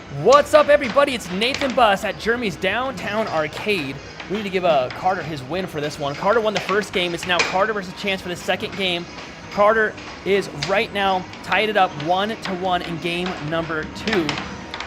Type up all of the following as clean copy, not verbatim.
What's up, everybody? It's Nathan Buss at Jeremy's Downtown Arcade. We need to give Carter his win for this one. Carter won the first game. It's now Carter versus Chance for the second game. Carter is right now tied it up 1-1 in game number 2.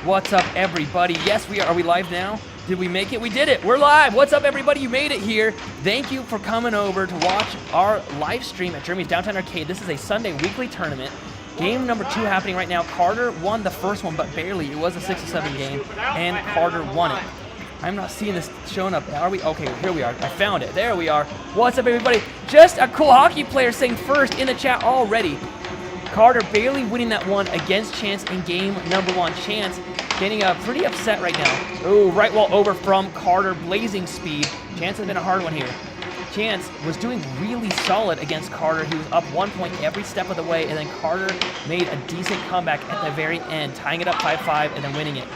What's up, everybody? Yes, we are. Are we live now? Did we make it? We did it. We're live. What's up, everybody? You made it here. Thank you for coming over to watch our live stream at Jeremy's Downtown Arcade. This is a Sunday weekly tournament. Game number 2 happening right now. Carter won the first one, but barely. It was a 6-7 game, and Carter won it. I'm not seeing this showing up. Are we? Okay, here we are. I found it. There we are. What's up, everybody? Just a cool hockey player saying first in the chat already. Carter barely winning that one against Chance in game number 1. Chance getting pretty upset right now. Oh, right wall over from Carter. Blazing speed. Chance has been a hard one here. Chance was doing really solid against Carter. He was up 1 point every step of the way, and then Carter made a decent comeback at the very end, tying it up 5-5 and then winning it.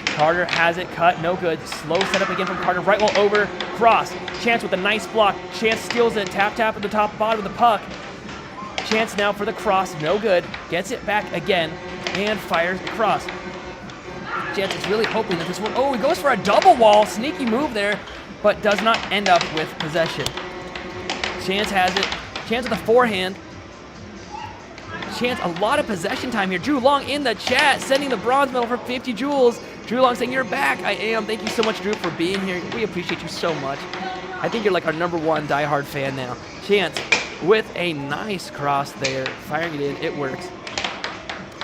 Carter has it cut, no good. Slow setup again from Carter. Right wall over, cross. Chance with a nice block. Chance steals it, tap at the top bottom of the puck. Chance now for the cross, no good. Gets it back again and fires the cross. Chance is really hoping that this one, oh, he goes for a double wall. Sneaky move there, but does not end up with possession. Chance has it. Chance with a forehand. Chance, a lot of possession time here. Drew Long in the chat, sending the bronze medal for 50 joules. Drew Long saying, you're back. I am. Thank you so much, Drew, for being here. We appreciate you so much. I think you're like our #1 diehard fan now. Chance with a nice cross there. Firing it in. It works.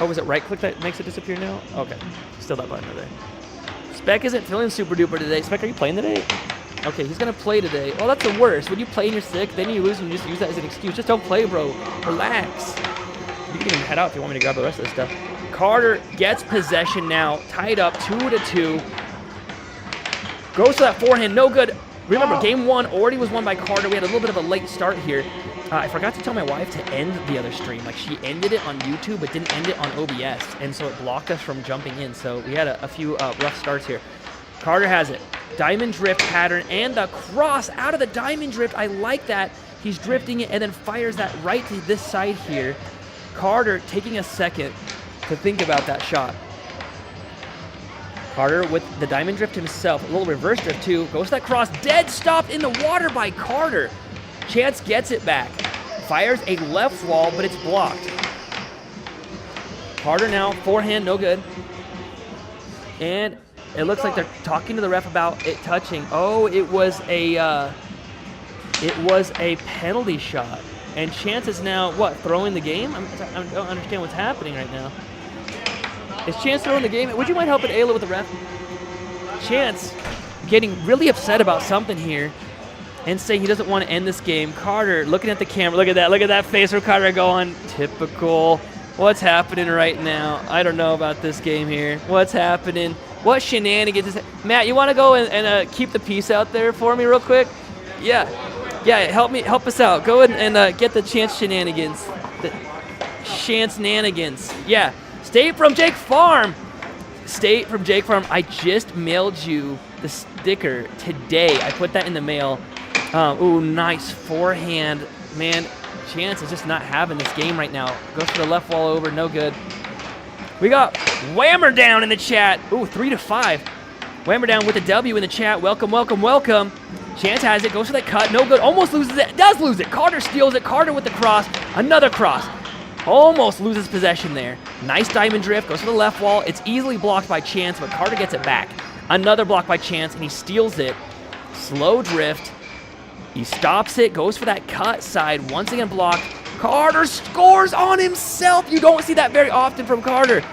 Oh, was it right click that makes it disappear now? Okay. Still that button there. Spec isn't feeling super duper today. Spec, are you playing today? Okay, he's going to play today. Oh, that's the worst. When you play and you're sick, then you lose and you just use that as an excuse. Just don't play, bro. Relax. You can even head out if you want me to grab the rest of this stuff. Carter gets possession now. Tied up 2-2. Goes to that forehand. No good. Remember, game 1 already was won by Carter. We had a little bit of a late start here. I forgot to tell my wife to end the other stream. Like, she ended it on YouTube, but didn't end it on OBS. And so it blocked us from jumping in. So we had a few rough starts here. Carter has it. Diamond drift pattern and the cross out of the diamond drift. I like that. He's drifting it and then fires that right to this side here. Carter taking a second to think about that shot. Carter with the diamond drift himself. A little reverse drift too. Goes to that cross. Dead stopped in the water by Carter. Chance gets it back. Fires a left wall, but it's blocked. Carter now, forehand, no good. And it looks like they're talking to the ref about it touching. Oh, it was a penalty shot. And Chance is now, what, throwing the game? I don't understand what's happening right now. Is Chance throwing the game? Would you mind helping Ayla with the ref? Chance getting really upset about something here and saying he doesn't want to end this game. Carter looking at the camera. Look at that. Look at that face from Carter going, typical. What's happening right now? I don't know about this game here. What's happening? What shenanigans is it? Matt, you want to go and keep the peace out there for me real quick? Yeah. Yeah, help us out. Go ahead and get the Chance shenanigans. The Chance nanigans. Yeah. State from Jake Farm. State from Jake Farm. I just mailed you the sticker today. I put that in the mail. Ooh, nice forehand. Man, Chance is just not having this game right now. Goes for the left wall over. No good. We got Whammer Down in the chat. Ooh, 3-5. Whammer Down with a W in the chat. Welcome, welcome, welcome. Chance has it. Goes for the cut. No good. Almost loses it. Does lose it. Carter steals it. Carter with the cross. Another cross. Almost loses possession there. Nice diamond drift. Goes for the left wall. It's easily blocked by Chance, but Carter gets it back. Another block by Chance, and he steals it. Slow drift. He stops it. Goes for that cut side. Once again blocked. Carter scores on himself. You don't see that very often from Carter.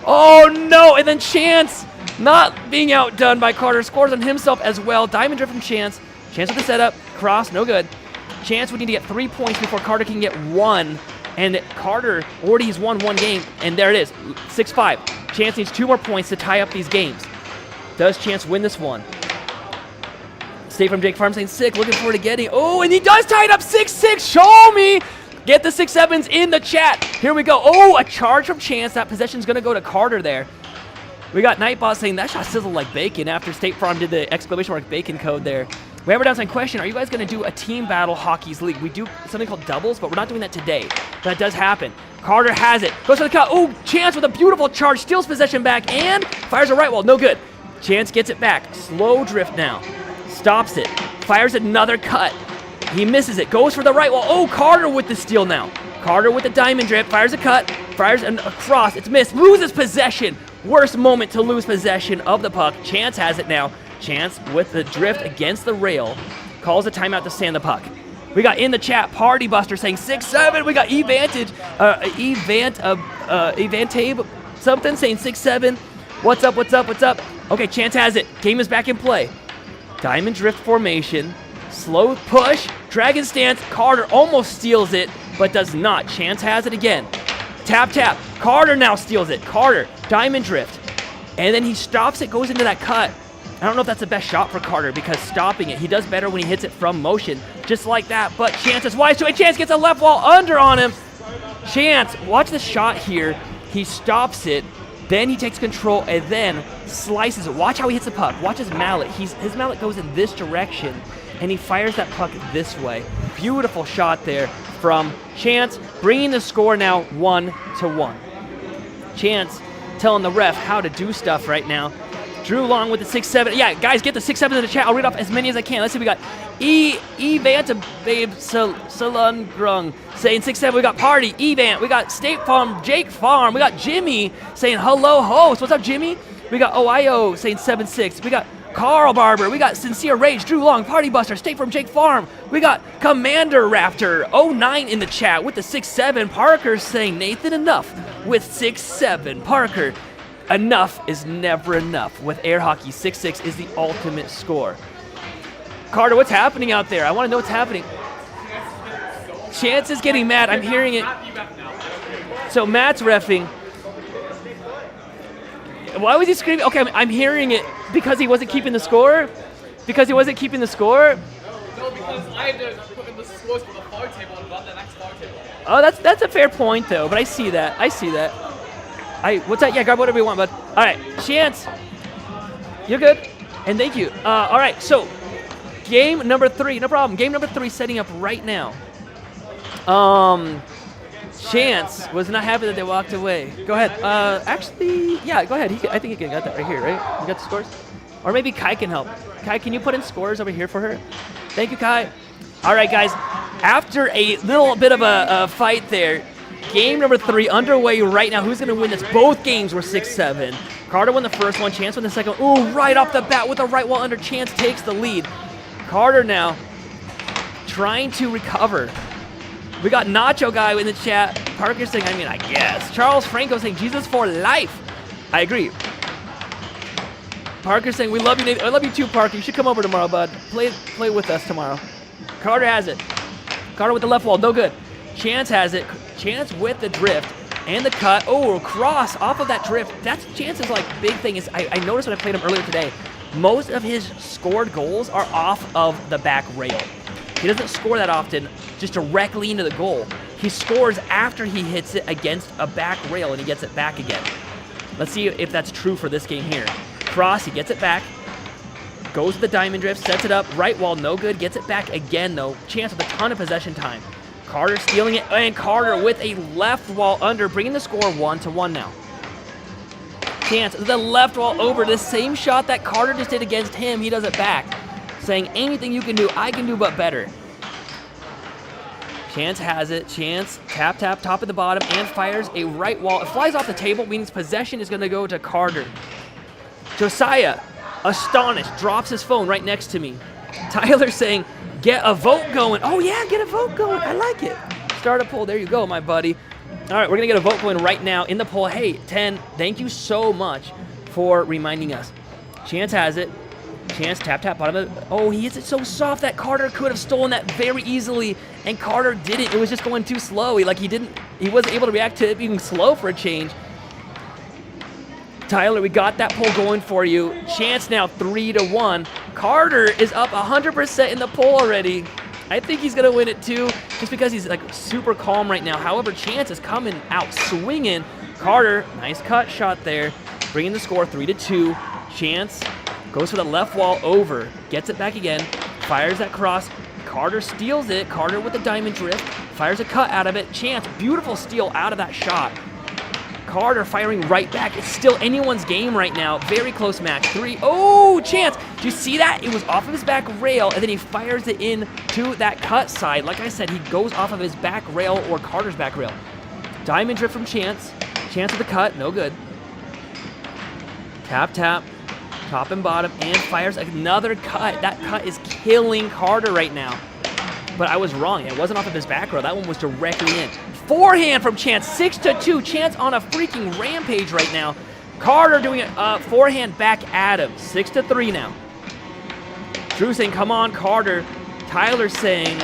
Oh, no. And then Chance, not being outdone by Carter, scores on himself as well. Diamond drift from Chance. Chance with the setup. Cross. No good. Chance would need to get 3 points before Carter can get 1. And Carter already has won 1 game. And there it is. 6-5. Chance needs 2 more points to tie up these games. Does Chance win this one? State from Jake Farm saying sick. Looking forward to getting. Oh, and he does tie it up 6-6. Show me. Get the 6-7s in the chat. Here we go. Oh, a charge from Chance. That possession's going to go to Carter there. We got Nightbot saying that shot sizzled like bacon after State Farm did the exclamation mark bacon code there. Whammer Down saying, question, are you guys going to do a team battle hockey's league? We do something called doubles, but we're not doing that today. That does happen. Carter has it. Goes for the cut. Ooh, Chance with a beautiful charge. Steals possession back and fires a right wall. No good. Chance gets it back. Slow drift now. Stops it. Fires another cut. He misses it. Goes for the right wall. Oh, Carter with the steal now. Carter with the diamond drift. Fires a cut. Fires a cross. It's missed. Loses possession. Worst moment to lose possession of the puck. Chance has it now. Chance with the drift against the rail. Calls a timeout to stand the puck. We got in the chat, Party Buster saying 6-7. We got Evantage, Evantabe something saying 6-7. What's up, what's up, what's up? Okay, Chance has it. Game is back in play. Diamond drift formation. Slow push. Dragon stance. Carter almost steals it, but does not. Chance has it again. Tap, tap. Carter now steals it. Carter, diamond drift. And then he stops it, goes into that cut. I don't know if that's the best shot for Carter because stopping it, he does better when he hits it from motion, just like that. But Chance is wise to it. Chance gets a left wall under on him. Chance, watch the shot here. He stops it, then he takes control and then slices it. Watch how he hits the puck. Watch his mallet. His mallet goes in this direction and he fires that puck this way. Beautiful shot there from Chance, bringing the score now 1-1. Chance telling the ref how to do stuff right now. Drew Long with the 6-7. Yeah, guys, get the 6-7 in the chat. I'll read off as many as I can. Let's see, we got Evanta Babe Salungrung saying 6-7. We got Party, Evant. We got State Farm, Jake Farm. We got Jimmy saying hello, host. What's up, Jimmy? We got Ohio saying 7-6. We got Carl Barber. We got Sincere Rage, Drew Long, Party Buster, State Farm, Jake Farm. We got Commander Raptor 09 in the chat with the 6-7. Parker saying Nathan enough with 6-7. Parker. Enough is never enough. With air hockey, 6-6 is the ultimate score. Carter, what's happening out there? I want to know what's happening. Chance is getting mad. I'm hearing it. So Matt's reffing. Why was he screaming? Okay, I'm hearing it because he wasn't keeping the score? Because he wasn't keeping the score? No, because I had to put in the scores for the far table and not the next far table. Oh, that's a fair point, though. But I see that. I see that. What's that? Yeah, grab whatever you want, bud. All right, Chance, you're good, and thank you. All right, so game number 3, no problem. Game number 3 setting up right now. Chance was not happy that they walked away. Go ahead. Actually, yeah, go ahead. I think he got that right here, right? You got the scores? Or maybe Kai can help. Kai, can you put in scores over here for her? Thank you, Kai. All right, guys. After a little bit of a fight there, game number 3 underway right now. Who's going to win this? Both games were 6-7. Carter won the first one. Chance won the second one. Ooh, right off the bat with a right wall under. Chance takes the lead. Carter now trying to recover. We got Nacho guy in the chat. Parker saying, I guess. Charles Franco saying, Jesus for life. I agree. Parker saying, we love you, Nathan. I love you too, Parker. You should come over tomorrow, bud. Play with us tomorrow. Carter has it. Carter with the left wall. No good. Chance has it. Chance with the drift and the cut. Oh, cross off of that drift. That's Chance's big thing is I noticed when I played him earlier today, most of his scored goals are off of the back rail. He doesn't score that often just directly into the goal. He scores after he hits it against a back rail and he gets it back again. Let's see if that's true for this game here. Cross, he gets it back. Goes to the diamond drift, sets it up. Right wall, no good. Gets it back again, though. Chance with a ton of possession time. Carter stealing it, and Carter with a left wall under, bringing the score 1-1 now. Chance, the left wall over, the same shot that Carter just did against him, he does it back. Saying, anything you can do, I can do but better. Chance has it. Chance, tap, tap, top of the bottom, and fires a right wall. It flies off the table, means possession is going to go to Carter. Josiah, astonished, drops his phone right next to me. Tyler saying, get a vote going. Oh, yeah, get a vote going. I like it. Start a poll. There you go, my buddy. All right, we're going to get a vote going right now in the poll. Hey, 10, thank you so much for reminding us. Chance has it. Chance, tap, tap, bottom of it. Oh, he hits it so soft that Carter could have stolen that very easily, and Carter didn't. It was just going too slow. He wasn't able to react to it being slow for a change. Tyler, we got that poll going for you. Chance now 3-1. Carter is up 100% in the poll already. I think he's going to win it too, just because he's super calm right now. However, Chance is coming out swinging. Carter, nice cut shot there, bringing the score 3-2. Chance goes for the left wall over, gets it back again, fires that cross. Carter steals it. Carter with the diamond drift, Fires a cut out of it. Chance, beautiful steal out of that shot. Carter firing right back. It's still anyone's game right now. Very close match. 3. Oh, Chance. Do you see that? It was off of his back rail, and then he fires it in to that cut side. Like I said, he goes off of his back rail or Carter's back rail. Diamond drift from Chance. Chance with the cut. No good. Tap, tap. Top and bottom. And fires another cut. That cut is killing Carter right now. But I was wrong. It wasn't off of his back row. That one was directly in. Forehand from Chance, 6-2. Chance on a freaking rampage right now. Carter doing a forehand back at him. 6-3 now. Drew saying, come on, Carter. Tyler saying,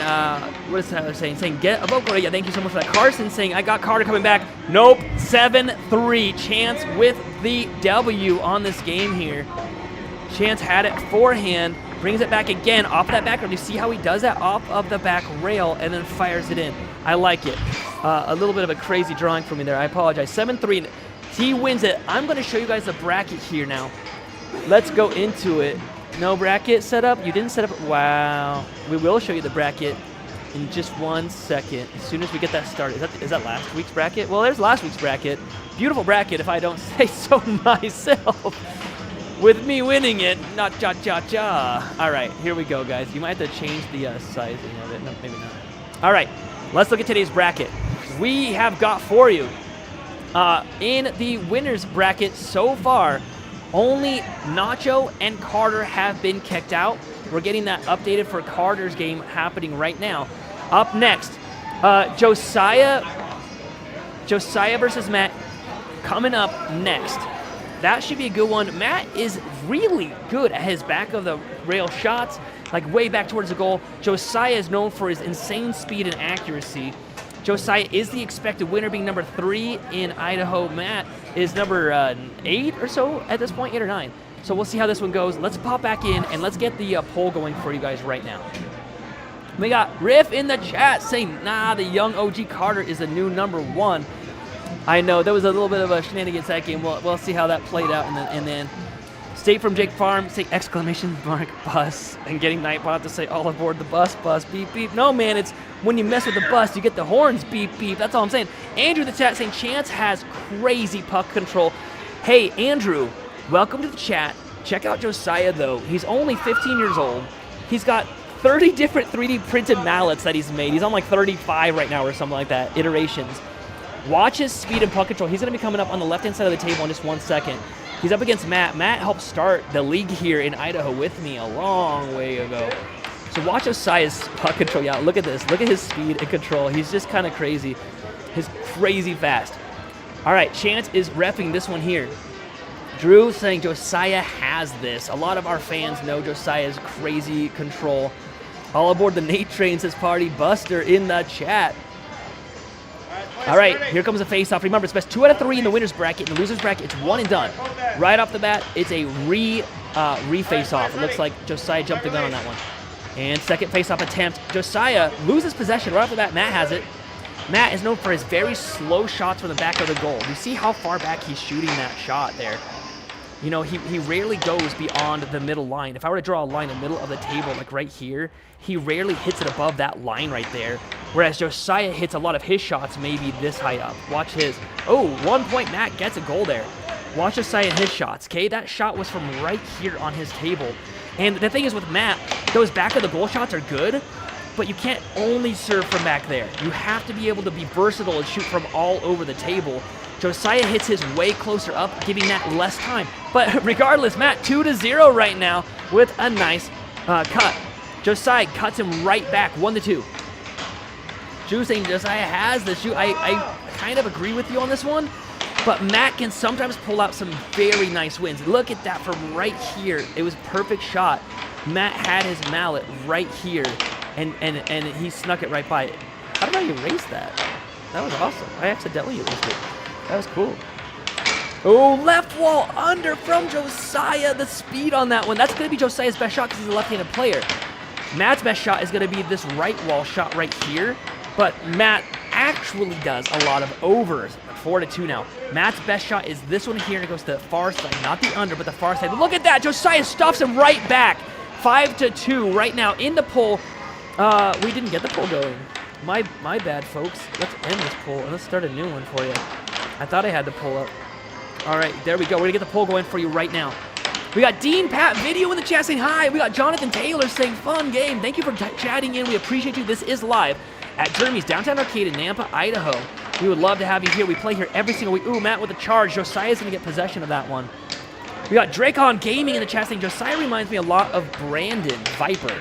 what is Tyler saying? Saying, get a vocal. Yeah, thank you so much for that. Carson saying, I got Carter coming back. Nope, 7-3. Chance with the W on this game here. Chance had it forehand. Brings it back again off that back rail. You see how he does that off of the back rail and then fires it in. I like it. A little bit of a crazy drawing for me there. I apologize. 7-3. He wins it. I'm going to show you guys the bracket here now. Let's go into it. No bracket set up? You didn't set up? Wow. We will show you the bracket in just 1 second. As soon as we get that started. Is that last week's bracket? Well, there's last week's bracket. Beautiful bracket if I don't say so myself. With me winning it, not cha-cha-cha. All right, here we go, guys. You might have to change the sizing of it. No, maybe not. All right, let's look at today's bracket. We have got for you, in the winner's bracket so far, only Nacho and Carter have been kicked out. We're getting that updated for Carter's game happening right now. Up next, Josiah versus Matt coming up next. That should be a good one. Matt is really good at his back of the rail shots, like way back towards the goal. Josiah is known for his insane speed and accuracy. Josiah is the expected winner, being number 3 in Idaho. Matt is number 8 or so at this point, 8 or 9. So we'll see how this one goes. Let's pop back in and let's get the poll going for you guys right now. We got Riff in the chat saying, nah, the young OG Carter is the new number 1. I know, there was a little bit of a shenanigans that game. We'll see how that played out. And then State from Jake Farm, say exclamation mark bus, and getting Nightbot to say all aboard the bus, beep, beep. No, man, it's when you mess with the bus, you get the horns, beep, beep. That's all I'm saying. Andrew in the chat saying Chance has crazy puck control. Hey, Andrew, welcome to the chat. Check out Josiah, though. He's only 15 years old. He's got 30 different 3D printed mallets that he's made. He's on like 35 right now or something like that, iterations. Watch his speed and puck control. He's going to be coming up on the left-hand side of the table in just 1 second. He's up against Matt. Matt helped start the league here in Idaho with me a long way ago. So watch Josiah's puck control. Yeah, look at this. Look at his speed and control. He's just kind of crazy. He's crazy fast. All right, Chance is repping this one here. Drew saying Josiah has this. A lot of our fans know Josiah's crazy control. All aboard the Nate train, says Party Buster in the chat. All right, here comes a face-off. Remember, it's best 2 out of 3 in the winner's bracket. In the loser's bracket, it's 1 and done. Right off the bat, it's a re-face-off. It looks like Josiah jumped the gun on that one. And second face-off attempt. Josiah loses possession. Right off the bat, Matt has it. Matt is known for his very slow shots from the back of the goal. You see how far back he's shooting that shot there. You know, he rarely goes beyond the middle line. If I were to draw a line in the middle of the table, like right here, he rarely hits it above that line right there. Whereas Josiah hits a lot of his shots maybe this high up. Watch his. Oh, 1 point, Matt gets a goal there. Watch Josiah his shots, okay? That shot was from right here on his table. And the thing is with Matt, those back of the goal shots are good, but you can't only serve from back there. You have to be able to be versatile and shoot from all over the table. Josiah hits his way closer up, giving Matt less time. But regardless, Matt 2-0 right now with a nice cut. Josiah cuts him right back, 1-2. Drew saying Josiah has the shoot. I kind of agree with you on this one, but Matt can sometimes pull out some very nice wins. Look at that from right here. It was a perfect shot. Matt had his mallet right here, and he snuck it right by it. How did I erase that? That was awesome. I accidentally erased it. That was cool. Oh, left wall under from Josiah. The speed on that one. That's going to be Josiah's best shot because he's a left-handed player. Matt's best shot is going to be this right wall shot right here. But Matt actually does a lot of overs. 4-2 now. Matt's best shot is this one here, and it goes to the far side. Not the under, but the far side. Look at that. Josiah stops him right back. 5-2 right now in the poll. We didn't get the poll going. My bad, folks. Let's end this poll and let's start a new one for you. I thought I had the poll up. All right, there we go. We're going to get the poll going for you right now. We got Dean Pat Video in the chat saying hi. We got Jonathan Taylor saying fun game. Thank you for chatting in. We appreciate you. This is live at Jeremy's Downtown Arcade in Nampa, Idaho. We would love to have you here. We play here every single week. Ooh, Matt with a charge. Josiah's going to get possession of that one. We got Dracon Gaming in the chat saying Josiah reminds me a lot of Brandon Viper.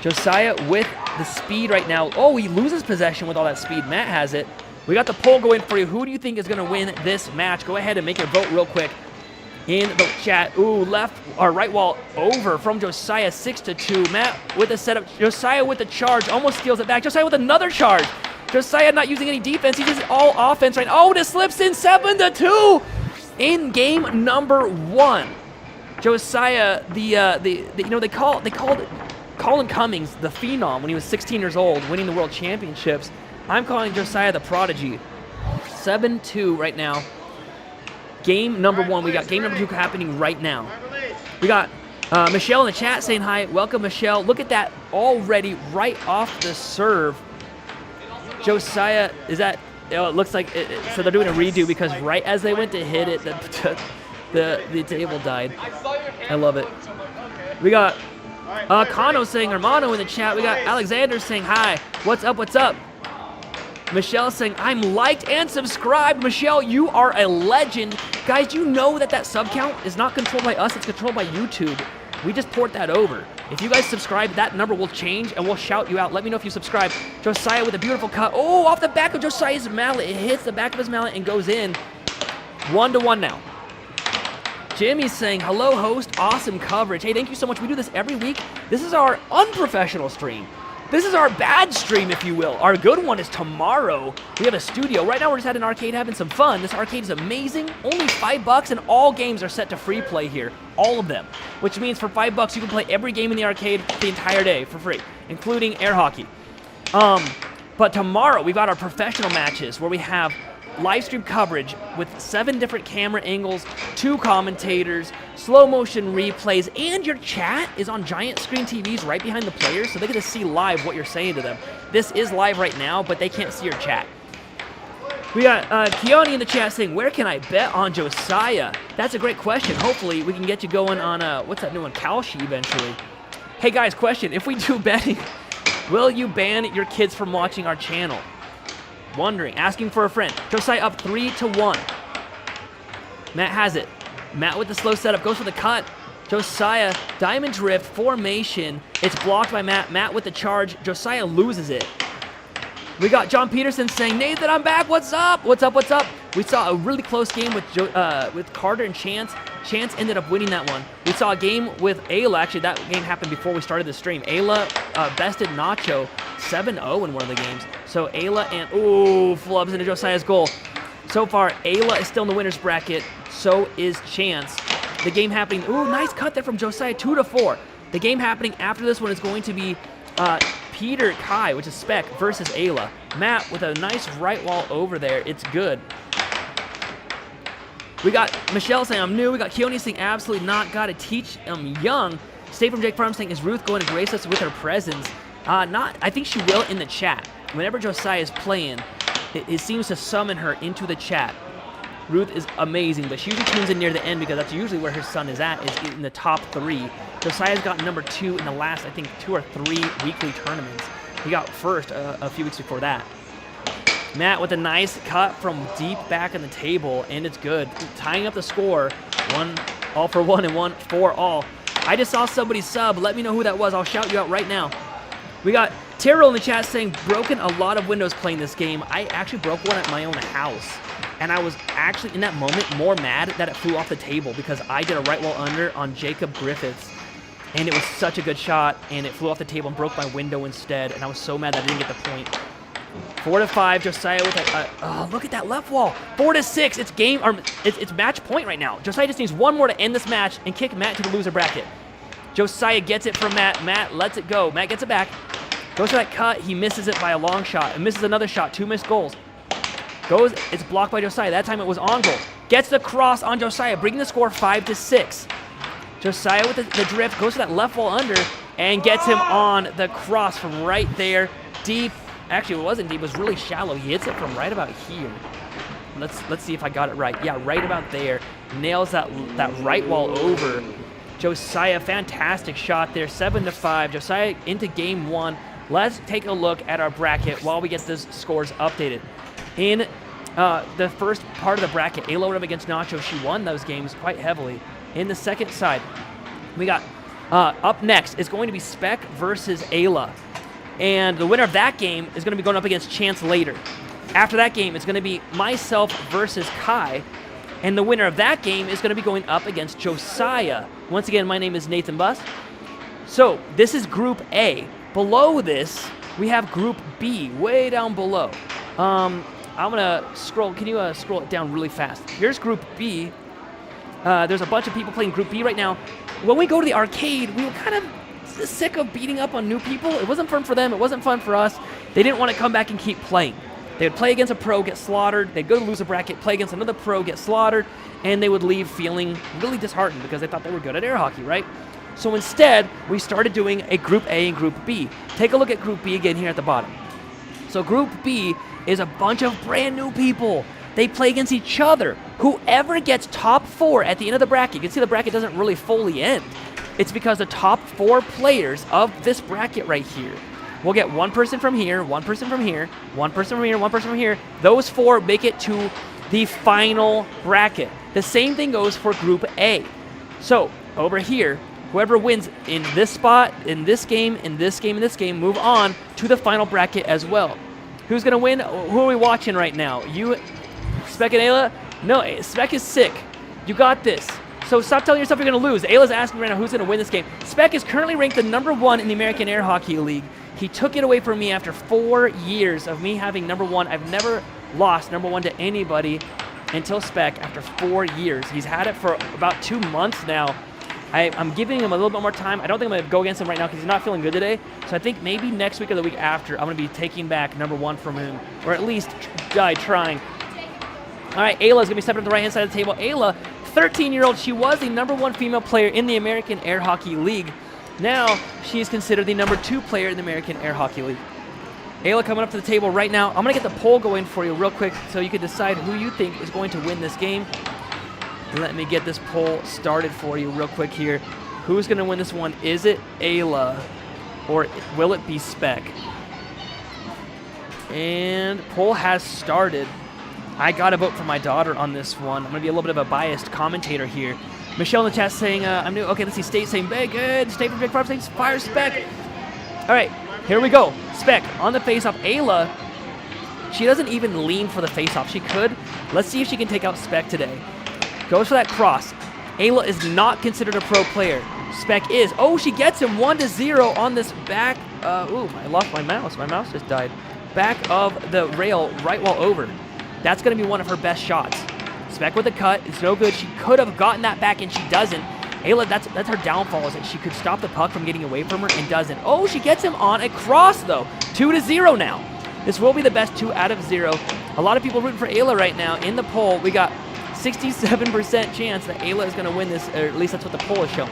Josiah with the speed right now. Oh, he loses possession with all that speed. Matt has it. We got the poll going for you. Who do you think is going to win this match? Go ahead and make your vote real quick in the chat. Ooh, left or right wall over from Josiah, 6-2. Matt with the setup. Josiah with the charge, almost steals it back. Josiah with another charge. Josiah not using any defense. He just all offense right now. Oh, this slips in 7-2 in game number 1. Josiah, you know, they called Colin Cummings the Phenom when he was 16 years old, winning the World Championships. I'm calling Josiah the Prodigy. 7-2 right now. Game number 1. We got game number 2 happening right now. We got Michelle in the chat saying hi. Welcome, Michelle. Look at that already right off the serve. Josiah, is that... Oh, it looks like... so they're doing a redo because right as they went to hit it, the table died. I love it. We got Kano saying Hermano in the chat. We got Alexander saying hi. What's up? What's up? Michelle saying, I'm liked and subscribed. Michelle, you are a legend. Guys, do you know that sub count is not controlled by us, it's controlled by YouTube. We just port that over. If you guys subscribe, that number will change and we'll shout you out. Let me know if you subscribe. Josiah with a beautiful cut. Oh, off the back of Josiah's mallet. It hits the back of his mallet and goes in. 1-1 now. Jimmy's saying, hello, host. Awesome coverage. Hey, thank you so much. We do this every week. This is our unprofessional stream. This is our bad stream, if you will. Our good one is tomorrow. We have a studio. Right now, we're just at an arcade having some fun. This arcade is amazing. Only $5, and all games are set to free play here. All of them. Which means for $5, you can play every game in the arcade the entire day for free, including air hockey. But tomorrow, we've got our professional matches where we have live stream coverage with 7 different camera angles, 2 commentators, slow motion replays, and your chat is on giant screen TVs right behind the players, so they get to see live what you're saying to them. This is live right now, but they can't see your chat. We got Keone in the chat saying, where can I bet on Josiah? That's a great question. Hopefully, we can get you going on, what's that new one, Kalshi eventually. Hey guys, question, if we do betting, will you ban your kids from watching our channel? Wondering, asking for a friend. Josiah up 3-1. Matt has it. Matt with the slow setup, goes for the cut. Josiah, diamond drift, formation. It's blocked by Matt. Matt with the charge. Josiah loses it. We got John Peterson saying, Nathan, I'm back. What's up? What's up? What's up? We saw a really close game with Carter and Chance. Chance ended up winning that one. We saw a game with Ayla. Actually, that game happened before we started the stream. Ayla bested Nacho 7-0 in one of the games. So Ayla and, ooh, flubs into Josiah's goal. So far, Ayla is still in the winner's bracket. So is Chance. The game happening, ooh, nice cut there from Josiah, 2-4. The game happening after this one is going to be Peter Kai, which is Spec, versus Ayla. Matt with a nice right wall over there. It's good. We got Michelle saying, I'm new. We got Keone saying, absolutely not. Got to teach them young. Stay from Jake Farm saying, is Ruth going to grace us with her presence? I think she will in the chat. Whenever Josiah is playing, it seems to summon her into the chat. Ruth is amazing, but she usually tunes in near the end because that's usually where her son is at, is in the top 3. Josiah's got number 2 in the last, I think, 2 or 3 weekly tournaments. He got first a few weeks before that. Matt with a nice cut from deep back in the table, and it's good. Tying up the score, 1 all for 1 and 1 for all. I just saw somebody sub. Let me know who that was. I'll shout you out right now. We got Terrell in the chat saying, broken a lot of windows playing this game. I actually broke one at my own house. And I was actually, in that moment, more mad that it flew off the table because I did a right wall under on Jacob Griffiths. And it was such a good shot, and it flew off the table and broke my window instead. And I was so mad that I didn't get the point. 4-5, Josiah with a, oh, look at that left wall. 4-6, it's game, or it's match point right now. Josiah just needs one more to end this match and kick Matt to the loser bracket. Josiah gets it from Matt. Matt lets it go. Matt gets it back. Goes for that cut. He misses it by a long shot and misses another shot. 2 missed goals. Goes, it's blocked by Josiah. That time it was on goal. Gets the cross on Josiah, bringing the score 5-6. Josiah with the drift, goes to that left wall under, and gets him on the cross from right there. deep. Actually, it wasn't deep. It was really shallow. He hits it from right about here. Let's see if I got it right. Yeah, right about there. Nails that right wall over. Josiah, fantastic shot there. 7-5. Josiah into game 1. Let's take a look at our bracket while we get those scores updated. In the first part of the bracket, Ayla went up against Nacho. She won those games quite heavily. In the second side, we got up next is going to be Spec versus Ayla. And the winner of that game is going to be going up against Chance later. After that game, it's going to be myself versus Kai. And the winner of that game is going to be going up against Josiah. Once again, my name is Nathan Buss. So this is Group A. Below this, we have Group B, way down below. I'm going to scroll. Can you scroll it down really fast? Here's Group B. There's a bunch of people playing Group B right now. When we go to the arcade, we were kind of sick of beating up on new people. It wasn't fun for them. It wasn't fun for us. They didn't want to come back and keep playing. They would play against a pro, get slaughtered. They'd go to loser bracket, play against another pro, get slaughtered, and they would leave feeling really disheartened because they thought they were good at air hockey, right? So instead, we started doing a Group A and Group B. Take a look at Group B again here at the bottom. So Group B is a bunch of brand new people. They play against each other. Whoever gets top 4 at the end of the bracket, you can see the bracket doesn't really fully end. It's because the top 4 players of this bracket right here we'll get one person from here, one person from here, one person from here, one person from here. Those 4 make it to the final bracket. The same thing goes for Group A. So over here, whoever wins in this spot, in this game, in this game, in this game, move on to the final bracket as well. Who's going to win? Who are we watching right now? You, Spec and Ayla? No, Spec is sick. You got this. So stop telling yourself you're going to lose. Ayla's asking right now who's going to win this game. Spec is currently ranked the #1 in the American Air Hockey League. He took it away from me after 4 years of me having #1. I've never lost #1 to anybody until Spec after 4 years. He's had it for about 2 months now. I'm giving him a little bit more time. I don't think I'm going to go against him right now because he's not feeling good today. So I think maybe next week or the week after, I'm going to be taking back #1 from him, or at least trying. All right, Ayla's going to be stepping up the right-hand side of the table. Ayla, 13-year-old, she was the #1 female player in the American Air Hockey League. Now, she is considered the #2 player in the American Air Hockey League. Ayla coming up to the table right now. I'm going to get the poll going for you real quick so you can decide who you think is going to win this game. Let me get this poll started for you real quick here. Who's going to win this one? Is it Ayla or will it be Spec? And poll has started. I got to vote for my daughter on this one. I'm going to be a little bit of a biased commentator here. Michelle in the chat saying, I'm new. Okay, let's see. State saying, big, good. State from Big Farm saying, fire Spec. All right, here we go. Spec on the face-off. Ayla, she doesn't even lean for the face-off. She could. Let's see if she can take out Spec today. Goes for that cross. Ayla is not considered a pro player. Spec is. Oh, she gets him 1-0 on this back. Ooh, I lost my mouse. My mouse just died. Back of the rail, right wall over. That's going to be one of her best shots. Spec with a cut. It's no good. She could have gotten that back, and she doesn't. Ayla, that's her downfall, is that she could stop the puck from getting away from her and doesn't. Oh, she gets him on a cross, though. 2-0 now. This will be the best 2 out of 0. A lot of people rooting for Ayla right now. In the poll, we got 67% chance that Ayla is going to win this, or at least that's what the poll is showing.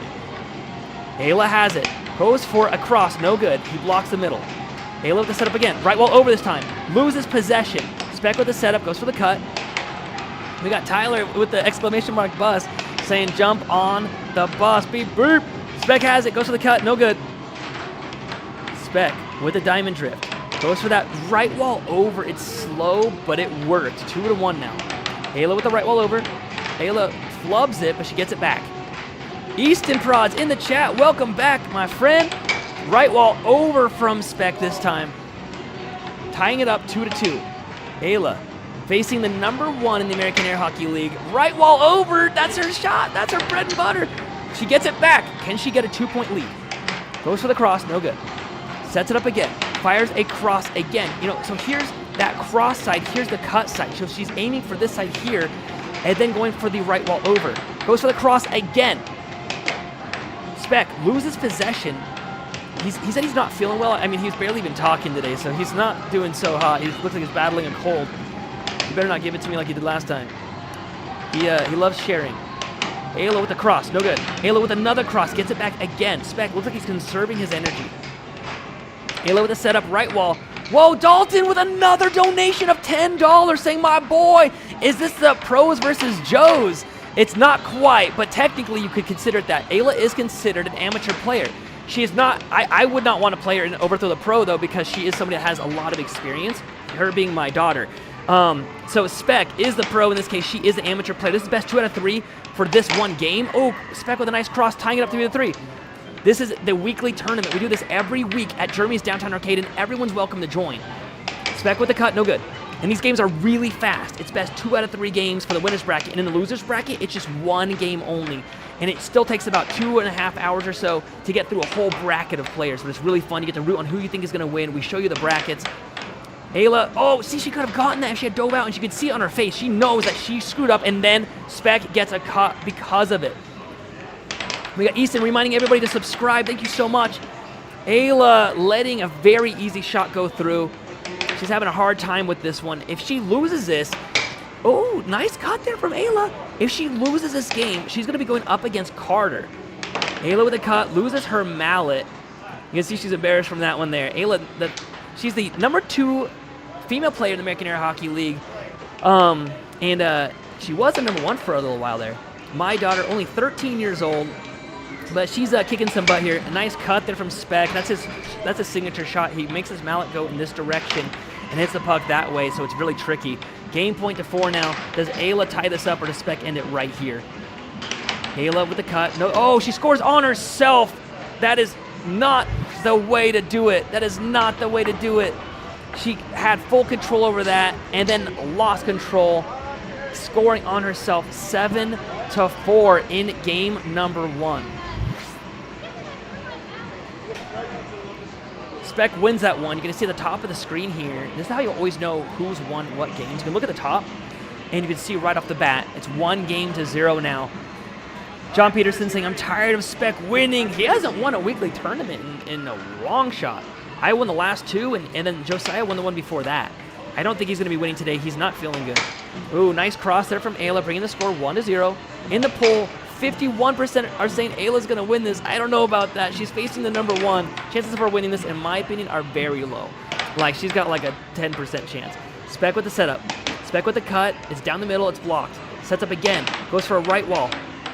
Ayla has it. Goes for a cross. No good. He blocks the middle. Ayla with the setup again. Right wall over this time. Loses possession. Spec with the setup. Goes for the cut. We got Tyler with the exclamation mark bus saying jump on the bus. Beep, beep. Spec has it. Goes for the cut. No good. Spec with the diamond drift. Goes for that right wall over. It's slow, but it worked. 2-1 now. Ayla with the right wall over. Ayla flubs it, but she gets it back. Easton Prods in the chat. Welcome back, my friend. Right wall over from Spec this time. Tying it up 2-2. Ayla facing the #1 in the American Air Hockey League. Right wall over. That's her shot. That's her bread and butter. She gets it back. Can she get a 2-point lead? Goes for the cross. No good. Sets it up again. Fires a cross again. You know, so here's that cross side. Here's the cut side. So she's aiming for this side here and then going for the right wall over. Goes for the cross again. Spec loses possession. He said he's not feeling well. I mean, he's barely been talking today, so he's not doing so hot. He looks like he's battling a cold. You better not give it to me like you did last time. He loves sharing. Ayla with the cross. No good. Ayla with another cross. Gets it back again. Spec looks like he's conserving his energy. Ayla with a setup. Right wall. Whoa, Dalton with another donation of $10 saying, my boy, is this the pros versus Joes? It's not quite, but technically you could consider it that. Ayla is considered an amateur player. She is not, I would not want to play her in Overthrow the Pro, though, because she is somebody that has a lot of experience, her being my daughter. So Spec is the pro in this case. She is the amateur player. This is best 2 out of 3 for this one game. Oh, Spec with a nice cross, tying it up 3 to 3. This is the weekly tournament. We do this every week at Germany's Downtown Arcade, and everyone's welcome to join. Spec with the cut, no good. And these games are really fast. It's best 2 out of 3 games for the winner's bracket. And in the loser's bracket, it's just 1 game only. And it still takes about 2.5 hours or so to get through a whole bracket of players. But it's really fun. You get to root on who you think is going to win. We show you the brackets. Ayla, oh, see, she could have gotten that if she had dove out, and she could see it on her face. She knows that she screwed up, and then Spec gets a cut because of it. We got Easton reminding everybody to subscribe. Thank you so much. Ayla letting a very easy shot go through. She's having a hard time with this one. If she loses this, oh, nice cut there from Ayla. If she loses this game, she's going to be going up against Carter. Ayla with a cut, loses her mallet. You can see she's embarrassed from that one there. Ayla, she's the number 2 female player in the American Air Hockey League. She was the number 1 for a little while there. My daughter, only 13 years old. But she's kicking some butt here. A nice cut there from Spec. That's his signature shot. He makes his mallet go in this direction and hits the puck that way, so it's really tricky. Game point to 4 now. Does Ayla tie this up, or does Spec end it right here? Ayla with the cut. No, oh, she scores on herself. That is not the way to do it. That is not the way to do it. She had full control over that and then lost control, scoring on herself 7-4 in game number 1. Spec wins that one. You're going to see at the top of the screen here. This is how you always know who's won what games. You can look at the top, and you can see right off the bat, it's 1-0 now. John Peterson saying, I'm tired of Spec winning. He hasn't won a weekly tournament in a long shot. I won the last 2, and then Josiah won the one before that. I don't think he's going to be winning today. He's not feeling good. Ooh, nice cross there from Ayla, bringing the score 1-0. In the poll, 51% are saying Ayla's going to win this. I don't know about that. She's facing the number 1. Chances of her winning this, in my opinion, are very low. Like, she's got like a 10% chance. Spec with the setup. Spec with the cut. It's down the middle. It's blocked. Sets up again. Goes for a right wall.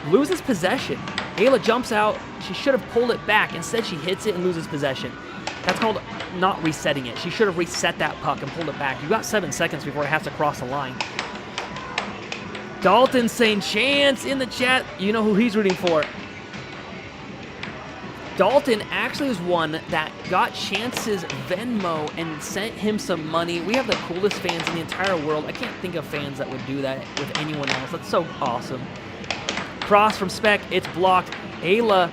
Loses possession. Ayla jumps out. She should have pulled it back. Instead, she hits it and loses possession. That's called not resetting it. She should have reset that puck and pulled it back. You got 7 seconds before it has to cross the line. Dalton saying chance in the chat. You know who he's rooting for. Dalton actually was one that got Chance's Venmo and sent him some money. We have the coolest fans in the entire world. I can't think of fans that would do that with anyone else. That's so awesome. Cross from Spec. It's blocked. Ayla,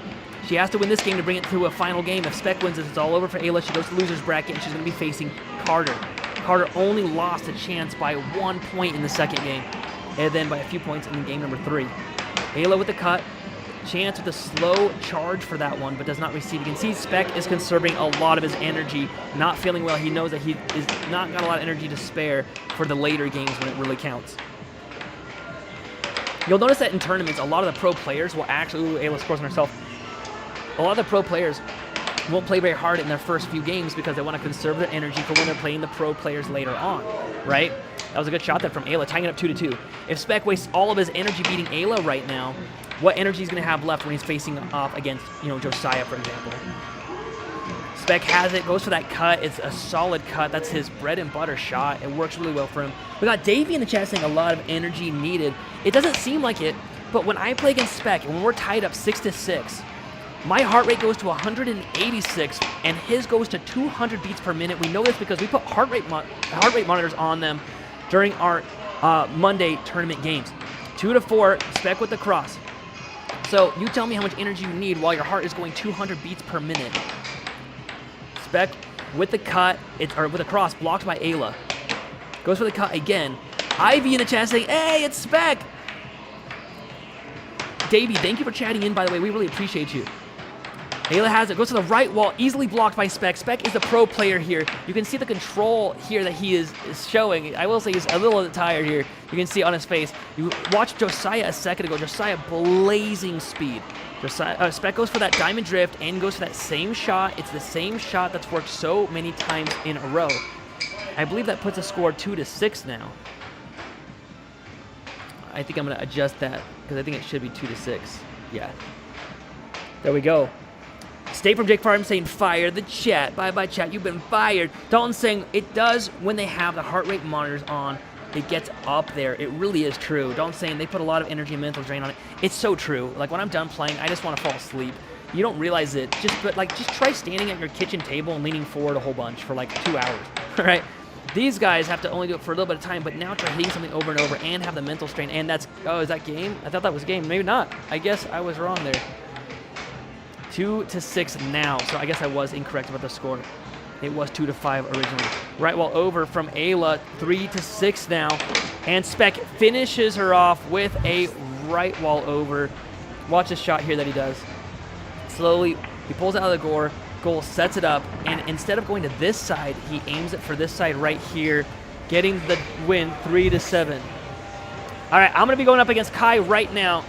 she has to win this game to bring it to a final game. If Spec wins this, it's all over for Ayla. She goes to loser's bracket, and she's going to be facing Carter. Carter only lost a chance by 1 point in the second game, and then by a few points in game number 3. Ayla with the cut. Chance with a slow charge for that one, but does not receive. You can see Spec is conserving a lot of his energy, not feeling well. He knows that he is not got a lot of energy to spare for the later games when it really counts. You'll notice that in tournaments, a lot of the pro players will actually, ooh, Ayla scores on herself. A lot of the pro players won't play very hard in their first few games because they want to conserve their energy for when they're playing the pro players later on, right? That was a good shot there from Ayla, tying it up 2-2. If Spec wastes all of his energy beating Ayla right now, what energy is going to have left when he's facing off against, Josiah, for example? Spec has it, goes for that cut. It's a solid cut. That's his bread and butter shot. It works really well for him. We got Davey in the chat saying a lot of energy needed. It doesn't seem like it, but when I play against Spec and when we're tied up 6-6, my heart rate goes to 186 and his goes to 200 beats per minute. We know this because we put heart rate monitors on them during our Monday tournament games. 2-4, Spec with the cross. So you tell me how much energy you need while your heart is going 200 beats per minute. Spec with the cut, or with a cross, blocked by Ayla. Goes for the cut again. Ivy in the chat saying, hey, it's Spec. Davey, thank you for chatting in, by the way. We really appreciate you. Ayla has it, goes to the right wall, easily blocked by Spec. Spec is the pro player here. You can see the control here that he is showing. I will say he's a little tired here. You can see on his face. You watched Josiah a second ago. Josiah blazing speed. Spec goes for that diamond drift and goes for that same shot. It's the same shot that's worked so many times in a row. I believe that puts a score 2-6 now. I think I'm going to adjust that because I think it should be 2-6. Yeah. There we go. State from Jake Farm saying fire the chat. Bye-bye chat. You've been fired. Dalton saying it does when they have the heart rate monitors on. It gets up there. It really is true. Dalton saying they put a lot of energy and mental drain on it. It's so true. Like when I'm done playing, I just want to fall asleep. You don't realize it. Just try standing at your kitchen table and leaning forward a whole bunch for like 2 hours. All right. These guys have to only do it for a little bit of time, but now try hitting something over and over and have the mental strain. And that's, oh, is that game? I thought that was game. Maybe not. I guess I was wrong there. 2-6 now. So I guess I was incorrect about the score. It was 2-5 originally. Right wall over from Ayla. 3-6 now. And Spec finishes her off with a right wall over. Watch this shot here that he does. Slowly, he pulls it out of the goal, sets it up, and instead of going to this side, he aims it for this side right here, getting the win 3-7. All right, I'm going to be going up against Kai right now.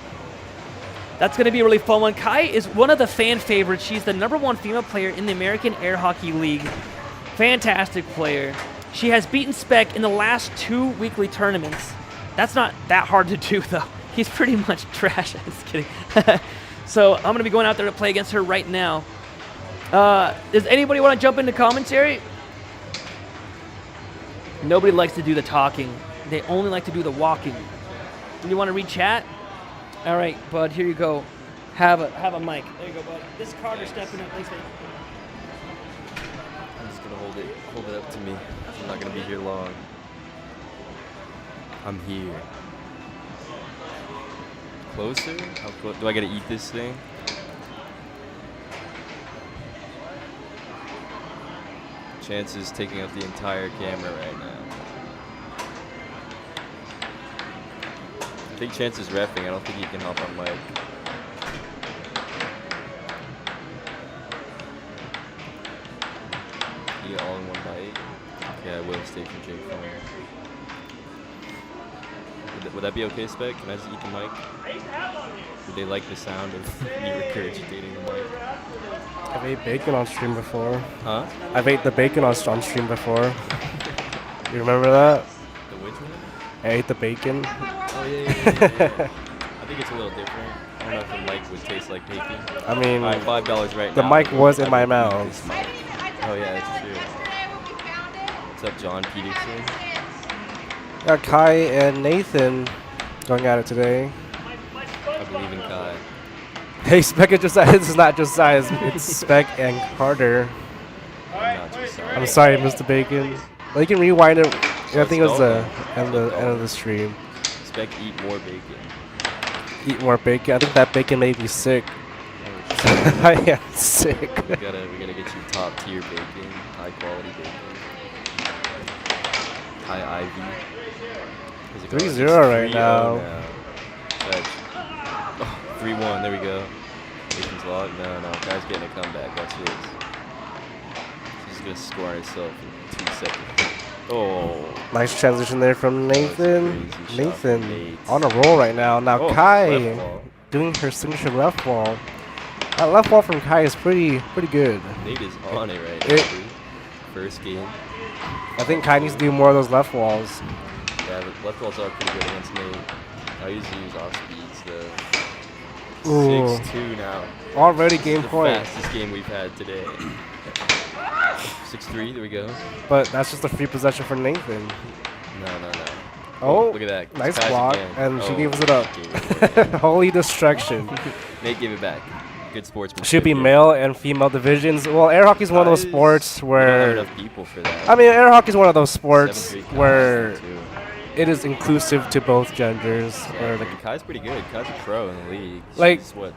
That's going to be a really fun one. Kai is one of the fan favorites. She's the #1 female player in the American Air Hockey League. Fantastic player. She has beaten Spec in the last 2 weekly tournaments. That's not that hard to do, though. He's pretty much trash. I'm just kidding. So I'm going to be going out there to play against her right now. Does anybody want to jump into commentary? Nobody likes to do the talking. They only like to do the walking. Do you want to read chat? All right, bud, here you go. Have a mic. There you go, bud. This is Carter stepping up. Thanks, man. I'm just going to hold it up to me. I'm not going to be here long. I'm here. Closer? How close? Do I got to eat this thing? Chances taking up the entire camera right now. I think Chance is reffing. I don't think he can hop on mic. You get all in one bite? Okay, I will stay from Jake Farm. Would that be okay, Spec? Can I just eat the mic? Would they like the sound of me regurgitating the mic? I've ate bacon on stream before. Huh? I've ate the bacon on stream before. You remember that? The which one? I ate the bacon. Oh, yeah. I think it's a little different. I don't know if the mic would taste like bacon. I mean, all right, $5 right the now. mic was in my mouth. Oh, yeah, that's true. What's up, John Peterson? Got Kai and Nathan going at it today. I believe in Kai. Hey, Spec and Josiah. This is not Josiah. It's Spec and Carter. I'm not Josiah. I'm sorry, Mr. Bacon. Well, you can rewind it. I think it was the end of the stream. Spec, eat more bacon. Eat more bacon. I think that bacon made me sick. I am sick. We gotta get you top tier bacon, high quality bacon. High Ivy. 3-0 right now. Touch. Oh, 3-1. There we go. Bacon's locked. No. Guy's getting a comeback. Watch this. She's gonna score herself in 2 seconds. Oh. Nice transition there from Nathan. Nathan Nate. on a roll right now. Now Oh, Kai left wall. doing her signature left wall. That left wall from Kai is pretty good. Nate is on it right now, dude. First game. I think Kai needs to do more of those left walls. Yeah, the left walls are pretty good against Nate. I usually use off speeds though. Ooh. 6-2 now. Already game The point. fastest game we've had today. 6-3, there we go. But that's just a free possession for Nathan. No. Oh, look at that. nice Pass block, again. and she Oh, gives it up. gave it away. Holy distraction. Nate gave it back. Good sportsmanship. Should be here. male and female divisions. Well, air hockey is one of those Guys, sports we don't have where... enough people for that. I mean, air hockey is one of those sports 7-3 Kai, where 7-2. it is inclusive to both genders. Yeah, Where I like, mean, Kai's pretty good. Kai's a pro in the league. Like, She's what?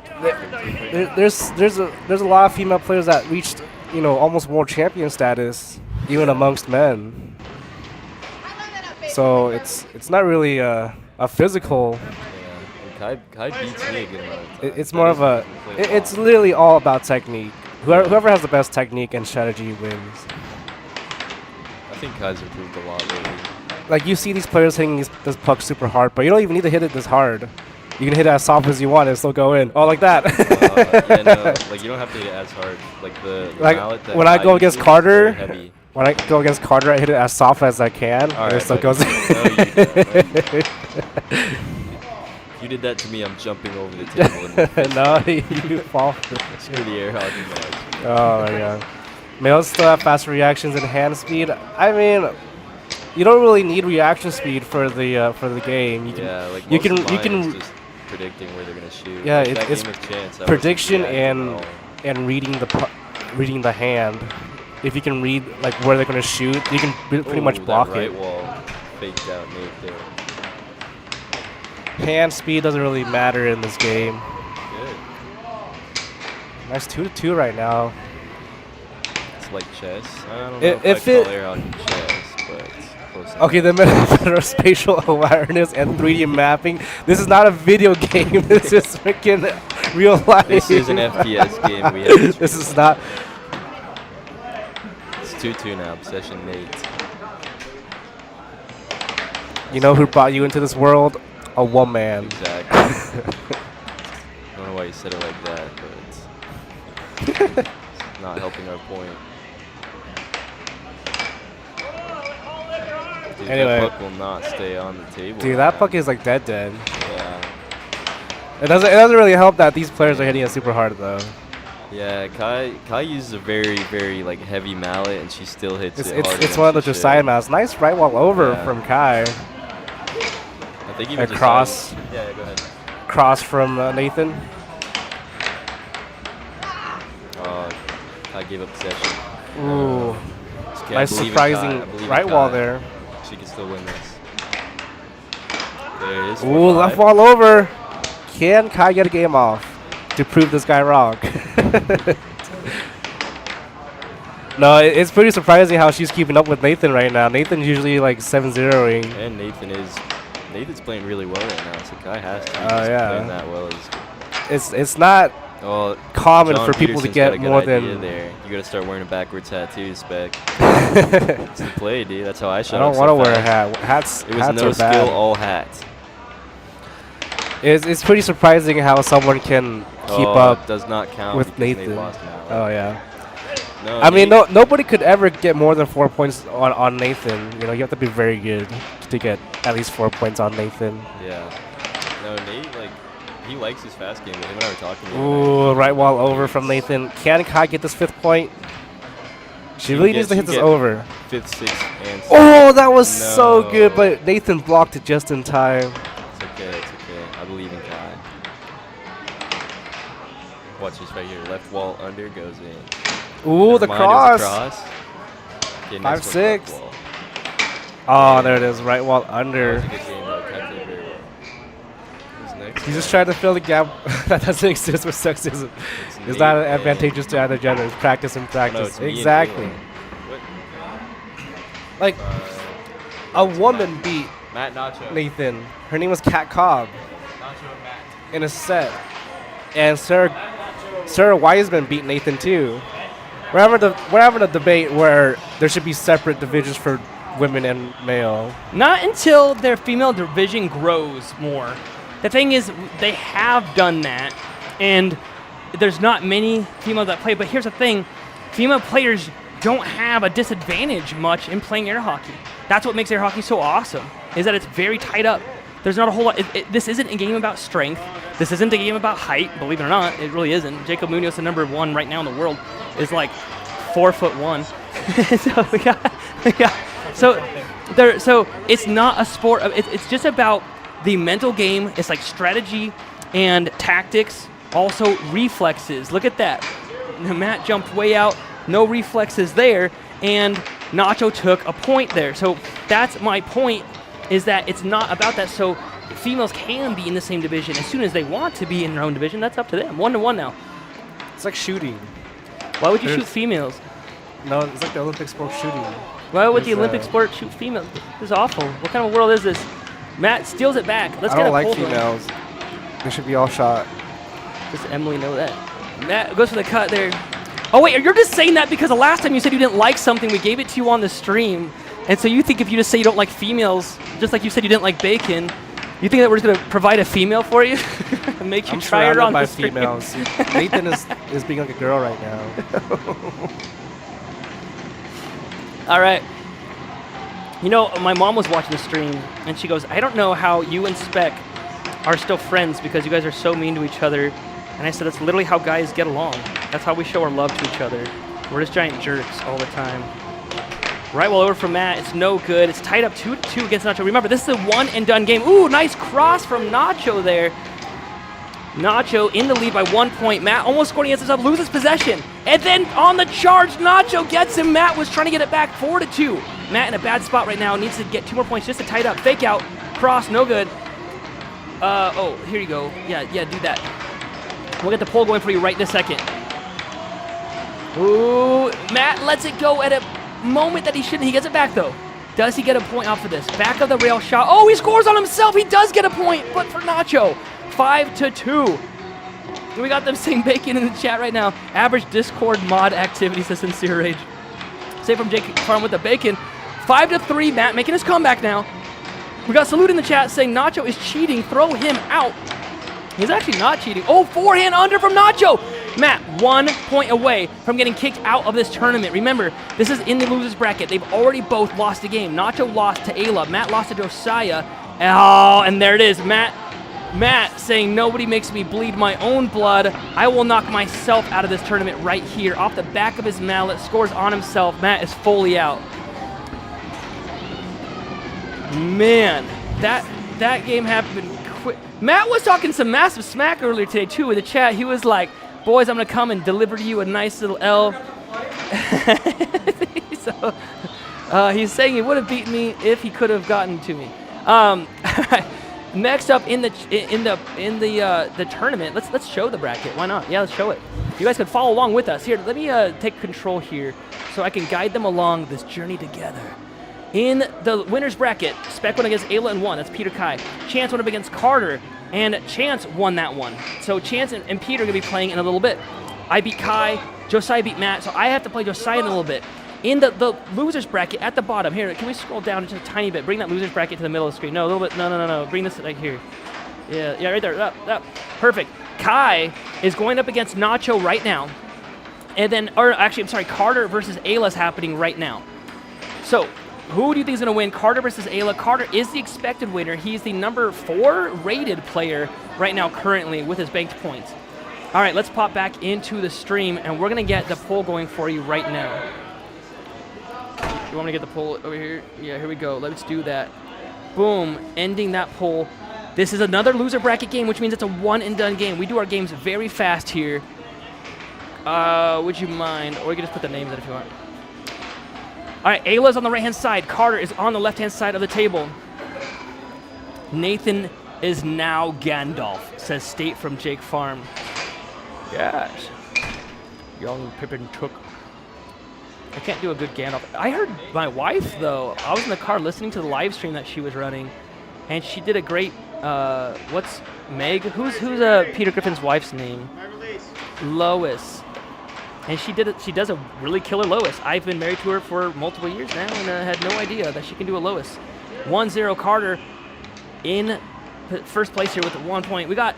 there's a lot of female players that reached, you know, almost world champion status, even amongst men. So it's not really a physical. Yeah, and Kai beats me a good amount of times. It's more of a. It's literally all about technique. Whoever has the best technique and strategy wins. I think Kai's improved a lot lately. Like you see these players hitting this puck super hard, but you don't even need to hit it this hard. You can hit it as soft as you want and still go in. Oh, like that. Yeah, no, like you don't have to hit it as hard. Like the Like, mallet that when I Kai go against uses is Carter, very heavy. When I go against Carter, I hit it as soft as I can. All And it right, still but- goes. No, you don't. If you did that to me, I'm jumping over the table. And No, you fall. screw the air hockey match. Oh my god. Males still have faster reactions and hand speed. I mean, you don't really need reaction speed for the game. You can, Yeah, like you most can, of you mine can, is just predicting where they're gonna shoot. Yeah, Like that it's game with Chance, I wasn't prediction reacting at all. and reading the hand. If you can read like where they're gonna shoot, you can pretty much Ooh, block that right it. wall faked out Nate there. Hand speed doesn't really matter in this game. Good. Nice 2-2 right now. It's like chess. I don't know If if I it- call air hockey chess, but it's close enough. Okay, the better spatial awareness and 3D mapping. This is not a video game. This is freaking real life. This is an FPS game. We have This is not. It's 2-2 now. Obsession Nate. You know who brought you into this world? A woman. Exactly. I don't know why you said it like that, but it's not helping our point. Dude, Anyway. that puck will not stay on the table. Dude, that man. puck is like dead. Yeah. It doesn't really help that these players are hitting it super hard though. Yeah, Kai uses a very like heavy mallet, and she still hits It's it harder it's than one of the she should. Josiah mouths. Nice right wall over Yeah. from Kai. I think even cross. Josiah- Yeah, go ahead. Cross from Nathan. I gave up possession. Ooh, Just can't nice believe in surprising Kai. I believe in right wall Kai. there. She can still win this. There it is. Ooh, left wall over. Can Kai get a game off to prove this guy wrong? No, it's pretty surprising how she's keeping up with Nathan right now. Nathan's usually like 7-0ing. And Nathan's playing really well right now, so Kai has to. Oh, He's yeah. playing that well. It's not Oh, common John for people to Peterson's got a get good more idea than. there. You gotta start wearing a backward tattoo, Spec. It's the play, dude. That's how I shot. I don't up so want to wear a fast. hat. Hats. It was hats no are skill, bad. all hat. It's pretty surprising how someone can keep up. Does not count with because Nathan. They lost now. Oh yeah. No, I mean, Nate- nobody could ever get more than 4 points on Nathan. You know, you have to be very good to get at least 4 points on Nathan. Yeah. No, Nate, like, he likes his fast game. Him and I were talking. the other Ooh, night. right wall over from Nathan. Can Kai get this 5th point? She really needs to hit this over. 5th, 6th, and 7th. Oh, that was so No. good, but Nathan blocked it just in time. It's okay, it's okay. I believe in Kai. Watch this right here. Left wall under goes in. Ooh, the Never mind, it was a cross. Okay, next 5-6. one's left wall. Oh, there it is. Right wall That under. was a good game, though. Kai played very well. Who's next? He's just trying to fill the gap that doesn't exist with sexism. It's Nate not and- advantageous to either gender. It's practice and Oh, no, practice. it's me and Exactly. Caitlin. What? Like, a woman beat Matt Nacho. Nathan. Her name was Kat Cobb Nacho and Matt. in a set. And Sarah Wiseman beat Nathan too. We're having a debate where there should be separate divisions for women and male. Not until their female division grows more. The thing is, they have done that, and there's not many females that play. But here's the thing: female players don't have a disadvantage much in playing air hockey. That's what makes air hockey so awesome, is that it's very tight up. There's not a whole lot. This isn't a game about strength. This isn't a game about height. Believe it or not, it really isn't. Jacob Munoz, the #1 right now in the world, is like 4'1". So it's not a sport. It's just about the mental game. It's like strategy and tactics. Also reflexes. Look at that. Matt jumped way out. No reflexes there, and Nacho took a point there. So that's my point. Is that it's not about that. So females can be in the same division as soon as they want to be in their own division. That's up to them. 1-1 now. It's like shooting. Why would you There's- shoot females? No, it's like the Olympic sport shooting. Why would the There's, Olympic sport shoot females? This is awful. What kind of world is this? Matt steals it back. Let's I get don't a like cold one. females. They should be all shot. Does Emily know that? Matt goes for the cut there. Oh wait, you're just saying that because the last time you said you didn't like something, we gave it to you on the stream. And so you think if you just say you don't like females, just like you said you didn't like bacon, you think that we're just going to provide a female for you? And make you I'm try her surrounded on by the stream? females. Nathan is being like a girl right now. All right. You know, my mom was watching the stream, and she goes, I don't know how you and Spec are still friends because you guys are so mean to each other. And I said, that's literally how guys get along. That's how we show our love to each other. We're just giant jerks all the time. Right wall over from Matt. It's no good. It's tied up 2-2 against Nacho. Remember, this is a one and done game. Ooh, nice cross from Nacho there. Nacho in the lead by 1 point. Matt almost scored against himself, loses possession. And then on the charge, Nacho gets him. Matt was trying to get it back 4-2. Matt in a bad spot right now. Needs to get 2 more points just to tie it up. Fake out. Cross, no good. Oh, here you go. Yeah, do that. We'll get the poll going for you right in a second. Ooh, Matt lets it go at a moment that he shouldn't. He gets it back, though. Does he get a point off of this? Back of the rail shot. Oh, he scores on himself. He does get a point, but for Nacho. 5-2. We got them saying bacon in the chat right now. Average Discord mod activity, says Sincere Rage. Say from Jake Farm with the bacon. 5-3, Matt making his comeback now. We got Salute in the chat saying Nacho is cheating. Throw him out. He's actually not cheating. Oh, forehand under from Nacho. Matt, 1 point away from getting kicked out of this tournament. Remember, this is in the losers bracket. They've already both lost a game. Nacho lost to Ayla. Matt lost to Josiah. Oh, and there it is. Matt saying nobody makes me bleed my own blood. I will knock myself out of this tournament right here. Off the back of his mallet, scores on himself. Matt is fully out. Man, that game happened quick. Matt was talking some massive smack earlier today too in the chat. He was like, boys, I'm gonna come and deliver to you a nice little L. So, he's saying he would have beaten me if he could have gotten to me. Next up in the tournament, let's show the bracket. Why not? Yeah, let's show it. You guys can follow along with us. Here, let me take control here so I can guide them along this journey together. In the winner's bracket, Spec went against Ayla and won. That's Peter Kai. Chance went up against Carter, and Chance won that one. So Chance and Peter are going to be playing in a little bit. I beat Kai, Josiah beat Matt, so I have to play Josiah in a little bit. In the loser's bracket at the bottom, here, can we scroll down just a tiny bit? Bring that loser's bracket to the middle of the screen. No, a little bit, no. Bring this right here. Yeah, right there, up. Perfect. Kai is going up against Nacho right now. And then, or actually, I'm sorry, Carter versus Ayla is happening right now. So, who do you think is going to win? Carter versus Ayla. Carter is the expected winner. He's the number 4 rated player right now currently with his banked points. All right, let's pop back into the stream, and we're going to get the poll going for you right now. You want me to get the poll over here? Yeah, here we go. Let's do that. Boom, ending that poll. This is another loser bracket game, which means it's a one and done game. We do our games very fast here. Would you mind? Or you can just put the names in if you want. All right, Ayla's on the right-hand side. Carter is on the left-hand side of the table. Nathan is now Gandalf, says State from Jake Farm. Yes. Young Pippin took. I can't do a good Gandalf. I heard my wife, though. I was in the car listening to the live stream that she was running, and she did a great, what's Meg? Who's Peter Griffin's wife's name? Lois. And she does a really killer Lois. I've been married to her for multiple years now and had no idea that she can do a Lois. 1-0 Carter in first place here with 1 point. We got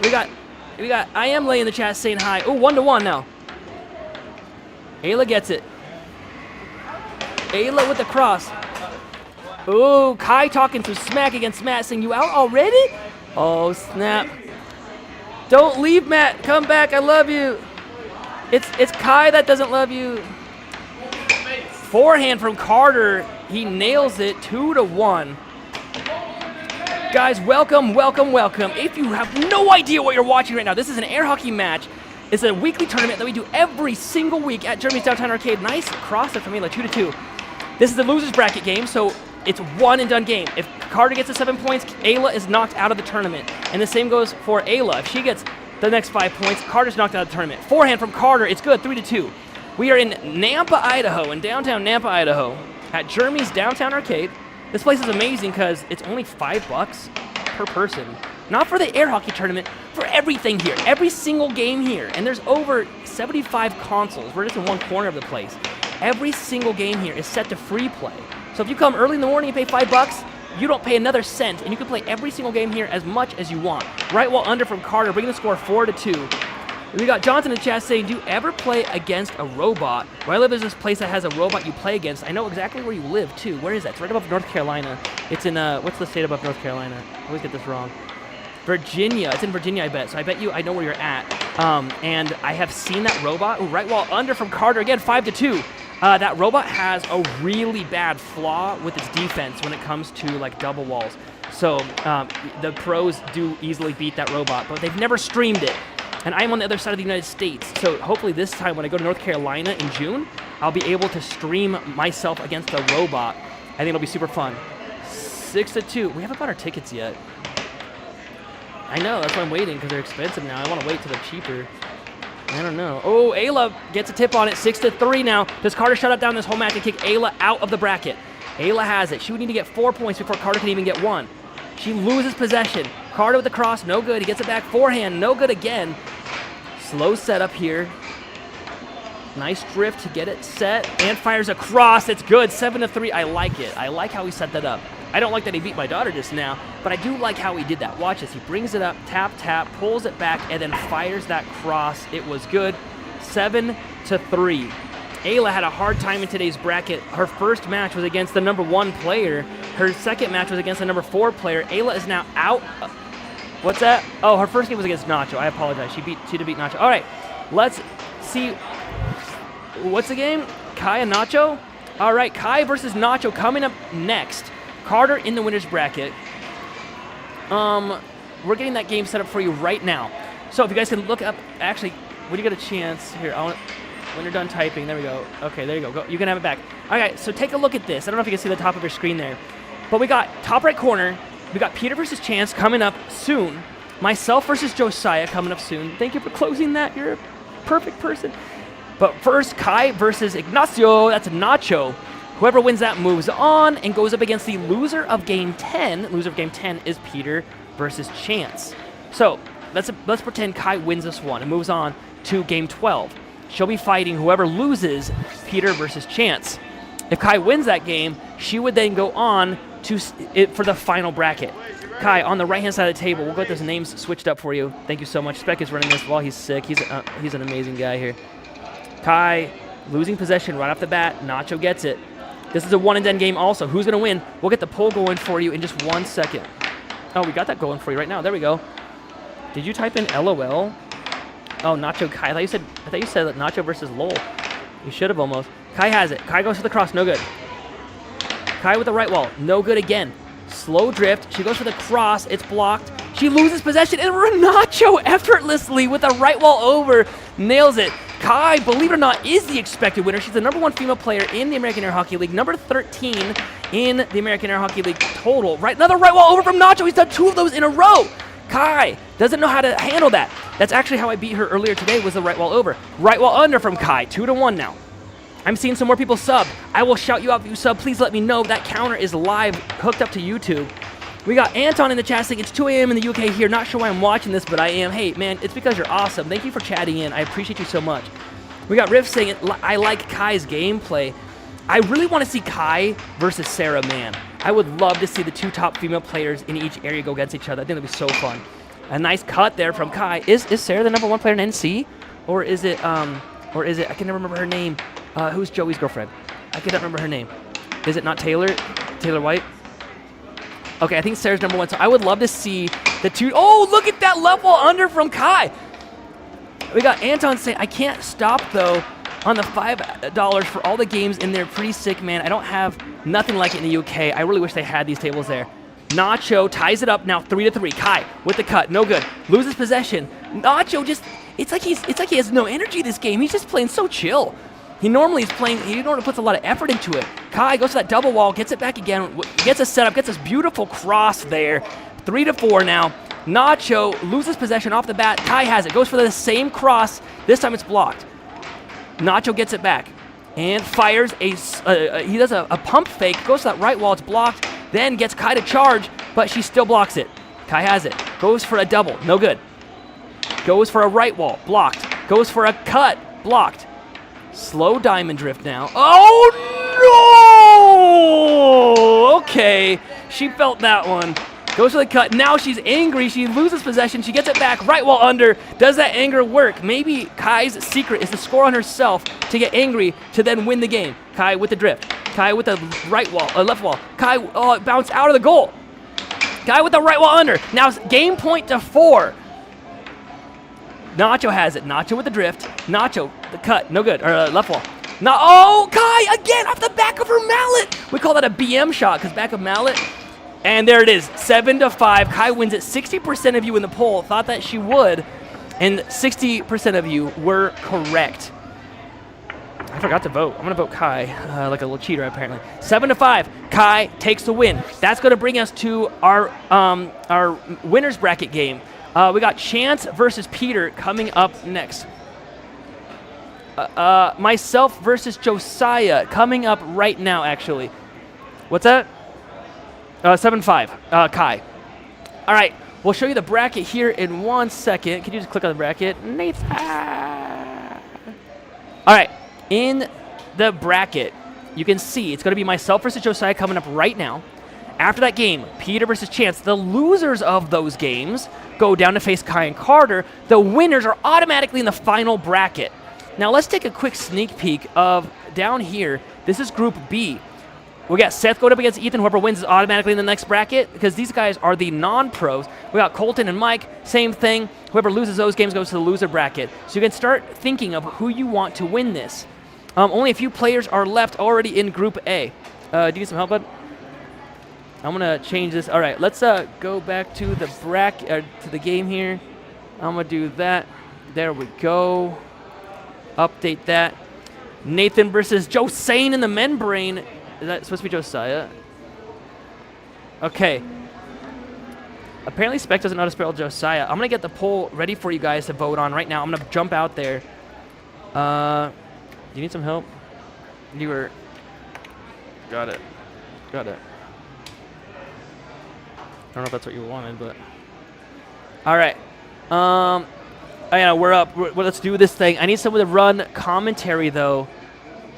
I am laying in the chat saying hi. Oh, 1-1 now. Ayla gets it. Ayla with the cross. Ooh, Kai talking some smack against Matt, saying, you out already? Oh, snap. Don't leave, Matt. Come back. I love you. It's Kai that doesn't love you. Forehand from Carter. He nails it. 2-1. Guys, welcome. If you have no idea what you're watching right now, this is an air hockey match. It's a weekly tournament that we do every single week at Germany's Downtown Arcade. Nice cross there from Ayla, 2-2. This is the loser's bracket game, so it's one and done game. If Carter gets the 7 points, Ayla is knocked out of the tournament. And the same goes for Ayla. If she gets the next 5 points, Carter's knocked out of the tournament. Forehand from Carter, it's good, 3-2. We are in Nampa, Idaho, in downtown Nampa, Idaho, at Jeremy's Downtown Arcade. This place is amazing because it's only $5 per person. Not for the air hockey tournament, for everything here. Every single game here. And there's over 75 consoles. We're just in one corner of the place. Every single game here is set to free play. So if you come early in the morning and pay $5, you don't pay another cent, and you can play every single game here as much as you want. Right wall under from Carter, bringing the score 4-2. We got Johnson in the chat saying, do you ever play against a robot? Where I live is this place that has a robot you play against. I know exactly where you live, too. Where is that? It's right above North Carolina. It's in, what's the state above North Carolina? I always get this wrong. Virginia. It's in Virginia, I bet. So I bet you I know where you're at. And I have seen that robot. Ooh, right wall under from Carter. Again, 5-2. That robot has a really bad flaw with its defense when it comes to, like, double walls. So the pros do easily beat that robot, but they've never streamed it. And I'm on the other side of the United States, so hopefully this time when I go to North Carolina in June, I'll be able to stream myself against the robot. I think it'll be super fun. 6-2. We haven't bought our tickets yet. I know, that's why I'm waiting, because they're expensive now. I want to wait till they're cheaper. I don't know. Oh, Ayla gets a tip on it. 6-3 now. Does Carter shut it down this whole match and kick Ayla out of the bracket? Ayla has it. She would need to get 4 points before Carter can even get 1. She loses possession. Carter with the cross, no good. He gets it back forehand, no good again. Slow setup here. Nice drift to get it set, and fires a cross. It's good, 7-3. I like it. I like how he set that up. I don't like that he beat my daughter just now, but I do like how he did that. Watch this. He brings it up, tap, tap, pulls it back, and then fires that cross. It was good, 7-3. Ayla had a hard time in today's bracket. Her first match was against the number 1 player. Her second match was against the number 4 player. Ayla is now out. What's that? Oh, her first game was against Nacho. I apologize. She did beat Nacho. All right, let's see. What's the game? Kai and Nacho? All right, Kai versus Nacho coming up next. Carter in the winner's bracket. We're getting that game set up for you right now. So if you guys can look up, actually, when you get a chance, here, when you're done typing, there we go. Okay, there you go. You can have it back. All right, so take a look at this. I don't know if you can see the top of your screen there. But we got top right corner. We got Peter versus Chance coming up soon. Myself versus Josiah coming up soon. Thank you for closing that. You're a perfect person. But first, Kai versus Ignacio. That's Nacho. Whoever wins that moves on and goes up against the loser of Game 10. Loser of Game 10 is Peter versus Chance. So let's pretend Kai wins this one and moves on to Game 12. She'll be fighting whoever loses Peter versus Chance. If Kai wins that game, she would then go on to for the final bracket. Kai, on the right-hand side of the table, we'll get those names switched up for you. Thank you so much. Spec is running this while he's sick. He's an amazing guy here. Kai losing possession right off the bat. Nacho gets it. This is a 1-and-done game also. Who's going to win? We'll get the poll going for you in just 1 second. Oh, we got that going for you right now. There we go. Did you type in LOL? Oh, Nacho Kai. I thought you said that Nacho versus LOL. You should have almost. Kai has it. Kai goes for the cross. No good. Kai with the right wall. No good again. Slow drift. She goes for the cross. It's blocked. She loses possession, and Nacho effortlessly with the right wall over nails it. Kai, believe it or not, is the expected winner. She's the number 1 female player in the American Air Hockey League, number 13 in the American Air Hockey League total. Right, another right wall over from Nacho. He's done 2 of those in a row. Kai doesn't know how to handle that. That's actually how I beat her earlier today, was the right wall over. Right wall under from Kai, 2-1 now. I'm seeing some more people sub. I will shout you out if you sub. Please let me know. That counter is live, hooked up to YouTube. We got Anton in the chat saying it's 2 a.m. in the UK here. Not sure why I'm watching this, but I am. Hey, man, it's because you're awesome. Thank you for chatting in. I appreciate you so much. We got Riff saying, I like Kai's gameplay. I really want to see Kai versus Sarah Mann. I would love to see the 2 top female players in each area go against each other. I think that'd be so fun. A nice cut there from Kai. Is Sarah the number 1 player in NC? Or is it, I can never remember her name. Who's Joey's girlfriend? I cannot remember her name. Is it not Taylor? Taylor White? Okay, I think Sarah's number 1. So I would love to see the 2. Oh, look at that level under from Kai. We got Anton saying, I can't stop, though, on the $5 for all the games in there. Pretty sick, man. I don't have nothing like it in the UK. I really wish they had these tables there. Nacho ties it up now, 3-3. Kai with the cut, no good. Loses possession. Nacho just, it's like he has no energy this game. He's just playing so chill. He normally puts a lot of effort into it. Kai goes to that double wall, gets it back again, gets a setup, gets this beautiful cross there. 3-4 now. Nacho loses possession off the bat. Kai has it, goes for the same cross. This time it's blocked. Nacho gets it back and fires he does a pump fake, goes to that right wall, it's blocked, then gets Kai to charge, but she still blocks it. Kai has it, goes for a double, no good. Goes for a right wall, blocked. Goes for a cut, blocked. Slow diamond drift now. Oh, no! Okay, she felt that one. Goes for the cut. Now she's angry. She loses possession. She gets it back. Right wall under. Does that anger work? Maybe Kai's secret is to score on herself to get angry to then win the game. Kai with the drift. Kai with the right wall, left wall. Kai bounced out of the goal. Kai with the right wall under. Now it's game point to 4. Nacho has it. Nacho with the drift. Nacho, the cut. No good. Or left wall. Oh, Kai again off the back of her mallet. We call that a BM shot because back of mallet. And there it is, 7-5. Kai wins it. 60% of you in the poll thought that she would, and 60% of you were correct. I forgot to vote. I'm gonna vote Kai, like a little cheater apparently. 7-5. Kai takes the win. That's gonna bring us to our winners bracket game. We got Chance versus Peter coming up next. Myself versus Josiah coming up right now. Actually, what's that? 7-5, Kai. All right, we'll show you the bracket here in 1 second. Can you just click on the bracket? Nathan. All right, in the bracket, you can see it's going to be myself versus Josiah coming up right now. After that game, Peter versus Chance. The losers of those games go down to face Kai and Carter. The winners are automatically in the final bracket. Now let's take a quick sneak peek of down here. This is Group B. We got Seth going up against Ethan. Whoever wins is automatically in the next bracket because these guys are the non-pros. We got Colton and Mike, same thing. Whoever loses those games goes to the loser bracket. So you can start thinking of who you want to win this. Only a few players are left already in Group A. Do you need some help, bud? I'm gonna change this. All right, let's go back to the bracket to the game here. I'm gonna do that. There we go. Update that. Nathan versus Josiah in the membrane. Is that supposed to be Josiah? Okay. Apparently Spec doesn't know how to spell Josiah. I'm going to get the poll ready for you guys to vote on right now. I'm going to jump out there. Do you need some help? You were... Got it. Got it. I don't know if that's what you wanted, but... All right. Oh, yeah, we're up. Let's do this thing. I need someone to run commentary, though.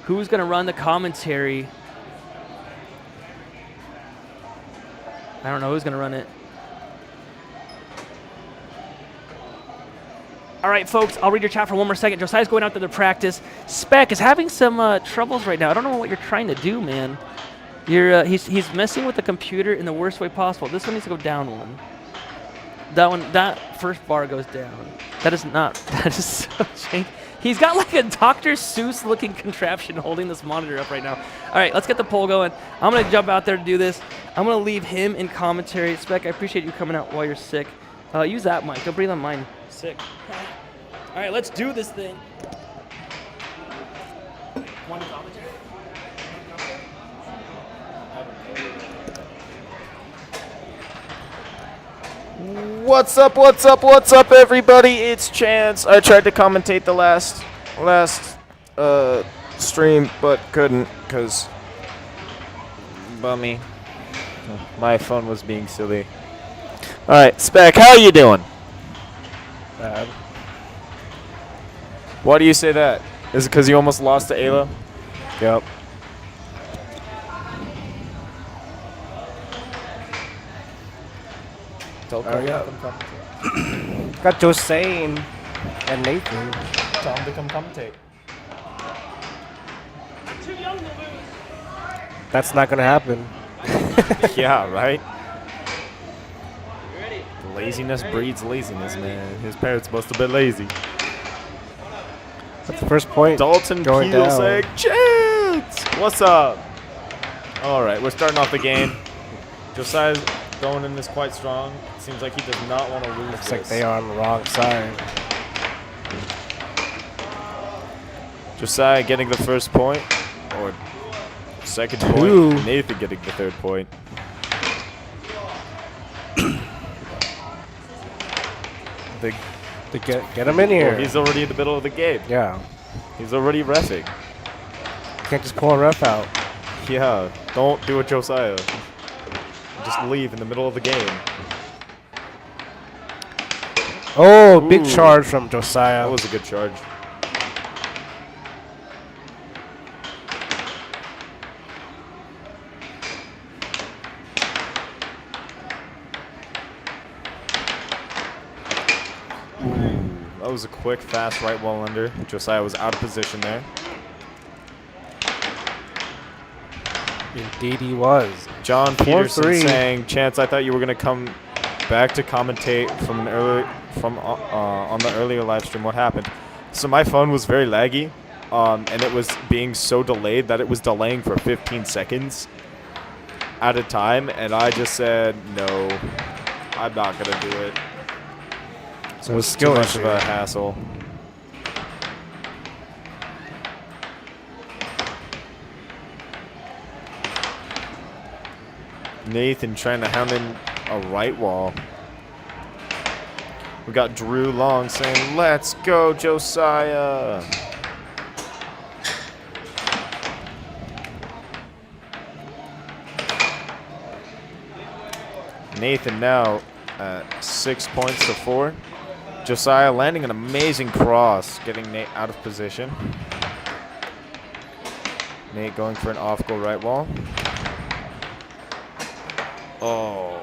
Who's going to run the commentary? I don't know who's going to run it. All right, folks, I'll read your chat for one more second. Josiah's going out there to practice. Spec is having some troubles right now. I don't know what you're trying to do, man. He's messing with the computer in the worst way possible. This one needs to go down one. That first bar goes down. That is so janky. He's got like a Dr. Seuss looking contraption holding this monitor up right now. All right, let's get the poll going. I'm going to jump out there to do this. I'm going to leave him in commentary. Spec, I appreciate you coming out while you're sick. Use that mic. Don't breathe on mine. Sick. All right, let's do this thing. One commentary. What's up, everybody? It's Chance. I tried to commentate the last stream, but couldn't, because bummy. My phone was being silly. Alright, Spec, how you doing? Bad. Why do you say that? Is it because you almost lost to Ayla? Yep. Okay. Got Josiah and Nathan. Tell him to come commentate. That's not gonna happen. Yeah, right? Laziness breeds laziness, man. His parents must have been lazy. That's the first point. Dalton going Peel down. saying, Chance! What's up? Alright, we're starting off the game. Josiah's going in this quite strong. Seems like he does not want to lose. Looks this. like they are on the wrong side. Josiah getting the first point, or second Two. point. Nathan getting the third point. To get him in here. Oh, he's already in the middle of the game. Yeah. He's already reffing. Can't just pull a ref out. Yeah, don't do it, Josiah. Just leave in the middle of the game. Oh, big Ooh. charge from Josiah. That was a good charge. was a quick, fast right wall under. Josiah was out of position there. Indeed he was. John Peterson 4-3. saying, Chance, I thought you were going to come back to commentate on the earlier live stream. What happened? So my phone was very laggy, and it was being so delayed that it was delaying for 15 seconds at a time, and I just said, no, I'm not going to do it. So It was too much of a hassle. Nathan trying to hound in a right wall. We got Drew Long saying, let's go, Josiah. Nathan now at 6 points to 4. Josiah landing an amazing cross, getting Nate out of position. Nate going for an off-goal right wall. Oh,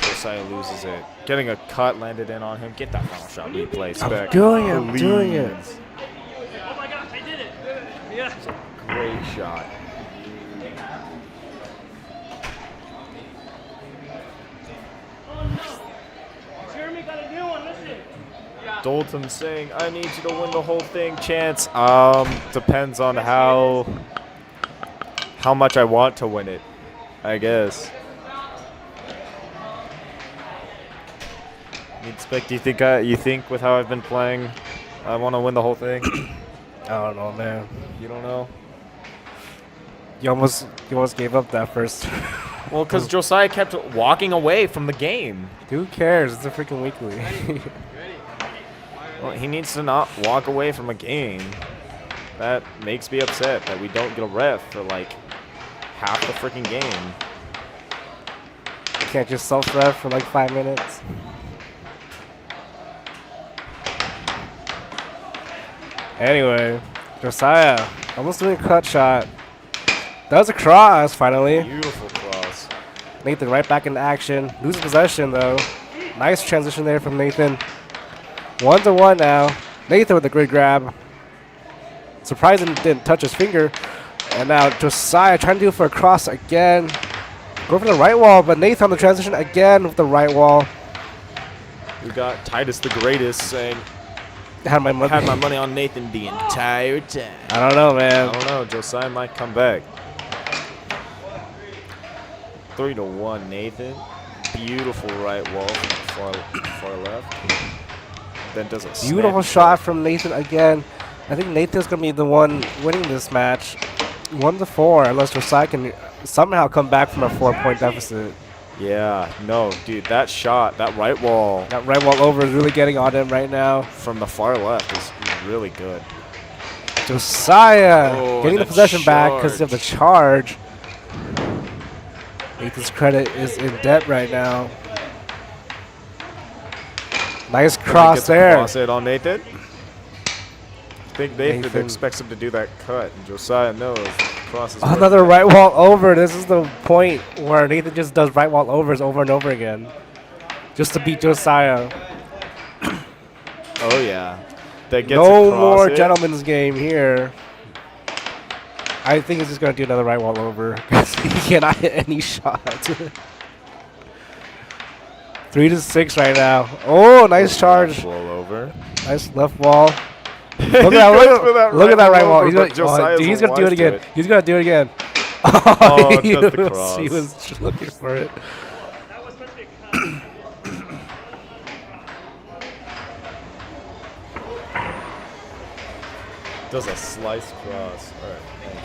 Josiah loses it. Getting a cut landed in on him. Get that final shot replay, Spec. Doing it, doing it. Oh my gosh, I did it. Yeah. Great shot. Jeremy got a new one, listen. Dalton saying, I need you to win the whole thing, Chance. Depends on how much I want to win it, I guess. Spec, do you think with how I've been playing, I want to win the whole thing? I don't know, man. You don't know? You almost gave up that first. Well, because Josiah kept walking away from the game. Who cares? It's a freaking weekly. Well, he needs to not walk away from a game. That makes me upset that we don't get a ref for like half the freaking game. You can't just self-ref for like 5 minutes. Anyway, Josiah almost doing a cut shot. That was a cross, finally. Beautiful cross. Nathan right back into action. Loses possession, though. Nice transition there from Nathan. 1-1 now. Nathan with a great grab. Surprising didn't touch his finger. And now Josiah trying to do it for a cross again. Go for the right wall, but Nathan on the transition again with the right wall. We got Titus the Greatest saying, Had my money on Nathan the entire time. I don't know, man. I don't know. Josiah might come back. 3-1 Nathan. Beautiful right wall from far left. Then does a Beautiful snap shot from Nathan again. I think Nathan's going to be the one winning this match. 1-4, unless Josiah can somehow come back from a 4-point deficit. Yeah, no, dude, that shot, that right wall That right wall over is really getting on him right now. from the far left is really good. Josiah getting the that possession back because of the charge. Nathan's credit is in debt right now. Nice cross there. Cross it on Nathan. I think Nathan expects him to do that cut, and Josiah knows the cross is Another right wall over. This is the point where Nathan just does right wall overs over and over again. Just to beat Josiah. Oh, yeah. That gets No across more it. gentleman's game here. I think he's just going to do another right wall over because he cannot hit any shot. 3-6 right now. Oh, nice charge. Blow over. Nice left wall. Look at that, look at that right wall. He's going to do it again. He's going to do it again. Oh, he does the cross. He was just looking for it. That was supposed to be a cut. Does a slice cross. All right, thank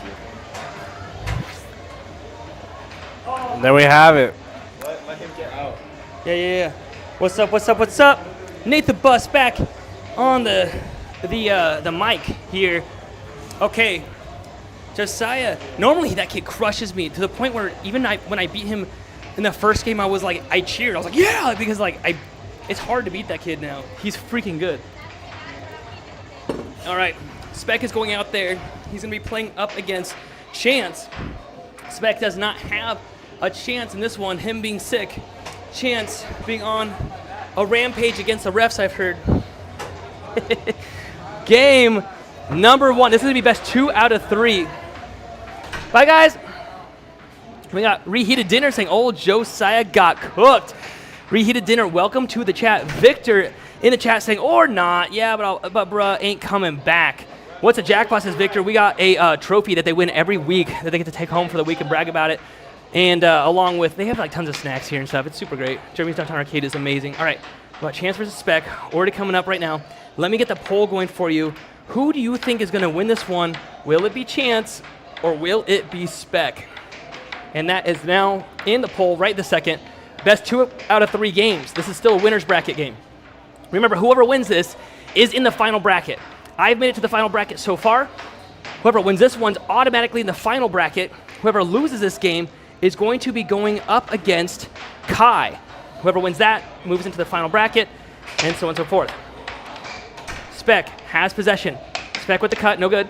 you. And there we have it. Let him get out. Yeah. What's up? Nathan Bus back on the mic here. Okay, Josiah. Normally that kid crushes me to the point where even when I beat him in the first game, I cheered. I was like, yeah, because it's hard to beat that kid now. He's freaking good. All right, Spec is going out there. He's gonna be playing up against Chance. Spec does not have a chance in this one, him being sick. Chance being on a rampage against the refs, I've heard. Game number 1. This is going to be best 2 out of 3. Bye, guys. We got Reheated Dinner saying, old Josiah got cooked. Reheated Dinner, welcome to the chat. Victor in the chat saying, or not. Yeah, but bruh ain't coming back. What's a jackpot, says Victor. We got a trophy that they win every week that they get to take home for the week and brag about it. And along with, they have like tons of snacks here and stuff. It's super great. Jeremy's Downtown Arcade is amazing. All right, we got Chance versus Spec already coming up right now. Let me get the poll going for you. Who do you think is going to win this one? Will it be Chance or will it be Spec? And that is now in the poll right this second. Best 2 out of 3 games. This is still a winner's bracket game. Remember, whoever wins this is in the final bracket. I've made it to the final bracket so far. Whoever wins this one's automatically in the final bracket. Whoever loses this game is going to be going up against Kai. Whoever wins that moves into the final bracket, and so on and so forth. Spec has possession. Spec with the cut, no good.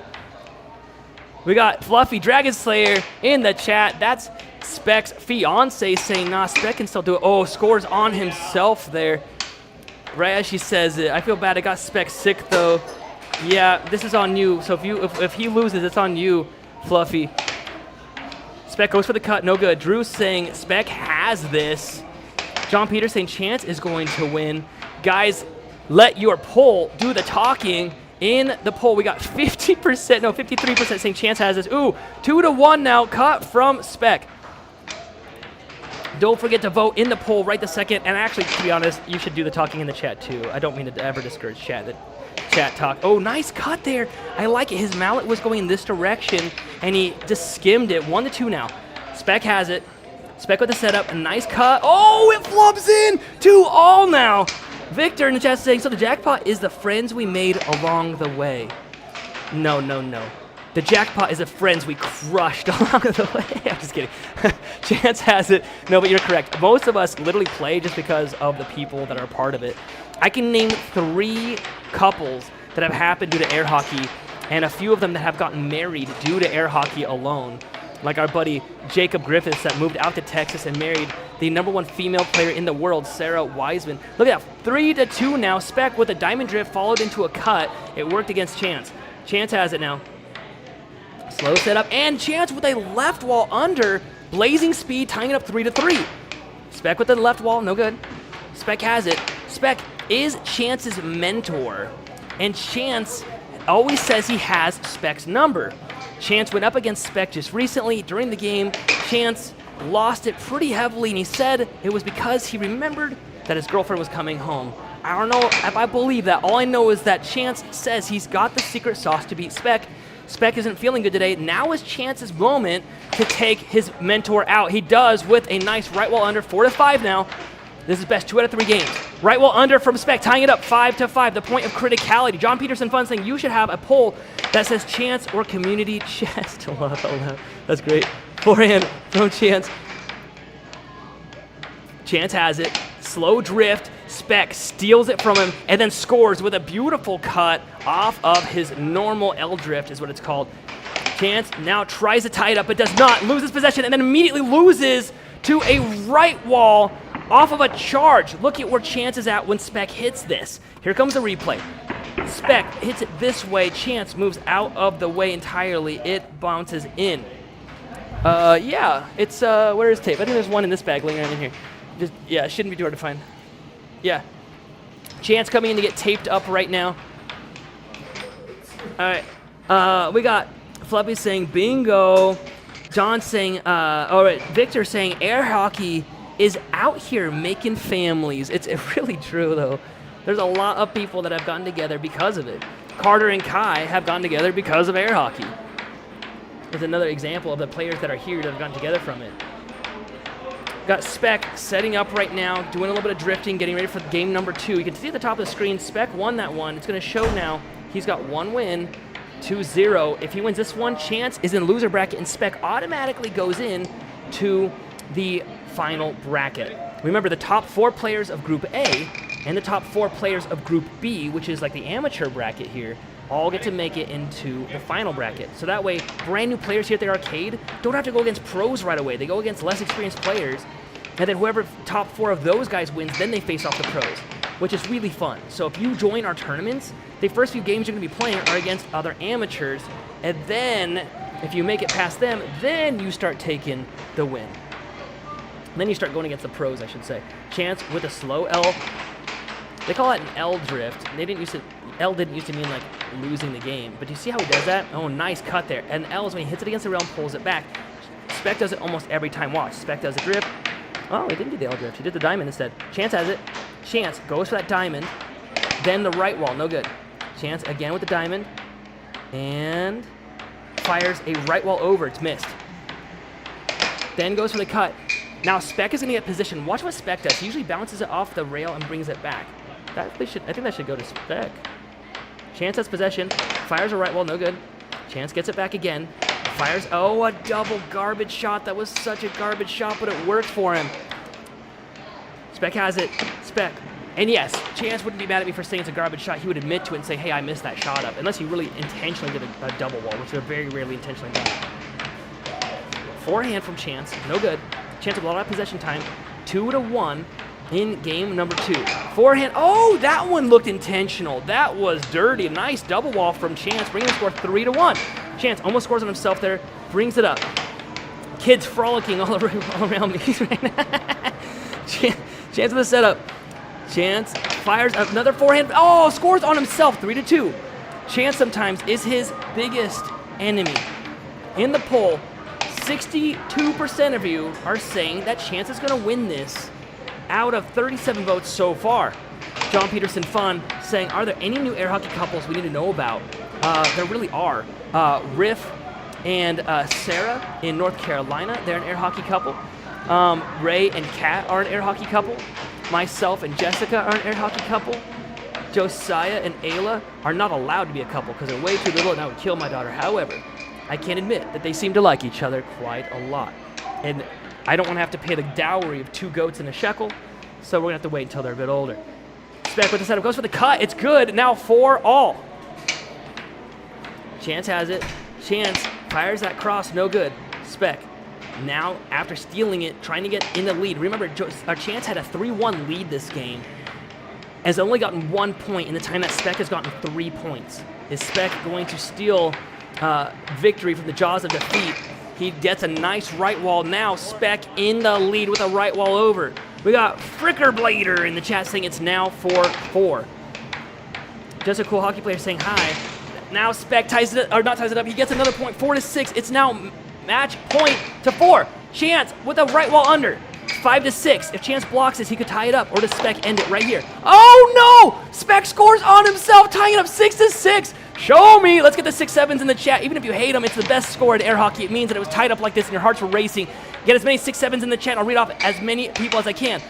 We got Fluffy Dragon Slayer in the chat. That's Spec's fiance saying, nah, Spec can still do it. Oh, scores on himself there. Right as she says it. I feel bad. I got Spec sick, though. Yeah, this is on you. So if he loses, it's on you, Fluffy. Spec goes for the cut, no good. Drew saying Spec has this. John Peter saying Chance is going to win. Guys, let your poll do the talking. In the poll, we got 53% saying Chance has this. Ooh, 2-1 now, cut from Spec. Don't forget to vote in the poll right the second. And actually, to be honest, you should do the talking in the chat too. I don't mean to ever discourage chat. The chat talk. Oh, nice cut there. I like it. His mallet was going in this direction, and he just skimmed it. 1-2 now. Spec has it. Spec with the setup. A nice cut. Oh, it flubs in. 2-all now. Victor in the chat saying, so the jackpot is the friends we made along the way. No. The jackpot is the friends we crushed along the way. I'm just kidding. Chance has it. No, but you're correct. Most of us literally play just because of the people that are part of it. I can name 3 couples that have happened due to air hockey, and a few of them that have gotten married due to air hockey alone. Like our buddy Jacob Griffiths that moved out to Texas and married the #1 female player in the world, Sarah Wiseman. Look at that, 3-2 now. Spec with a diamond drift followed into a cut. It worked against Chance. Chance has it now. Slow setup, and Chance with a left wall under. Blazing speed, tying it up 3-3. Spec with the left wall, no good. Spec has it. Spec is Chance's mentor, and Chance always says he has Spec's number. Chance went up against Spec just recently during the game. Chance lost it pretty heavily, and he said it was because he remembered that his girlfriend was coming home. I don't know if I believe that. All I know is that Chance says he's got the secret sauce to beat Spec. Spec isn't feeling good today. Now is Chance's moment to take his mentor out. He does with a nice right wall under, 4-5 now. This is best 2 out of 3 games. Right wall under from Spec, tying it up 5-5. The point of criticality. John Peterson Fun saying you should have a poll that says Chance or community chest. That's great. Forehand from Chance. Chance has it. Slow drift. Spec steals it from him and then scores with a beautiful cut off of his normal L drift is what it's called. Chance now tries to tie it up but does not. Loses possession and then immediately loses to a right wall off of a charge. Look at where Chance is at when Spec hits this. Here comes the replay. Spec hits it this way. Chance moves out of the way entirely. It bounces in. Yeah, it's, where is tape? I think there's one in this bag laying around in here. Just, yeah, it shouldn't be too hard to find. Yeah. Chance coming in to get taped up right now. All right. We got Fluffy saying bingo. John saying, all right, Victor saying air hockey is out here making families. It's really true, though. There's a lot of people that have gotten together because of it. Carter and Kai have gotten together because of air hockey. There's another example of the players that are here that have gotten together from it. Got Spec setting up right now, doing a little bit of drifting, getting ready for game number 2. You can see at the top of the screen, Spec won that one. It's going to show now he's got 1 win, 2-0. If he wins this one, Chance is in loser bracket, and Spec automatically goes in to the final bracket. Remember, the top 4 players of Group A and the top 4 players of Group B, which is like the amateur bracket here, all get to make it into the final bracket. So that way, brand new players here at the arcade don't have to go against pros right away. They go against less experienced players, and then whoever top 4 of those guys wins, then they face off the pros. which is really fun. So if you join our tournaments, the first few games you're going to be playing are against other amateurs, and then if you make it past them, then you start taking the win. Then you start going against the pros, I should say. Chance with a slow L. They call it an L drift. L didn't used to mean like losing the game, but do you see how he does that? Oh, nice cut there. And L is when he hits it against the rail and pulls it back. Spec does it almost every time. Watch. Spec does a drift. Oh, he didn't do the L drift. He did the diamond instead. Chance has it. Chance goes for that diamond. Then the right wall. No good. Chance again with the diamond. And fires a right wall over. It's missed. Then goes for the cut. Now Spec is going to get positioned. Watch what Spec does. He usually bounces it off the rail and brings it back. I think that should go to Spec. Chance has possession. Fires a right wall. No good. Chance gets it back again. Fires. Oh, a double garbage shot. That was such a garbage shot, but it worked for him. Spec has it. Spec. And yes, Chance wouldn't be mad at me for saying it's a garbage shot. He would admit to it and say, hey, I missed that shot up. Unless he really intentionally did a double wall, which they're very rarely intentionally done. Forehand from Chance. No good. Chance with a lot of possession time. 2-1 in game number 2. Forehand. Oh, that one looked intentional. That was dirty. Nice double wall from Chance, bringing the score 3-1. Chance almost scores on himself there. Brings it up. Kids frolicking all around me right now. Chance with the setup. Chance fires another forehand. Oh, scores on himself. 3-2. Chance sometimes is his biggest enemy. In the poll, 62% of you are saying that Chance is going to win this out of 37 votes so far. John Peterson Fun saying, are there any new air hockey couples we need to know about? There really are. Riff and Sarah in North Carolina, they're an air hockey couple. Ray and Kat are an air hockey couple. Myself and Jessica are an air hockey couple. Josiah and Ayla are not allowed to be a couple because they're way too little and that would kill my daughter. However, I can admit that they seem to like each other quite a lot. And I don't want to have to pay the dowry of 2 goats and a shekel, so we're going to have to wait until they're a bit older. Spec with the setup, goes for the cut. It's good. Now 4-all. Chance has it. Chance fires that cross. No good. Spec. Now, after stealing it, trying to get in the lead. Remember, Chance had a 3-1 lead this game. Has only gotten 1 point in the time that Spec has gotten 3 points. Is Spec going to steal victory from the jaws of defeat? He gets a nice right wall. Now Spec in the lead with a right wall over. We got Frickerblader in the chat saying it's now 4-4. Just a cool hockey player saying hi. Now Spec ties it, or not ties it up. He gets another point, 4-6. It's now match point to 4. Chance with a right wall under. 5-6. If Chance blocks this, he could tie it up, or does Spec end it right here? Oh no! Spec scores on himself, tying it up 6-6. Show me! Let's get the 6-7s in the chat. Even if you hate them, it's the best score in air hockey. It means that it was tied up like this and your hearts were racing. Get as many 6-7s in the chat. I'll read off as many people as I can.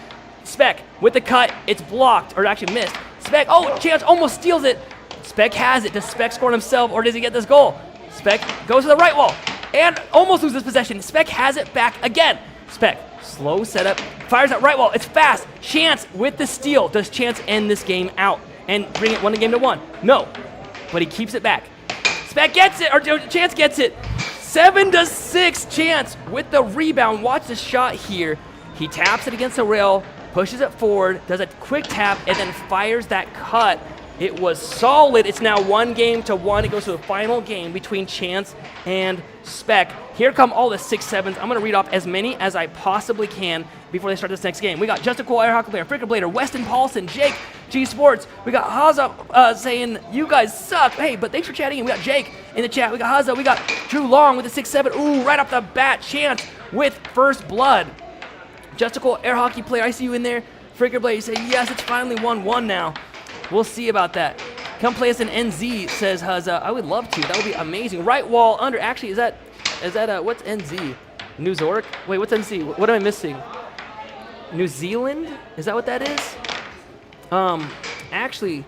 Spec with the cut. It's blocked, or actually missed. Spec, oh, Chance almost steals it. Spec has it. Does Spec score on himself, or does he get this goal? Spec goes to the right wall and almost loses possession. Spec has it back again. Spec, slow setup, fires that right wall. It's fast. Chance with the steal. Does Chance end this game out and bring it 1 game to 1? No. But he keeps it back. Spec gets it, or Chance gets it. 7-6, Chance with the rebound. Watch the shot here. He taps it against the rail, pushes it forward, does a quick tap, and then fires that cut. It was solid. It's now 1 game to 1. It goes to the final game between Chance and Spec. Here come all the 6-7s. I'm going to read off as many as I possibly can before they start this next game. We got Just a Cool Air Hockey Player, Frickerblader, Weston Paulson, Jake, G Sports. We got Haza saying, you guys suck. Hey, but thanks for chatting. And we got Jake in the chat. We got Haza. We got Drew Long with the 6-7. Ooh, right off the bat, Chance with first blood. Just a Cool Air Hockey Player, I see you in there. Frickerblader, you say, yes, it's finally 1-1 now. We'll see about that. Come play us in NZ, says Haza. I would love to. That would be amazing. Right wall under. Actually, is that what's NZ? New Zork? Wait, what's NZ? What am I missing? New Zealand? Is that what that is? Actually,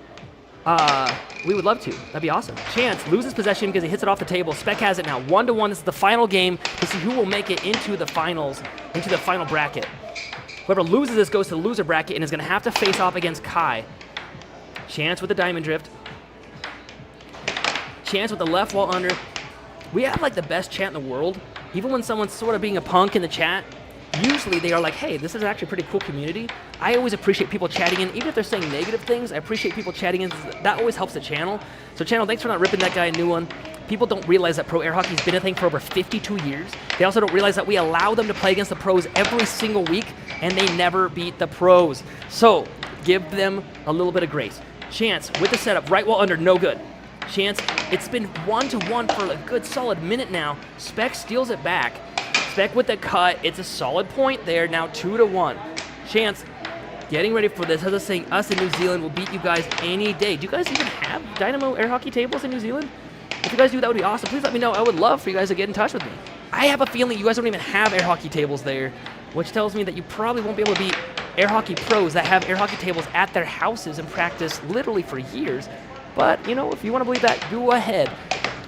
we would love to. That'd be awesome. Chance loses possession because he hits it off the table. Spec has it now. 1-1. This is the final game to see who will make it into the finals, into the final bracket. Whoever loses this goes to the loser bracket and is going to have to face off against Kai. Chance with the diamond drift. Chance with the left wall under. We have like the best chat in the world. Even when someone's sort of being a punk in the chat, usually they are like, hey, this is actually a pretty cool community. I always appreciate people chatting in, even if they're saying negative things. I appreciate people chatting in. That always helps the channel. So channel, thanks for not ripping that guy a new one. People don't realize that pro air hockey's been a thing for over 52 years. They also don't realize that we allow them to play against the pros every single week, and they never beat the pros. So give them a little bit of grace. Chance with the setup, right wall under, no good. Chance, it's been 1-to-1 for a good solid minute now. Spec steals it back. Spec with the cut, it's a solid point there, now 2-to-1. Chance getting ready for this. As I was saying, us in New Zealand will beat you guys any day. Do you guys even have Dynamo air hockey tables in New Zealand? If you guys do, that would be awesome. Please let me know. I would love for you guys to get in touch with me. I have a feeling you guys don't even have air hockey tables there, which tells me that you probably won't be able to beat air hockey pros that have air hockey tables at their houses and practice literally for years. But, you know, if you want to believe that, go ahead.